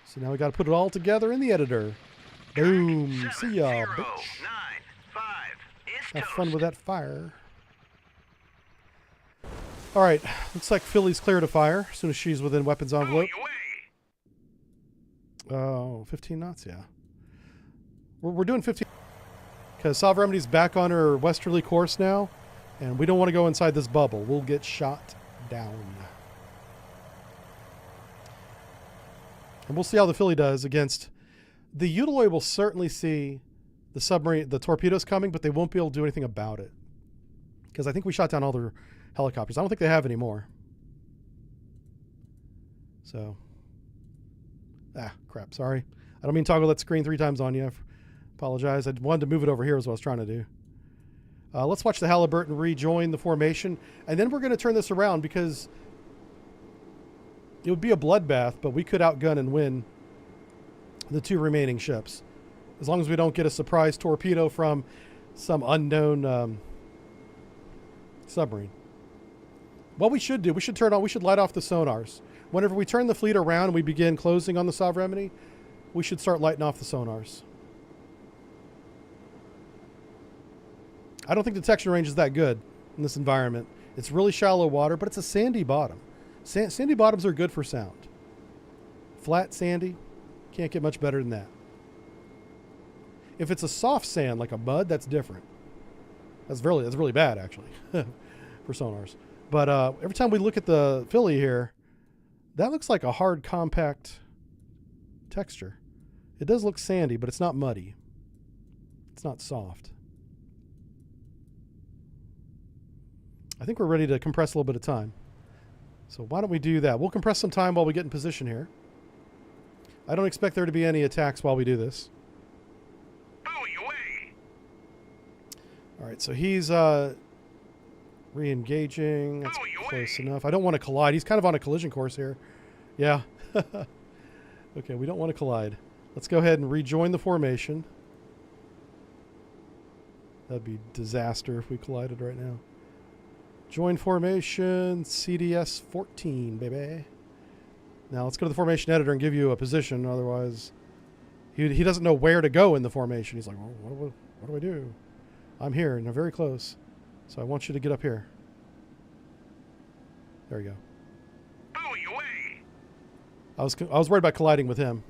So now we got to put it all together in the editor. Boom. See ya, bitch. Have fun with that fire. All right. Looks like Philly's clear to fire as soon as she's within weapons envelope. Oh, 15 knots, yeah. We're doing 15 because Sovereignty's back on her westerly course now, and we don't want to go inside this bubble. We'll get shot down. And we'll see how the Philly does against... The Utiloy will certainly see the submarine, the torpedoes coming, but they won't be able to do anything about it. Because I think we shot down all their helicopters. I don't think they have any more. So... Ah, crap. Sorry. I don't mean to toggle that screen 3 times on you. I apologize. I wanted to move it over here is what I was trying to do. Let's watch the Halliburton rejoin the formation. And then we're going to turn this around because it would be a bloodbath, but we could outgun and win the 2 remaining ships. As long as we don't get a surprise torpedo from some unknown submarine. What we should do, we should light off the sonars. Whenever we turn the fleet around and we begin closing on the Sovereignty, we should start lighting off the sonars. I don't think detection range is that good in this environment. It's really shallow water, but it's a sandy bottom. Sandy bottoms are good for sound. Flat, sandy, can't get much better than that. If it's a soft sand like a mud, that's different. That's really bad, actually, for sonars. But every time we look at the Philly here, that looks like a hard, compact texture. It does look sandy, but it's not muddy. It's not soft. I think we're ready to compress a little bit of time. So why don't we do that? We'll compress some time while we get in position here. I don't expect there to be any attacks while we do this. All right, so he's re-engaging. That's close enough. I don't want to collide. He's kind of on a collision course here. Yeah. Okay, we don't want to collide. Let's go ahead and rejoin the formation. That'd be disaster if we collided right now. Join formation, CDS 14, baby. Now let's go to the formation editor and give you a position. Otherwise, he doesn't know where to go in the formation. He's like, well, what do I do? I'm here and I'm very close. So I want you to get up here. There we go. Buoy away. I was worried about colliding with him.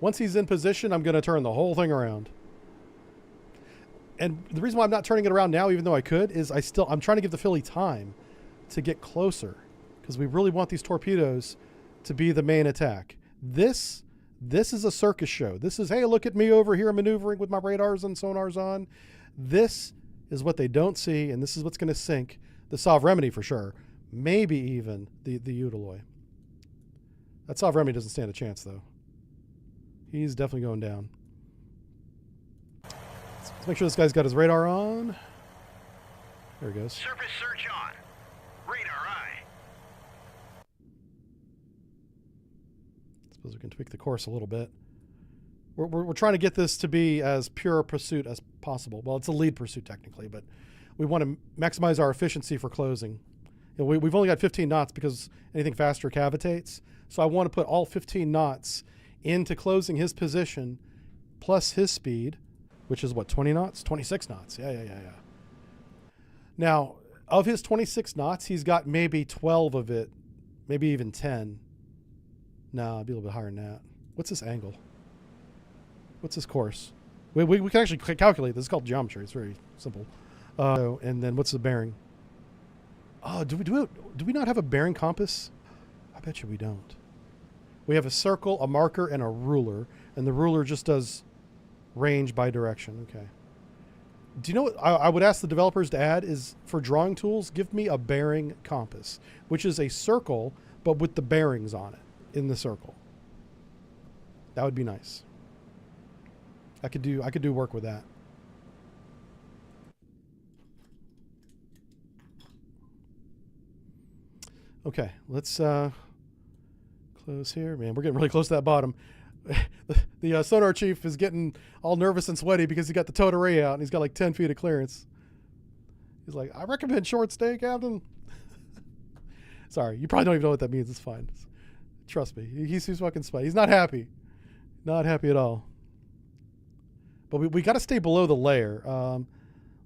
Once he's in position, I'm going to turn the whole thing around. And the reason why I'm not turning it around now, even though I could, is I'm trying to give the Philly time to get closer, because we really want these torpedoes to be the main attack. This is a circus show. This is, hey, look at me over here maneuvering with my radars and sonars on. This is what they don't see, and this is what's going to sink the Submarine for sure. Maybe even the Utaloy. That Submarine doesn't stand a chance, though. He's definitely going down. Let's make sure this guy's got his radar on. There he goes. Surface search on. Radar eye. Suppose we can tweak the course a little bit. We're trying to get this to be as pure a pursuit as possible. Well, it's a lead pursuit technically, but we want to maximize our efficiency for closing. You know, we've only got 15 knots because anything faster cavitates. So I want to put all 15 knots into closing his position plus his speed, which is what, 20 knots? 26 knots. Yeah. Now, of his 26 knots, he's got maybe 12 of it, maybe even 10. No, it'd be a little bit higher than that. What's this angle? What's this course? We can actually calculate this. It's called geometry. It's very simple. And then what's the bearing? Oh, do we not have a bearing compass? I bet you we don't. We have a circle, a marker, and a ruler, and the ruler just does range by direction. Okay. Do you know what I would ask the developers to add is, for drawing tools, give me a bearing compass, which is a circle, but with the bearings on it in the circle. That would be nice. I could do work with that. Okay, let's close here. Man, we're getting really close to that bottom. The sonar chief is getting all nervous and sweaty because he got the towed array out and he's got like 10 feet of clearance. He's like, I recommend short stay, Captain. Sorry, you probably don't even know what that means. It's fine. Trust me, he's fucking sweaty. He's not happy. Not happy at all. But we got to stay below the layer.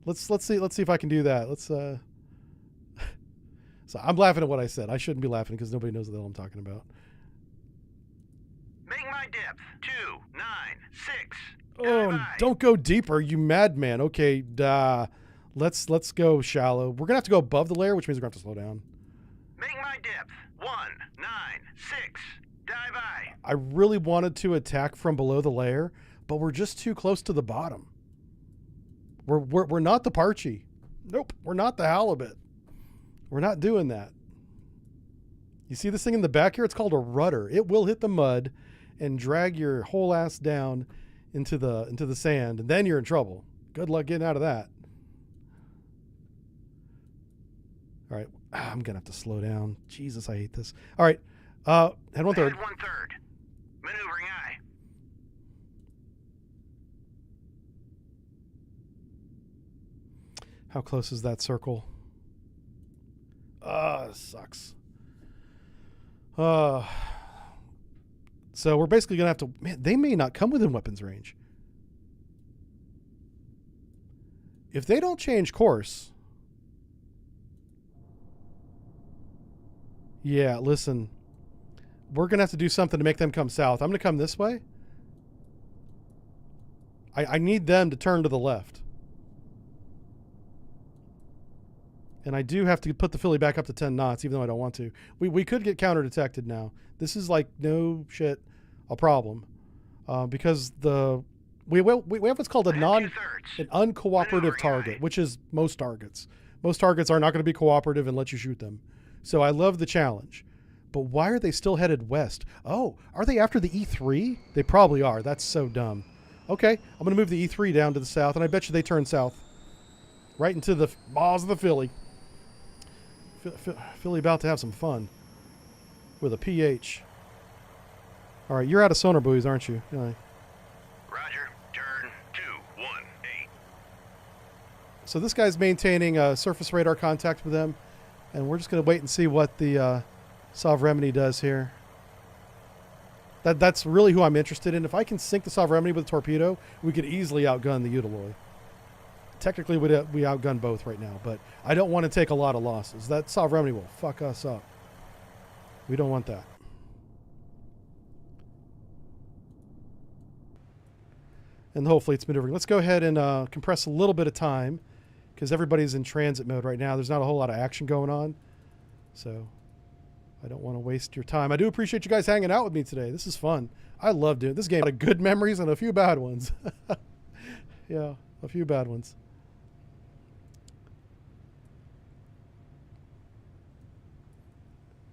Let's see if I can do that. Let's. So I'm laughing at what I said. I shouldn't be laughing because nobody knows what the hell I'm talking about. Make my depth 296. Oh, don't go deeper, you madman. Okay, let's go shallow. We're gonna have to go above the layer, which means we're gonna have to slow down. Make my depth 196. Dive eye. I really wanted to attack from below the layer, but we're just too close to the bottom. We're not the Parchie. Nope, we're not the halibut. We're not doing that. You see this thing in the back here? It's called a rudder. It will hit the mud and drag your whole ass down into the sand, and then you're in trouble. Good luck getting out of that. All right, I'm gonna have to slow down. Jesus, I hate this. All right, head 1/3. Head 1/3. Maneuvering eye. How close is that circle? Sucks. So we're basically gonna have to. Man, they may not come within weapons range. If they don't change course. Yeah, listen. We're gonna have to do something to make them come south. I'm gonna come this way. I need them to turn to the left. And I do have to put the Philly back up to 10 knots, even though I don't want to. We could get counter-detected now. This is like no shit a problem. Because we have what's called an uncooperative target, which is most targets. Most targets are not going to be cooperative and let you shoot them. So I love the challenge. But why are they still headed west? Oh, are they after the E3? They probably are. That's so dumb. Okay, I'm going to move the E3 down to the south, and I bet you they turn south. Right into the balls of the Philly. Philly about to have some fun with a PH. All right, you're out of sonar buoys, aren't you? Yeah. Roger. Turn 218. So this guy's maintaining surface radar contact with them, and we're just going to wait and see what the Submarine does here. That's really who I'm interested in. If I can sink the Submarine with a torpedo, we could easily outgun the Utaloy. Technically, we outgun both right now, but I don't want to take a lot of losses. That Submarine will fuck us up. We don't want that. And the whole fleet's maneuvering. Let's go ahead and compress a little bit of time, because everybody's in transit mode right now. There's not a whole lot of action going on, so I don't want to waste your time. I do appreciate you guys hanging out with me today. This is fun. I love doing this game. A lot of good memories and a few bad ones. Yeah, a few bad ones.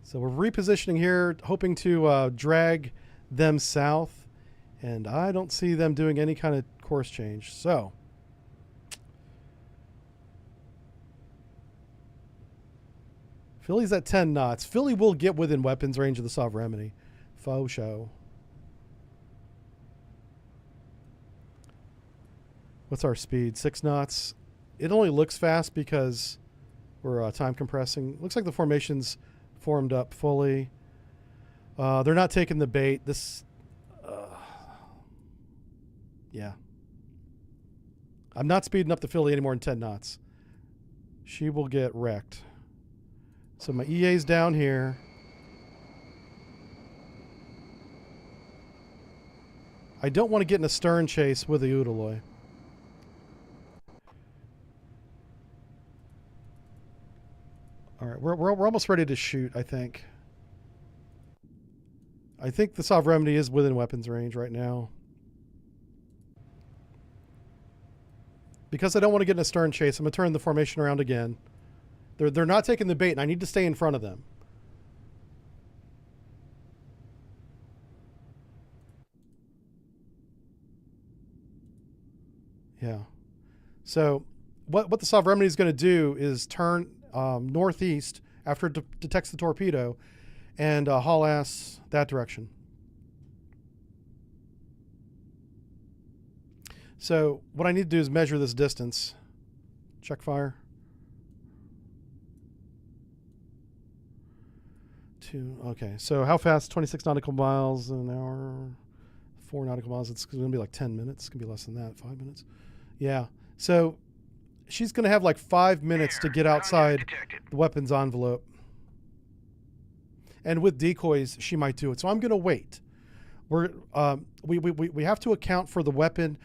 So we're repositioning here, hoping to drag them south, and I don't see them doing any kind of course change. So Philly's at 10 knots. Philly will get within weapons range of the Submarine. Faux show. What's our speed? 6 knots. It only looks fast because we're time compressing. Looks like the formation's formed up fully. They're not taking the bait. This, yeah. I'm not speeding up the Philly any more than 10 knots. She will get wrecked. So my EA's down here. I don't want to get in a stern chase with the Utaloy. All right, we're almost ready to shoot, I think. I think the Submarine is within weapons range right now. Because I don't want to get in a stern chase, I'm going to turn the formation around again. They're not taking the bait, and I need to stay in front of them. Yeah. So what the Submarine is going to do is turn northeast after it detects the torpedo and haul ass that direction. So what I need to do is measure this distance. Check fire. 2. Okay. So how fast? 26 nautical miles an hour. 4 nautical miles. It's going to be like 10 minutes. It's going to be less than that. 5 minutes. Yeah. So she's going to have like 5 minutes to get outside the weapons envelope. And with decoys, she might do it. So I'm going to wait. We have to account for the weapon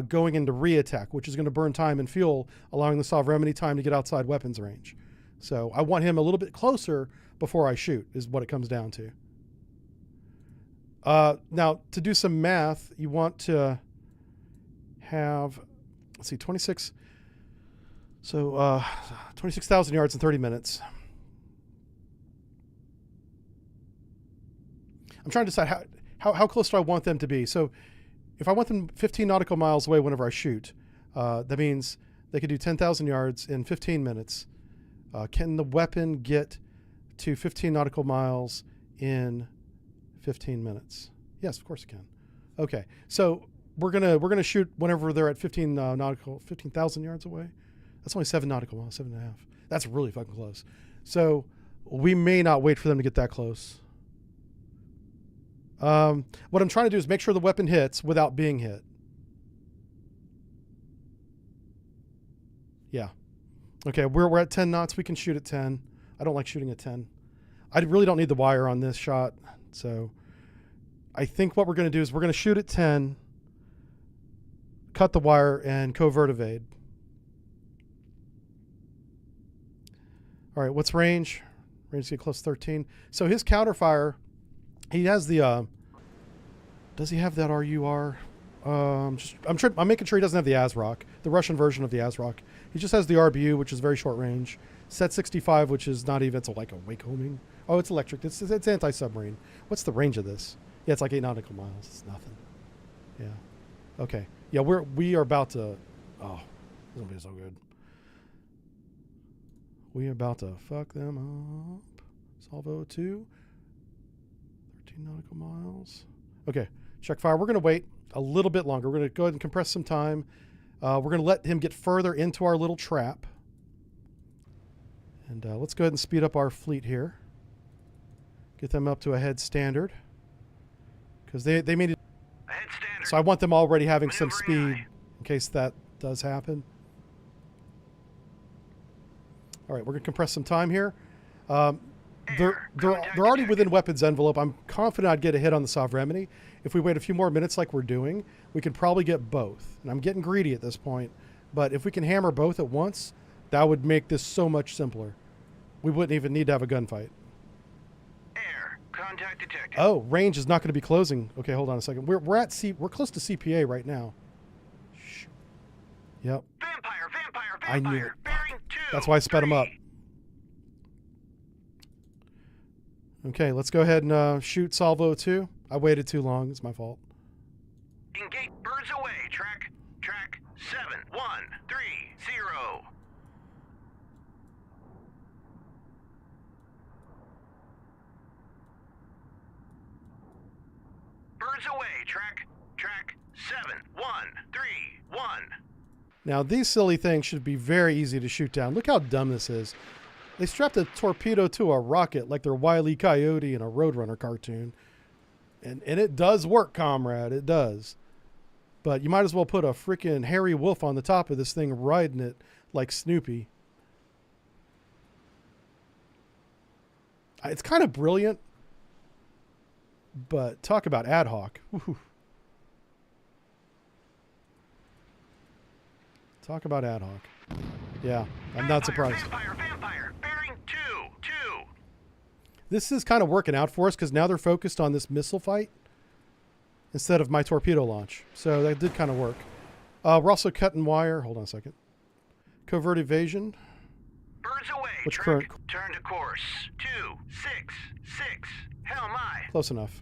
going into re-attack, which is going to burn time and fuel, allowing the Submarine time to get outside weapons range. So I want him a little bit closer before I shoot, is what it comes down to. Now, to do some math, you want to have, let's see, 26. So 26,000 yards in 30 minutes. I'm trying to decide how close do I want them to be. So if I want them 15 nautical miles away whenever I shoot, that means they could do 10,000 yards in 15 minutes. Can the weapon get to 15 nautical miles in 15 minutes? Yes, of course it can. Okay, so we're gonna shoot whenever they're at 15,000 yards away. That's only 7 nautical miles, 7.5. That's really fucking close. So we may not wait for them to get that close. What I'm trying to do is make sure the weapon hits without being hit. Yeah. Okay, we're at 10 knots. We can shoot at 10. I don't like shooting at 10. I really don't need the wire on this shot. So I think what we're going to do is we're going to shoot at 10, cut the wire, and covert evade. All right, what's range? Range to get close to 13. So his counterfire, he has the, does he have that RUR? I'm making sure he doesn't have the ASROC, the Russian version of the ASROC. He just has the RBU, which is very short range. Set 65, which is not even, it's like a wake homing. Oh, it's electric. It's anti-submarine. What's the range of this? Yeah, it's like 8 nautical miles. It's nothing. Yeah. Okay. Yeah, we are about to, oh, this is going to be so good. We about to fuck them up. Salvo 2. 13 nautical miles. Okay, check fire. We're going to wait a little bit longer. We're going to go ahead and compress some time. We're going to let him get further into our little trap. And let's go ahead and speed up our fleet here. Get them up to a head standard. Because they made it. Ahead standard. So I want them already having some Maneuvering speed eye. in case that does happen. All right, we're going to compress some time here. They're already within weapons envelope. I'm confident I'd get a hit on the Submarine. If we wait a few more minutes like we're doing, we can probably get both. And I'm getting greedy at this point. But if we can hammer both at once, that would make this so much simpler. We wouldn't even need to have a gunfight. Air. Contact detected. Oh, range is not going to be closing. Okay, hold on a second. We're close to CPA right now. Shh. Yep. Vampire. I knew it. Bearing 2. That's why I sped him up. Okay, let's go ahead and shoot Salvo 2. I waited too long. It's my fault. Engage. Birds away. Track 7130. Birds away. Track 7131. Now, these silly things should be very easy to shoot down. Look how dumb this is. They strapped a torpedo to a rocket like they're Wile E. Coyote in a Roadrunner cartoon. And it does work, comrade. It does. But you might as well put a freaking hairy wolf on the top of this thing riding it like Snoopy. It's kind of brilliant. But talk about ad hoc. Woo-hoo. Talk about ad hoc. Yeah, I'm not surprised. Vampire. Bearing 2. This is kind of working out for us because now they're focused on this missile fight instead of my torpedo launch. So that did kind of work. We're also cutting wire. Hold on a second. Covert evasion. Birds away. Which Track. current? Turn to course. 266. Hell my. Close enough.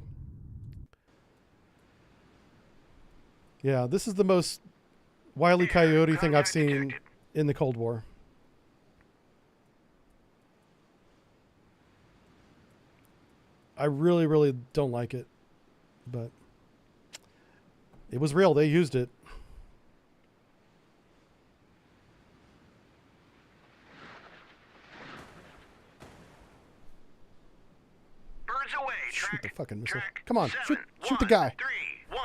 Yeah, this is the most Wile E. Coyote thing I've seen detected. in the Cold War. I really, really don't like it. But it was real. They used it. Birds away. Shoot the fucking missile. Track Come on, 7, shoot the 1, guy. 3, 1.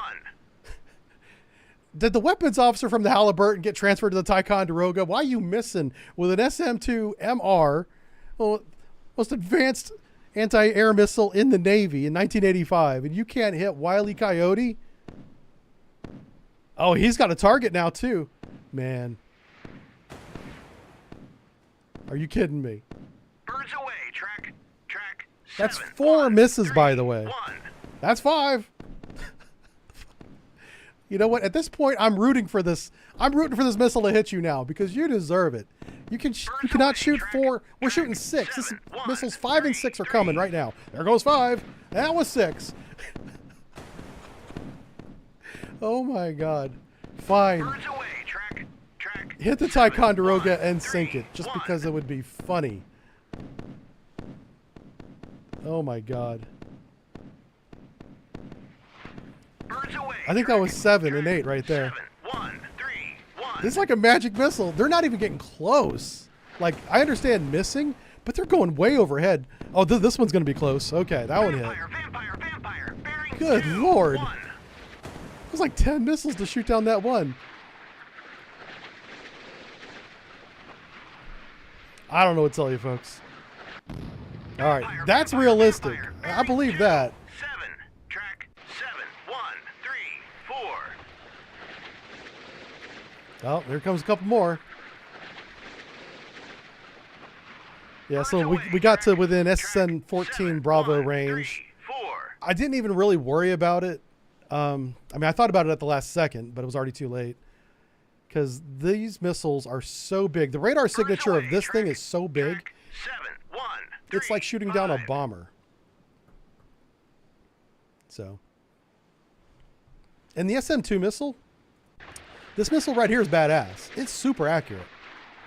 Did the weapons officer from the Halliburton get transferred to the Ticonderoga? Why are you missing with an SM-2 MR, well, most advanced anti-air missile in the Navy in 1985, and you can't hit Wile E. Coyote? Oh, he's got a target now too. Man. Are you kidding me? Birds away. Track That's 7, 4 1, misses, 3, by the way. 1. That's 5. You know what? At this point, I'm rooting for this. I'm rooting for this missile to hit you now because you deserve it. You cannot shoot 4. We're shooting 6. This missiles 5 and 6 are coming right now. There goes 5. That was 6. Oh my God. Fine. Birds away. Track Hit the 7, Ticonderoga 1, and 3, sink it just 1. because it would be funny. Oh my God. Birds away. I think that was 7 and 8 right there. 7, 1, 3, 1. This is like a magic missile. They're not even getting close. Like, I understand missing, but they're going way overhead. Oh, this one's going to be close. Okay, that one hit. Vampire. Bearing Good 2, Lord. 1. It was like 10 missiles to shoot down that one. I don't know what to tell you, folks. All right, that's realistic. I believe that. 7. Track 7, 1, 3, 4. Oh, there comes a couple more. Yeah, so we got to within SN-14 Bravo range. 4. I didn't even really worry about it. I mean, I thought about it at the last second, but it was already too late. Because these missiles are so big. The radar signature of this thing is so big. 7, 1, 3, It's like shooting down a 5. bomber. So. And the SM-2 missile, this missile right here is badass. It's super accurate.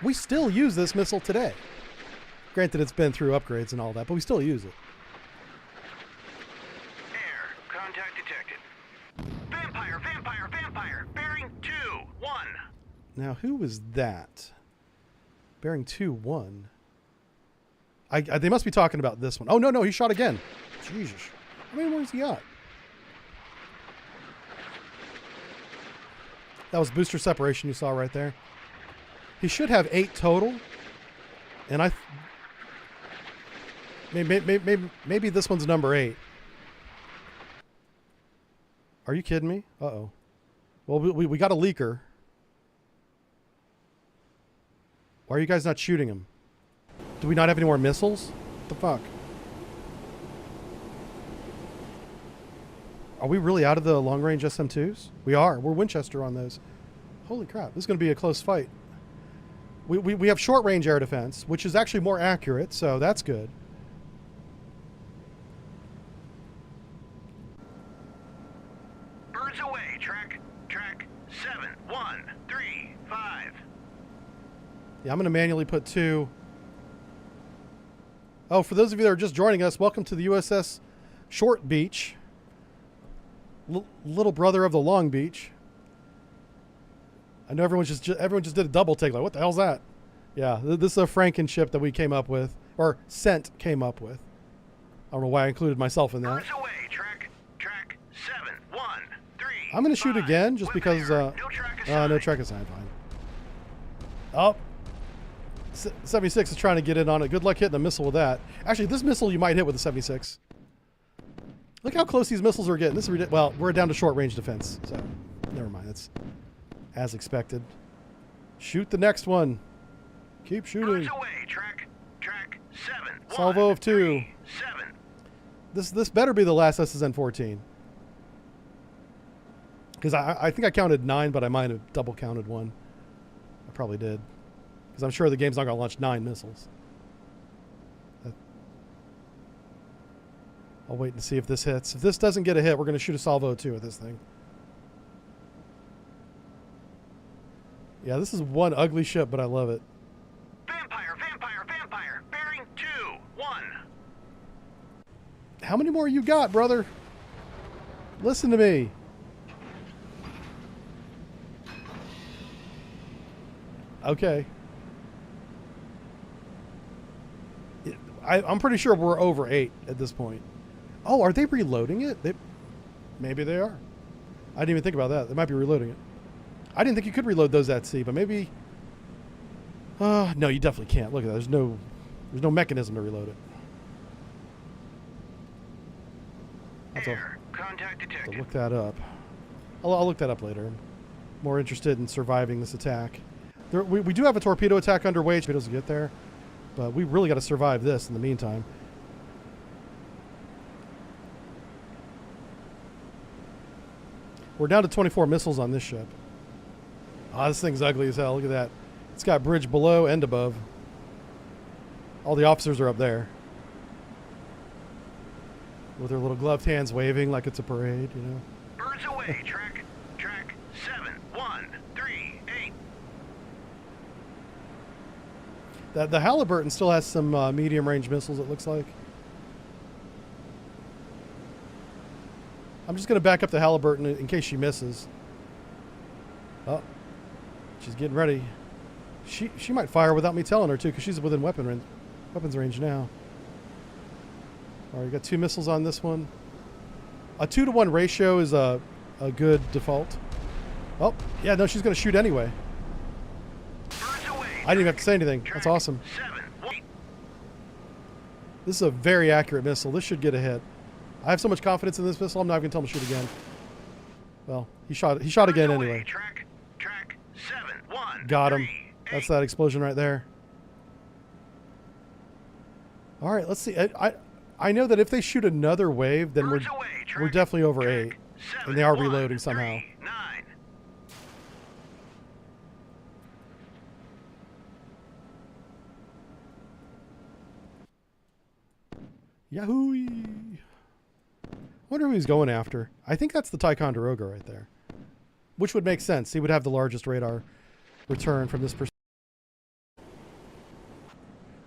We still use this missile today. Granted, it's been through upgrades and all that, but we still use it. Air, contact detected. Vampire, vampire, vampire. Bearing 2-1. Now, who was that? Bearing 2-1. They must be talking about this one. Oh, no, he shot again. Jesus. How many more has he got? That was booster separation you saw right there. He should have 8 total. And maybe this one's number 8. Are you kidding me? Uh-oh. Well, we got a leaker. Why are you guys not shooting him? Do we not have any more missiles? What the fuck? Are we really out of the long-range SM2s? We are. We're Winchester on those. Holy crap. This is going to be a close fight. We have short-range air defense, which is actually more accurate, so that's good. Birds away. Track 7, 1, 3, 5. Yeah, I'm going to manually put 2. Oh, for those of you that are just joining us, welcome to the USS Short Beach. Little brother of the Long Beach. I know everyone just did a double take. Like, what the hell's that? Yeah, this is a Franken ship that we came up with, or Cent came up with. I don't know why I included myself in that. Birds away. Track 7, 1, 3. I'm going to shoot again just because. No track assigned. No track assigned. Fine. Oh. 76 is trying to get in on it. Good luck hitting a missile with that. Actually, this missile you might hit with the 76. Look how close these missiles are getting. This is ridiculous. Well, we're down to short range defense, so never mind. That's as expected. Shoot the next one. Keep shooting. Birds away. Track 7. Salvo of 2. 7. This better be the last SSN-14. Because I think I counted 9, but I might have double counted 1. I probably did. Because I'm sure the game's not going to launch 9 missiles. I'll wait and see if this hits. If this doesn't get a hit, we're going to shoot a salvo 2 with this thing. Yeah, this is one ugly ship, but I love it. Vampire, vampire, vampire. Bearing 2-1. How many more you got, brother? Listen to me. Okay. I'm pretty sure we're over 8 at this point. Oh, are they reloading it? Maybe they are. I didn't even think about that. They might be reloading it. I didn't think you could reload those at sea, but maybe... no, you definitely can't. Look at that. There's no mechanism to reload it. Air, contact detected. To look that up. I'll look that up later. I'm more interested in surviving this attack. We do have a torpedo attack underway. Torpedoes to get there. But we really got to survive this in the meantime. We're down to 24 missiles on this ship. Ah, this thing's ugly as hell. Look at that. It's got bridge below and above. All the officers are up there. With their little gloved hands waving like it's a parade, you know. Birds away. Track 7, 1, 3, 8. The Halliburton still has some medium-range missiles, it looks like. I'm just going to back up the Halliburton in case she misses. Oh, she's getting ready. She might fire without me telling her to, because she's within weapons range now. All right, got 2 missiles on this one. A 2-to-1 ratio is a good default. Oh, yeah, no, she's going to shoot anyway. I didn't even have to say anything. That's awesome. This is a very accurate missile. This should get a hit. I have so much confidence in this missile, I'm not even going to tell him to shoot again. Well, he shot again anyway. Track 7, 1, Got him. 3, That's that explosion right there. All right, let's see. I know that if they shoot another wave, then we're definitely over 8. And they are reloading somehow. 9. Yahoo! I wonder who he's going after. I think that's the Ticonderoga right there. Which would make sense. He would have the largest radar return from this perspective.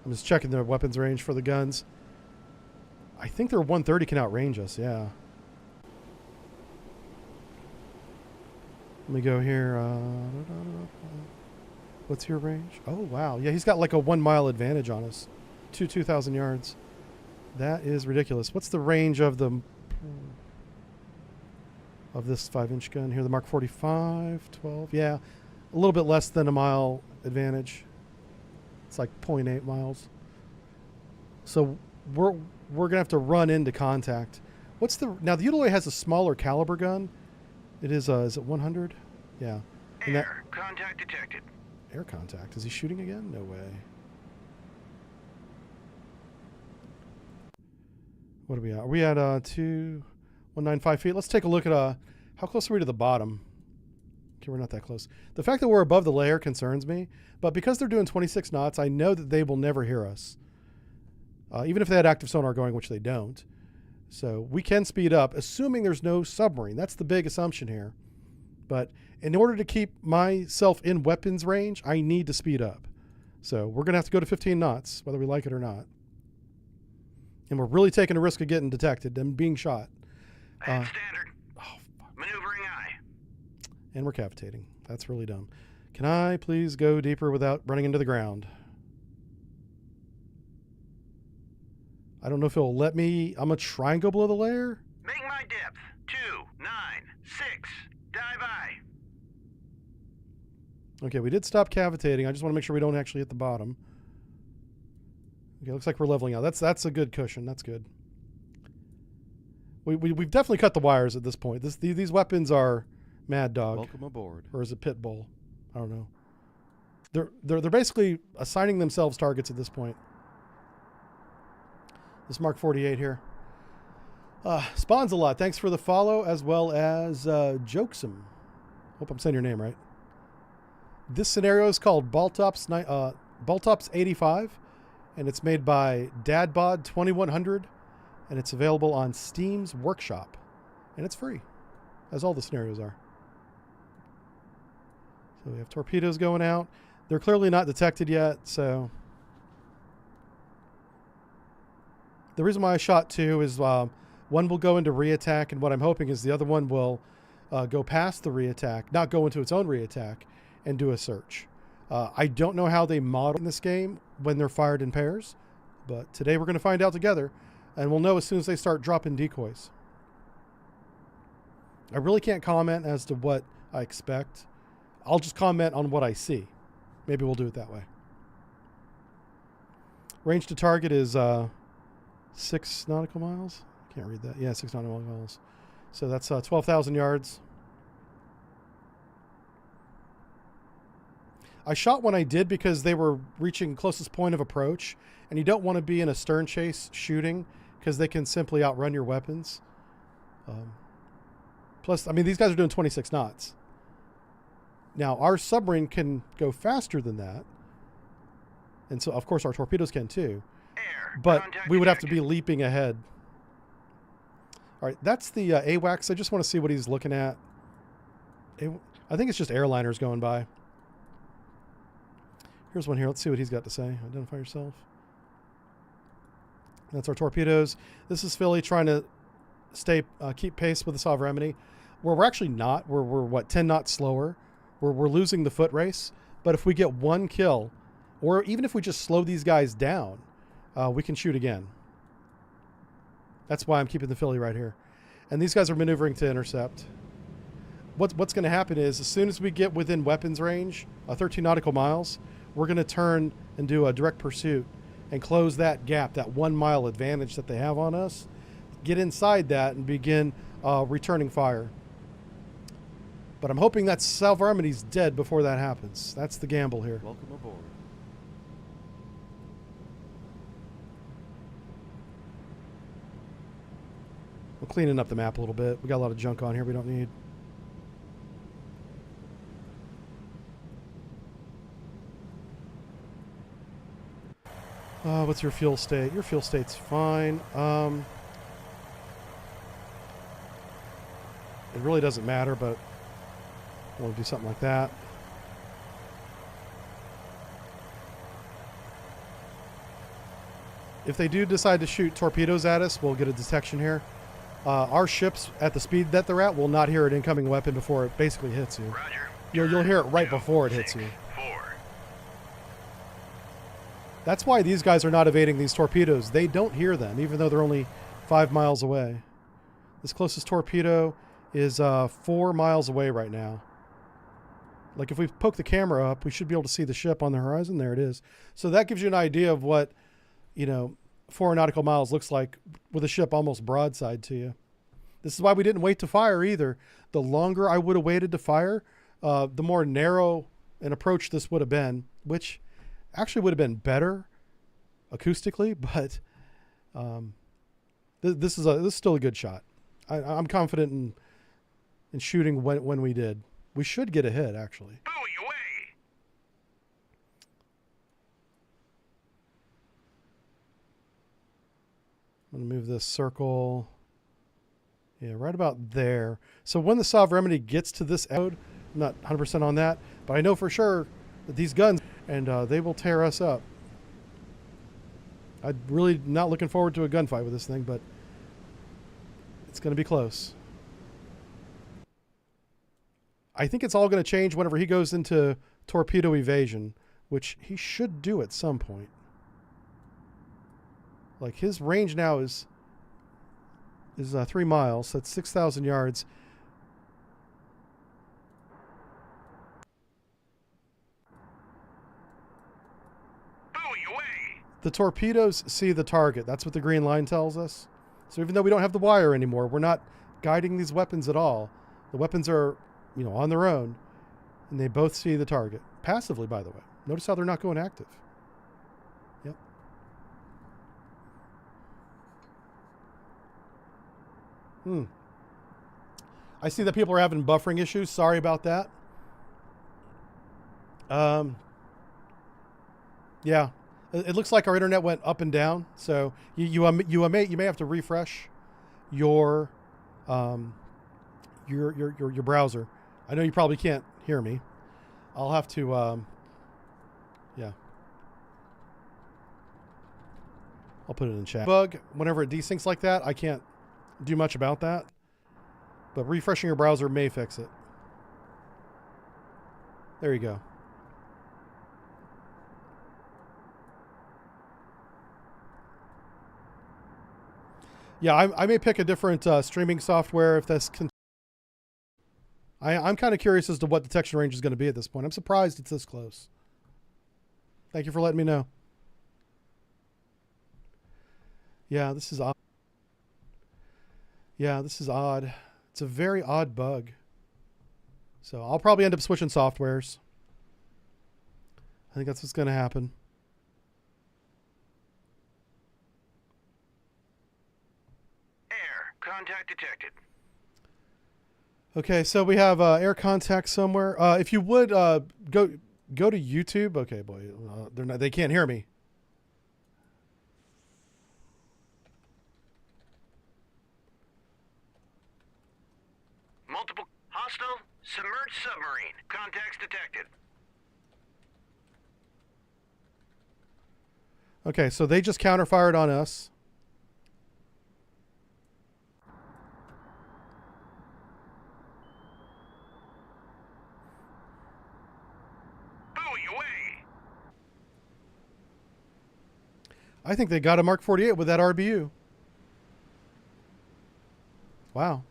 I'm just checking the weapons range for the guns. I think their 130 can outrange us, yeah. Let me go here. What's your range? Oh, wow. Yeah, he's got like a 1 mile advantage on us. 2,000 yards. That is ridiculous. What's the range of the... of this 5-inch gun here? The Mark 45, 12. Yeah, a little bit less than a mile advantage. It's like 0.8 miles. So we're going to have to run into contact. What's the... Now, the Utaloy has a smaller caliber gun. It is it 100? Yeah. And Air contact detected. Air contact. Is he shooting again? No way. What are we at? Are we at 195 feet? Let's take a look at how close are we to the bottom? Okay, we're not that close. The fact that we're above the layer concerns me, but because they're doing 26 knots, I know that they will never hear us. Even if they had active sonar going, which they don't. So we can speed up, assuming there's no submarine. That's the big assumption here. But in order to keep myself in weapons range, I need to speed up. So we're going to have to go to 15 knots, whether we like it or not. And we're really taking a risk of getting detected and being shot. Standard. Oh, fuck. Maneuvering eye. And we're cavitating. That's really dumb. Can I please go deeper without running into the ground? I don't know if it'll let me. I'm going to try and go below the layer. Make my depth. 296. Dive eye. Okay, we did stop cavitating. I just want to make sure we don't actually hit the bottom. Okay, looks like we're leveling out. That's a good cushion. That's good. We've definitely cut the wires at this point. These weapons are Mad Dog. Welcome aboard. Or is it Pit Bull? I don't know. They're basically assigning themselves targets at this point. This Mark 48 here. Spawns a lot. Thanks for the follow, as well as Jokesome. Hope I'm saying your name right. This scenario is called Baltops 85, and it's made by DadBod2100, and it's available on Steam's Workshop, and it's free, as all the scenarios are. So we have torpedoes going out. They're clearly not detected yet, so... The reason why I shot two is one will go into re-attack, and what I'm hoping is the other one will go past the re-attack, not go into its own re-attack, and do a search. I don't know how they model in this game when they're fired in pairs, but today we're going to find out together, and we'll know as soon as they start dropping decoys. I really can't comment as to what I expect. I'll just comment on what I see. Maybe we'll do it that way. Range to target is... 6 nautical miles? Can't read that. Yeah, 6 nautical miles. So that's 12,000 yards. I shot when I did because they were reaching closest point of approach, and you don't want to be in a stern chase shooting because they can simply outrun your weapons. Plus, I mean, these guys are doing 26 knots. Now, our submarine can go faster than that. And so, of course, our torpedoes can too. But we would have to be leaping ahead. All right, that's the AWACS. I just want to see what he's looking at. I think it's just airliners going by. Here's one here. Let's see what he's got to say. Identify yourself. That's our torpedoes. This is Philly trying to keep pace with the Submarine. Where we're actually not. We're what, 10 knots slower. We're losing the foot race. But if we get one kill, or even if we just slow these guys down, we can shoot again. That's why I'm keeping the Philly right here. And these guys are maneuvering to intercept. What's going to happen is, as soon as we get within weapons range, 13 nautical miles, we're going to turn and do a direct pursuit and close that gap, that 1 mile advantage that they have on us. Get inside that and begin returning fire. But I'm hoping that Submarine's dead before that happens. That's the gamble here. Welcome aboard. We're cleaning up the map a little bit. We got a lot of junk on here we don't need. What's your fuel state? Your fuel state's fine. It really doesn't matter, but I want to do something like that. if they do decide to shoot torpedoes at us, we'll get a detection here. Our ships, at the speed that they're at, will not hear an incoming weapon before it basically hits you. Roger. You'll hear it right before it hits you. 4. That's why these guys are not evading these torpedoes. They don't hear them, even though they're only 5 miles away. This closest torpedo is 4 miles away right now. Like if we poke the camera up, we should be able to see the ship on the horizon. There it is. So that gives you an idea of what, 4 nautical miles looks like with a ship almost broadside to you. This is why we didn't wait to fire either. The longer I would have waited to fire, the more narrow an approach this would have been, which actually would have been better acoustically, but this is still a good shot. I'm confident in shooting when we did. We should get a hit, actually. Buoy away! I'm going to move this circle. Yeah, right about there. So when the Submarine gets to this episode, I'm not 100% on that, but I know for sure that these guns, and they will tear us up. I'm really not looking forward to a gunfight with this thing, but it's going to be close. I think it's all going to change whenever he goes into torpedo evasion, which he should do at some point. Like his range now is 3 miles. That's 6,000 yards. Buoy away! The torpedoes see the target. That's what the green line tells us. So even though we don't have the wire anymore, we're not guiding these weapons at all. The weapons are, on their own, and they both see the target. Passively, by the way. Notice how they're not going active. Yep. I see that people are having buffering issues. Sorry about that. Yeah. It looks like our internet went up and down. So you may have to refresh your browser. I know you probably can't hear me. I'll have to, yeah. I'll put it in chat. Bug, whenever it desyncs like that, I can't do much about that. But refreshing your browser may fix it. There you go. Yeah, I may pick a different streaming software if this can. I'm kind of curious as to what detection range is going to be at this point. I'm surprised it's this close. Thank you for letting me know. Yeah, this is odd. Yeah, this is odd. It's a very odd bug. So I'll probably end up switching softwares. I think that's what's going to happen. Air. Contact detected. Okay, so we have air contact somewhere. If you would go to YouTube. Okay, boy, they can't hear me. Multiple hostile submerged submarine. Contacts detected. Okay, so they just counterfired on us. I think they got a Mark 48 with that RBU. Wow.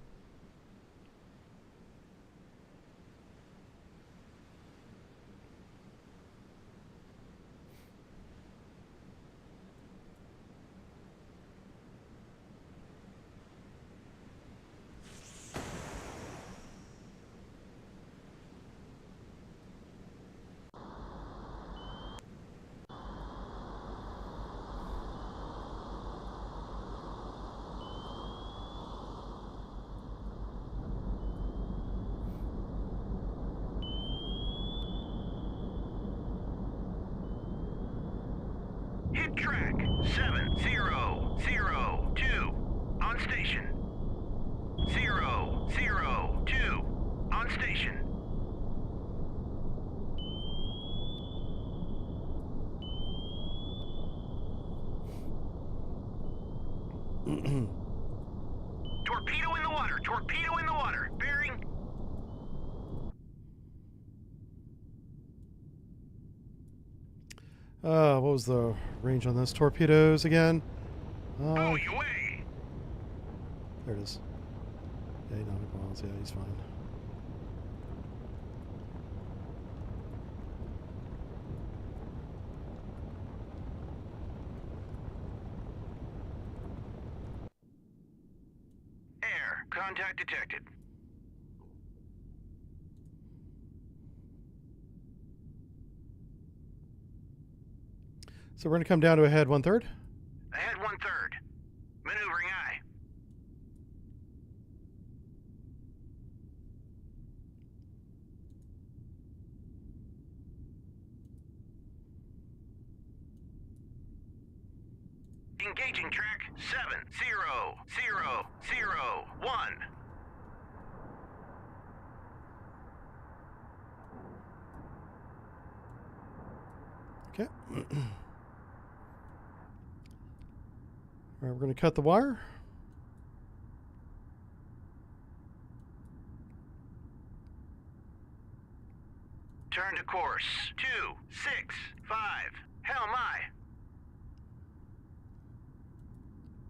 Hit track 7002 on station. 002 on station. Torpedo in the water. Bearing. What was the range on those torpedoes again? Oh, you way. There it is. Yeah, 800 miles. Yeah, he's fine. Air. Contact detected. So we're going to come down to ahead 1/3. Ahead 1/3. Maneuvering aye. Engaging track 70001. Okay. All right, we're going to cut the wire. Turn to course 265. Helm aye.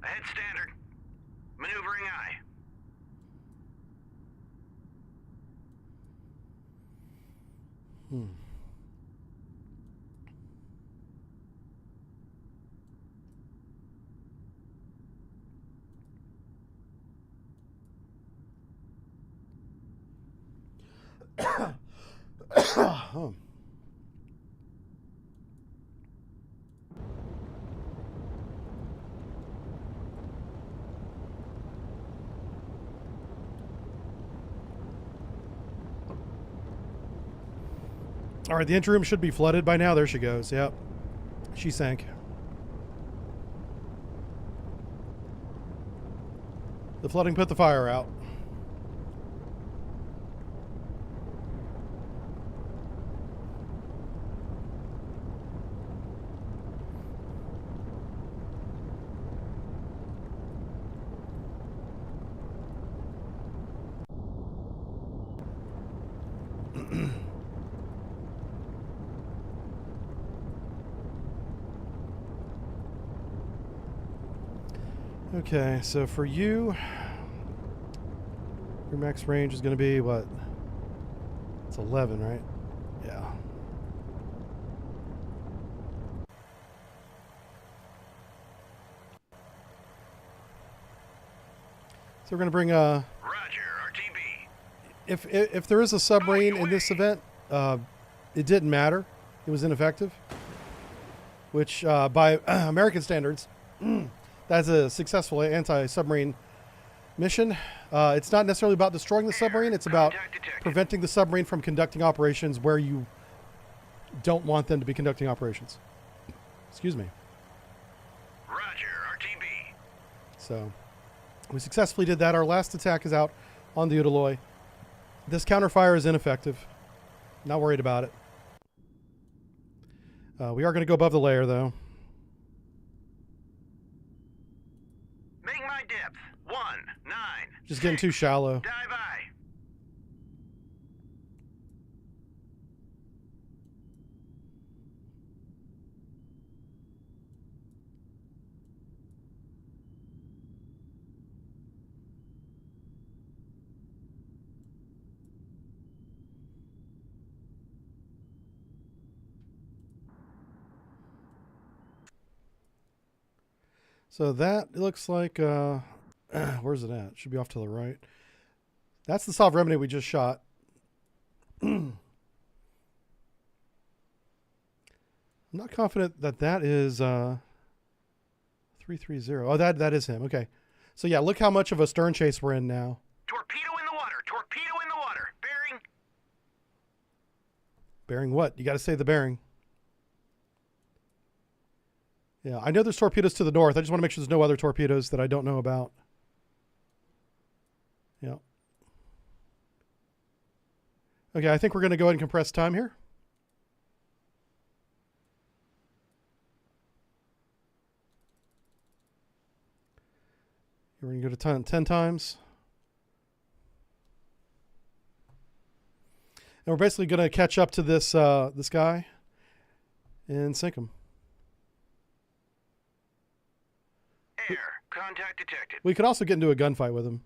Ahead standard. Maneuvering aye. Oh. All right, the entry room should be flooded by now. There she goes. Yep. She sank. The flooding put the fire out. Okay, so for you, your max range is going to be what? It's 11, right? Yeah. So we're going to bring Roger, RTB. if there is a submarine in this event, it didn't matter. It was ineffective, which by American standards, that's a successful anti-submarine mission. It's not necessarily about destroying the submarine. It's about preventing the submarine from conducting operations where you don't want them to be conducting operations. Excuse me. Roger, RTB. So we successfully did that. Our last attack is out on the Udaloy. This counterfire is ineffective. Not worried about it. We are going to go above the layer, though. Make my depth 19. Just getting too shallow. Dive aye. So that looks like, where's it at? It should be off to the right. That's the Solve Remedy we just shot. I'm not confident that that is 330. Oh, that is him. Okay. So yeah, look how much of a stern chase we're in now. Torpedo in the water. Torpedo in the water. Bearing. Bearing what? You got to say the bearing. Yeah, I know there's torpedoes to the north. I just want to make sure there's no other torpedoes that I don't know about. Yeah. Okay, I think we're going to go ahead and compress time here. We're going to go to 10 times. And we're basically going to catch up to this this guy and sink him. Air, contact detected. We could also get into a gunfight with him.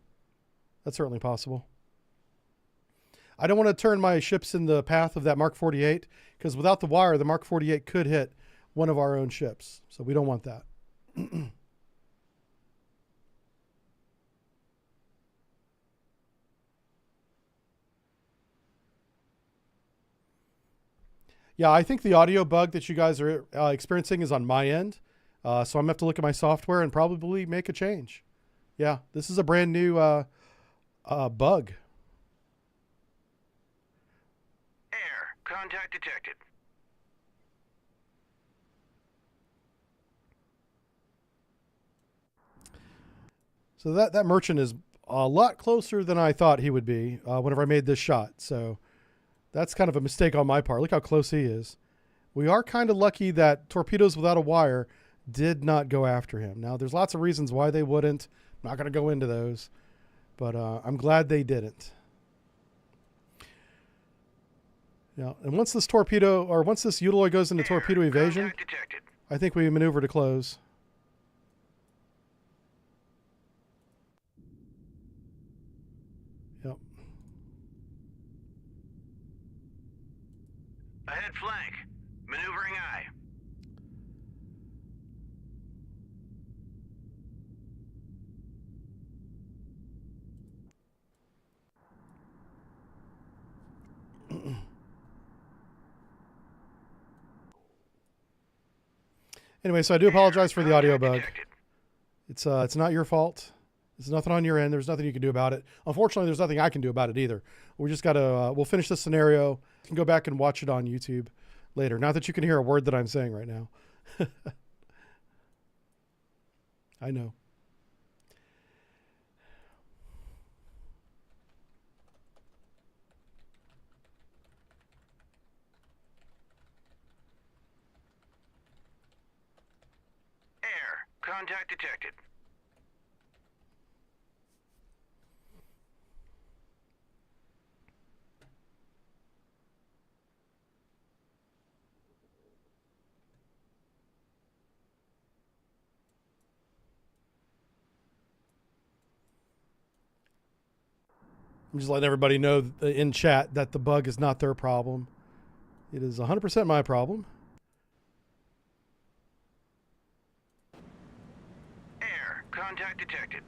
That's certainly possible. I don't want to turn my ships in the path of that Mark 48, because without the wire, the Mark 48 could hit one of our own ships. So we don't want that. Yeah, I think the audio bug that you guys are experiencing is on my end. So I'm going to have to look at my software and probably make a change. Yeah, this is a brand new bug. Air, contact detected. So that merchant is a lot closer than I thought he would be whenever I made this shot. So that's kind of a mistake on my part. Look how close he is. We are kind of lucky that torpedoes without a wire did not go after him. Now, there's lots of reasons why they wouldn't. I'm not going to go into those. But I'm glad they didn't. Yeah, and once this torpedo, or once this Utiloy goes into torpedo evasion, I think we maneuver to close. Yep. Ahead flank. Maneuvering eye. Anyway, so I do apologize for the audio bug. It's not your fault. It's nothing on your end. There's nothing you can do about it. Unfortunately, there's nothing I can do about it either. We just got to, we'll finish this scenario. You can go back and watch it on YouTube later. Not that you can hear a word that I'm saying right now. I know. Air, contact detected. I'm just letting everybody know in chat that the bug is not their problem. It is 100% my problem. Air, contact detected.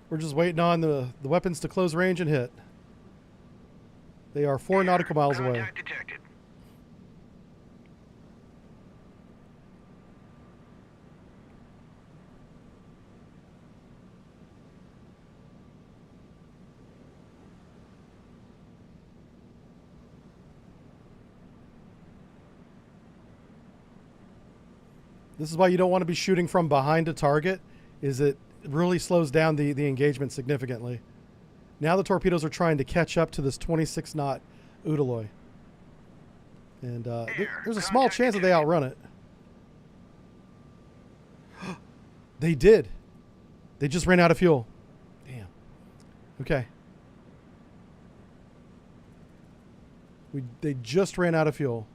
We're just waiting on the weapons to close range and hit. They are 4 nautical miles away. Contact detected. This is why you don't want to be shooting from behind a target, is it really slows down the engagement significantly. Now the torpedoes are trying to catch up to this 26 knot Utiloy. And there's a small chance that they outrun it. They did. They just ran out of fuel. Damn. Okay. They just ran out of fuel.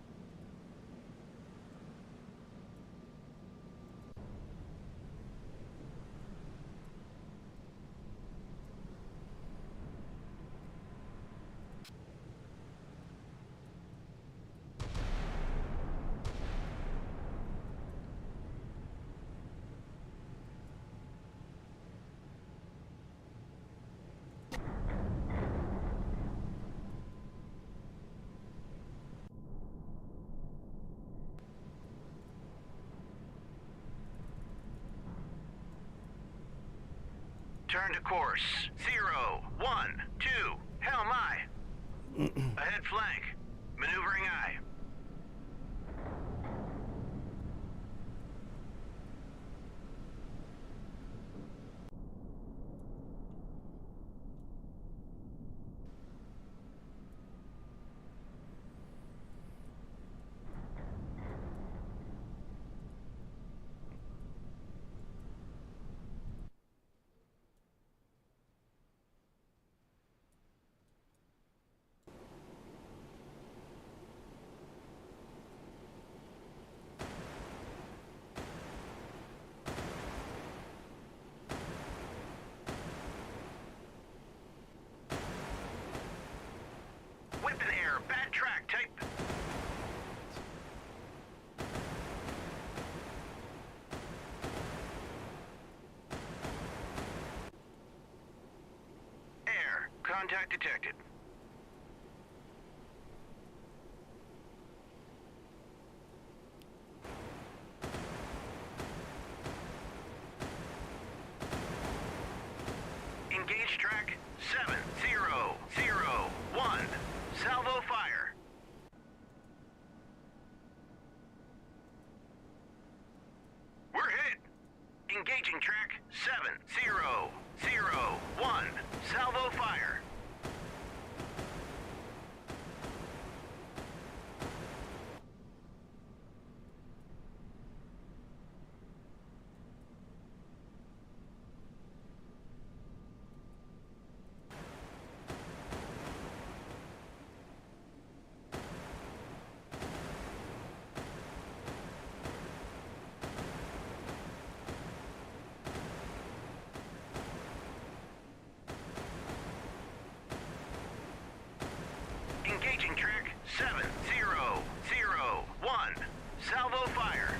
Turn to course. 0, 1, 2. Helm aye. Ahead flank. Maneuvering eye. contact detected. Engage track 7001. Salvo fire. We're hit. Engaging track 7001. Salvo fire. Engaging track 7001. Salvo fire.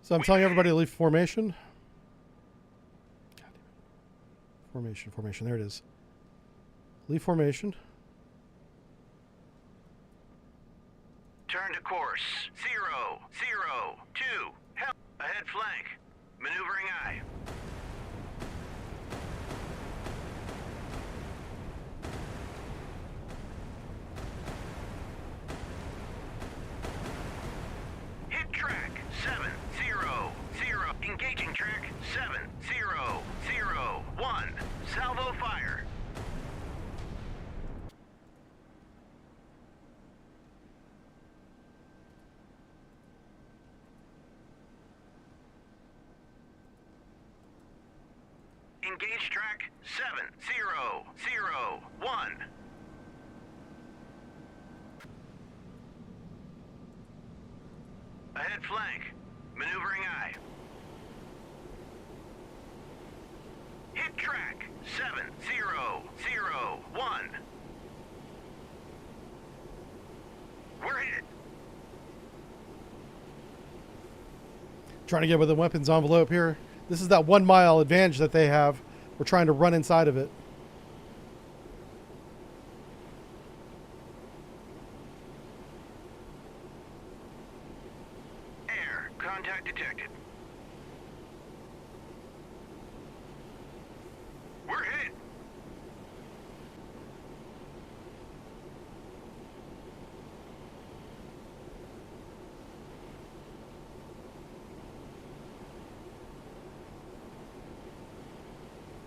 So I'm telling everybody to leave formation. Formation, formation. There it is. Leave formation. Turn to course 002. Help. Ahead flank. Maneuvering eye. Hit track 700. Engaging track 7001. Salvo fire. Engage track 7001. Ahead flank. Maneuvering eye. Hit track 7001. We're hit. Trying to get with the weapons envelope here. This is that 1 mile advantage that they have. We're trying to run inside of it. Air. Contact detected. We're hit.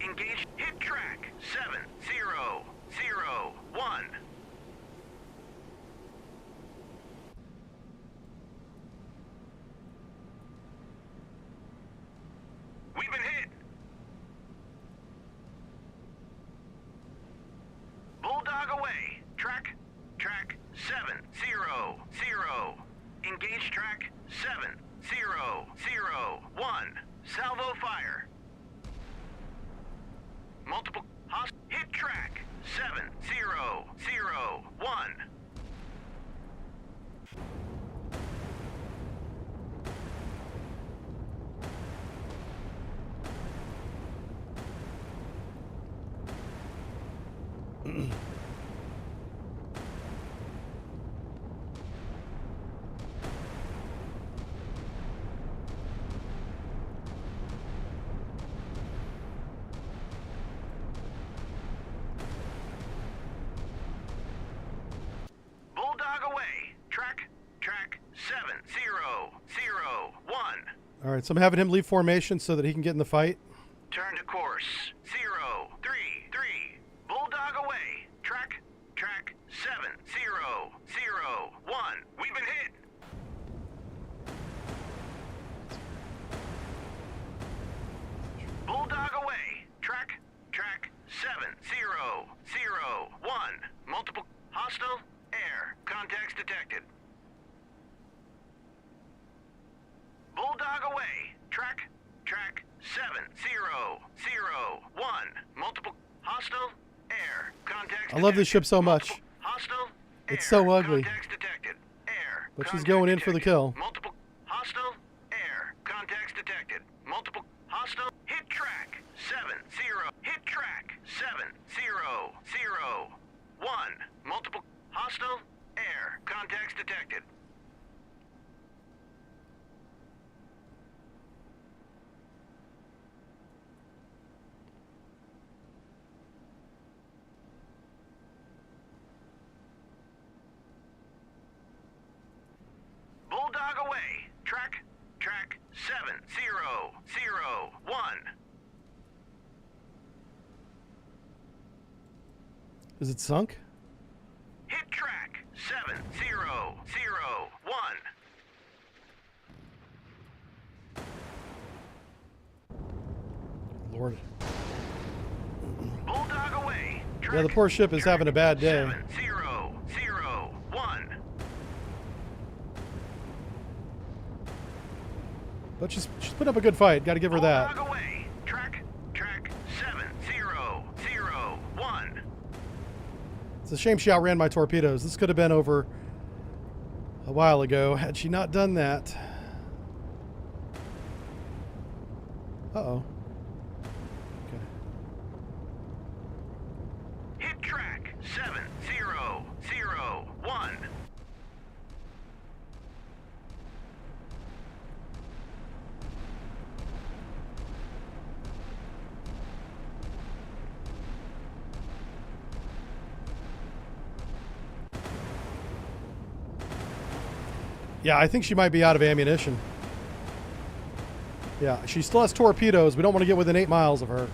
Engage. Hit track 7001. We've been hit. Bulldog away. Track 700. Engage track 7001. Salvo fire. Multiple hit track 7001. Bulldog away. Track 7001. All right, so I'm having him leave formation so that he can get in the fight. Turn to course 033. Bulldog away. Track 7001. We've been hit. Bulldog away. Track 7001. Multiple hostile air contacts detected. Bulldog away. Track 7001. Multiple hostile air contacts. I love this ship so much. Hostile It's air so ugly. contacts detected. Air But she's contact going in for the detected. kill. Multiple hostile air contacts detected. Multiple Hit track 7001. Multiple hostile air contacts detected. Bulldog away. Track 7001. Is it sunk? Hit track 7001. Lord. Bulldog away. Yeah, the poor ship is having a bad day. 7001. But she's put up a good fight. Got to give her that. Bulldog away. Track 7001. It's a shame she outran my torpedoes. This could have been over a while ago had she not done that. Uh-oh. Okay. Hit track 7001. Yeah, I think she might be out of ammunition. Yeah, she still has torpedoes. We don't want to get within 8 miles of her.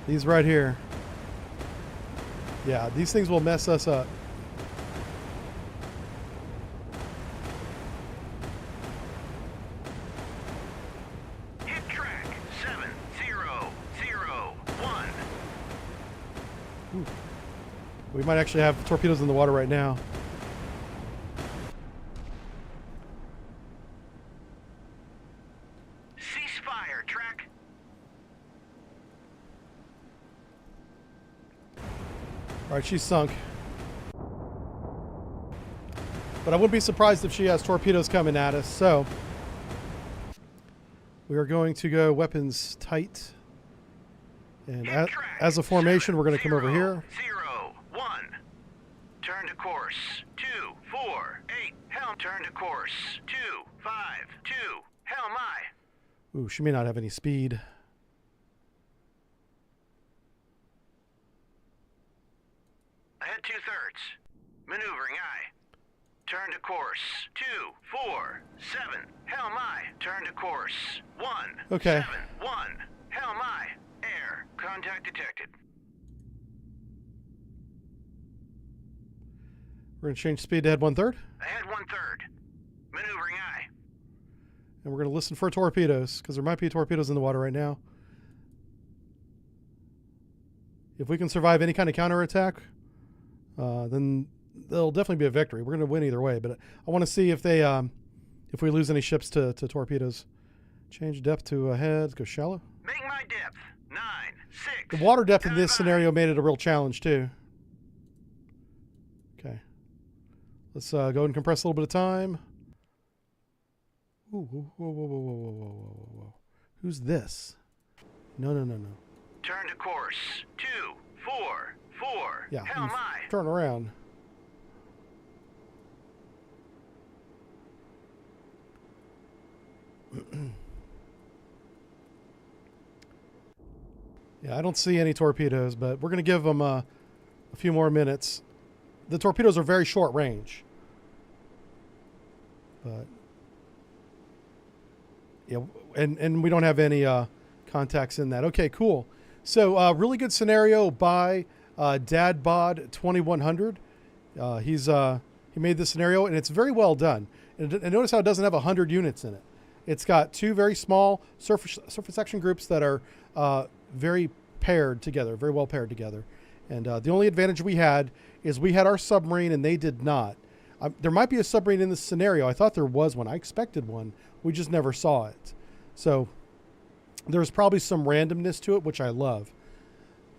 These right here. Yeah, these things will mess us up. Hit track 7001. Ooh. We might actually have torpedoes in the water right now. Ceasefire track. All right, she's sunk. But I wouldn't be surprised if she has torpedoes coming at us. So we are going to go weapons tight. And as a formation, we're going to come over here. 01. Turn to course 248. Helm turn to course 252. Helm aye. Ooh, she may not have any speed. Ahead 2/3. Maneuvering aye. Turn to course 247. Helm aye. Turn to course 171. Okay. Helm aye. Air contact detected. We're going to change speed to head 1/3. Ahead 1/3. Maneuvering aye. And we're going to listen for torpedoes, because there might be torpedoes in the water right now. If we can survive any kind of counterattack, then there'll definitely be a victory. We're going to win either way, but I want to see if they, if we lose any ships to torpedoes. Change depth to ahead. Let's go shallow. Make my depth 9-6. The water depth in this scenario made it a real challenge too. Okay. Let's go and compress a little bit of time. Ooh, whoa, whoa, whoa, whoa, whoa, whoa, whoa, whoa, whoa. Who's this? No, no, no, no. Turn to course 244. Yeah, Helm aye. turn around. Yeah, I don't see any torpedoes, but we're going to give them a few more minutes. The torpedoes are very short range. But yeah, and we don't have any contacts in that. Okay, cool. So really good scenario by DadBod2100. He made this scenario, and it's very well done. And notice how it doesn't have 100 units in it. It's got two very small surface section groups that are very paired together, very well paired together. And the only advantage we had is we had our submarine, and they did not. There might be a submarine in this scenario. I thought there was one. I expected one. We just never saw it. So there's probably some randomness to it, which I love.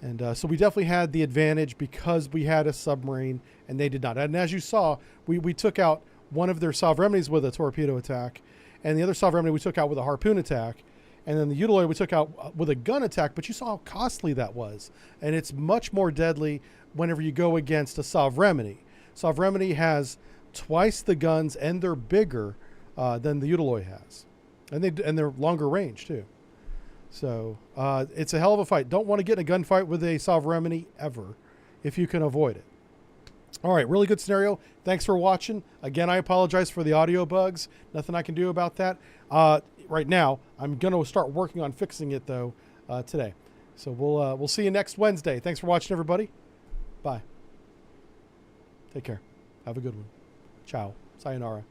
And so we definitely had the advantage because we had a submarine and they did not. And as you saw, we took out one of their sovereigns with a torpedo attack. and the other Sov Remedy we took out with a harpoon attack, and then the Utiloid we took out with a gun attack, but you saw how costly that was. And it's much more deadly whenever you go against a Sov Remedy. Sov Remedy has twice the guns, and they're bigger than the Utiloid has. And they're longer range, too. So it's a hell of a fight. Don't want to get in a gunfight with a Sov Remedy ever, if you can avoid it. All right, really good scenario. Thanks for watching. Again, I apologize for the audio bugs. Nothing I can do about that. Right now, I'm going to start working on fixing it, though, today. So we'll see you next Wednesday. Thanks for watching, everybody. Bye. Take care. Have a good one. Ciao. Sayonara.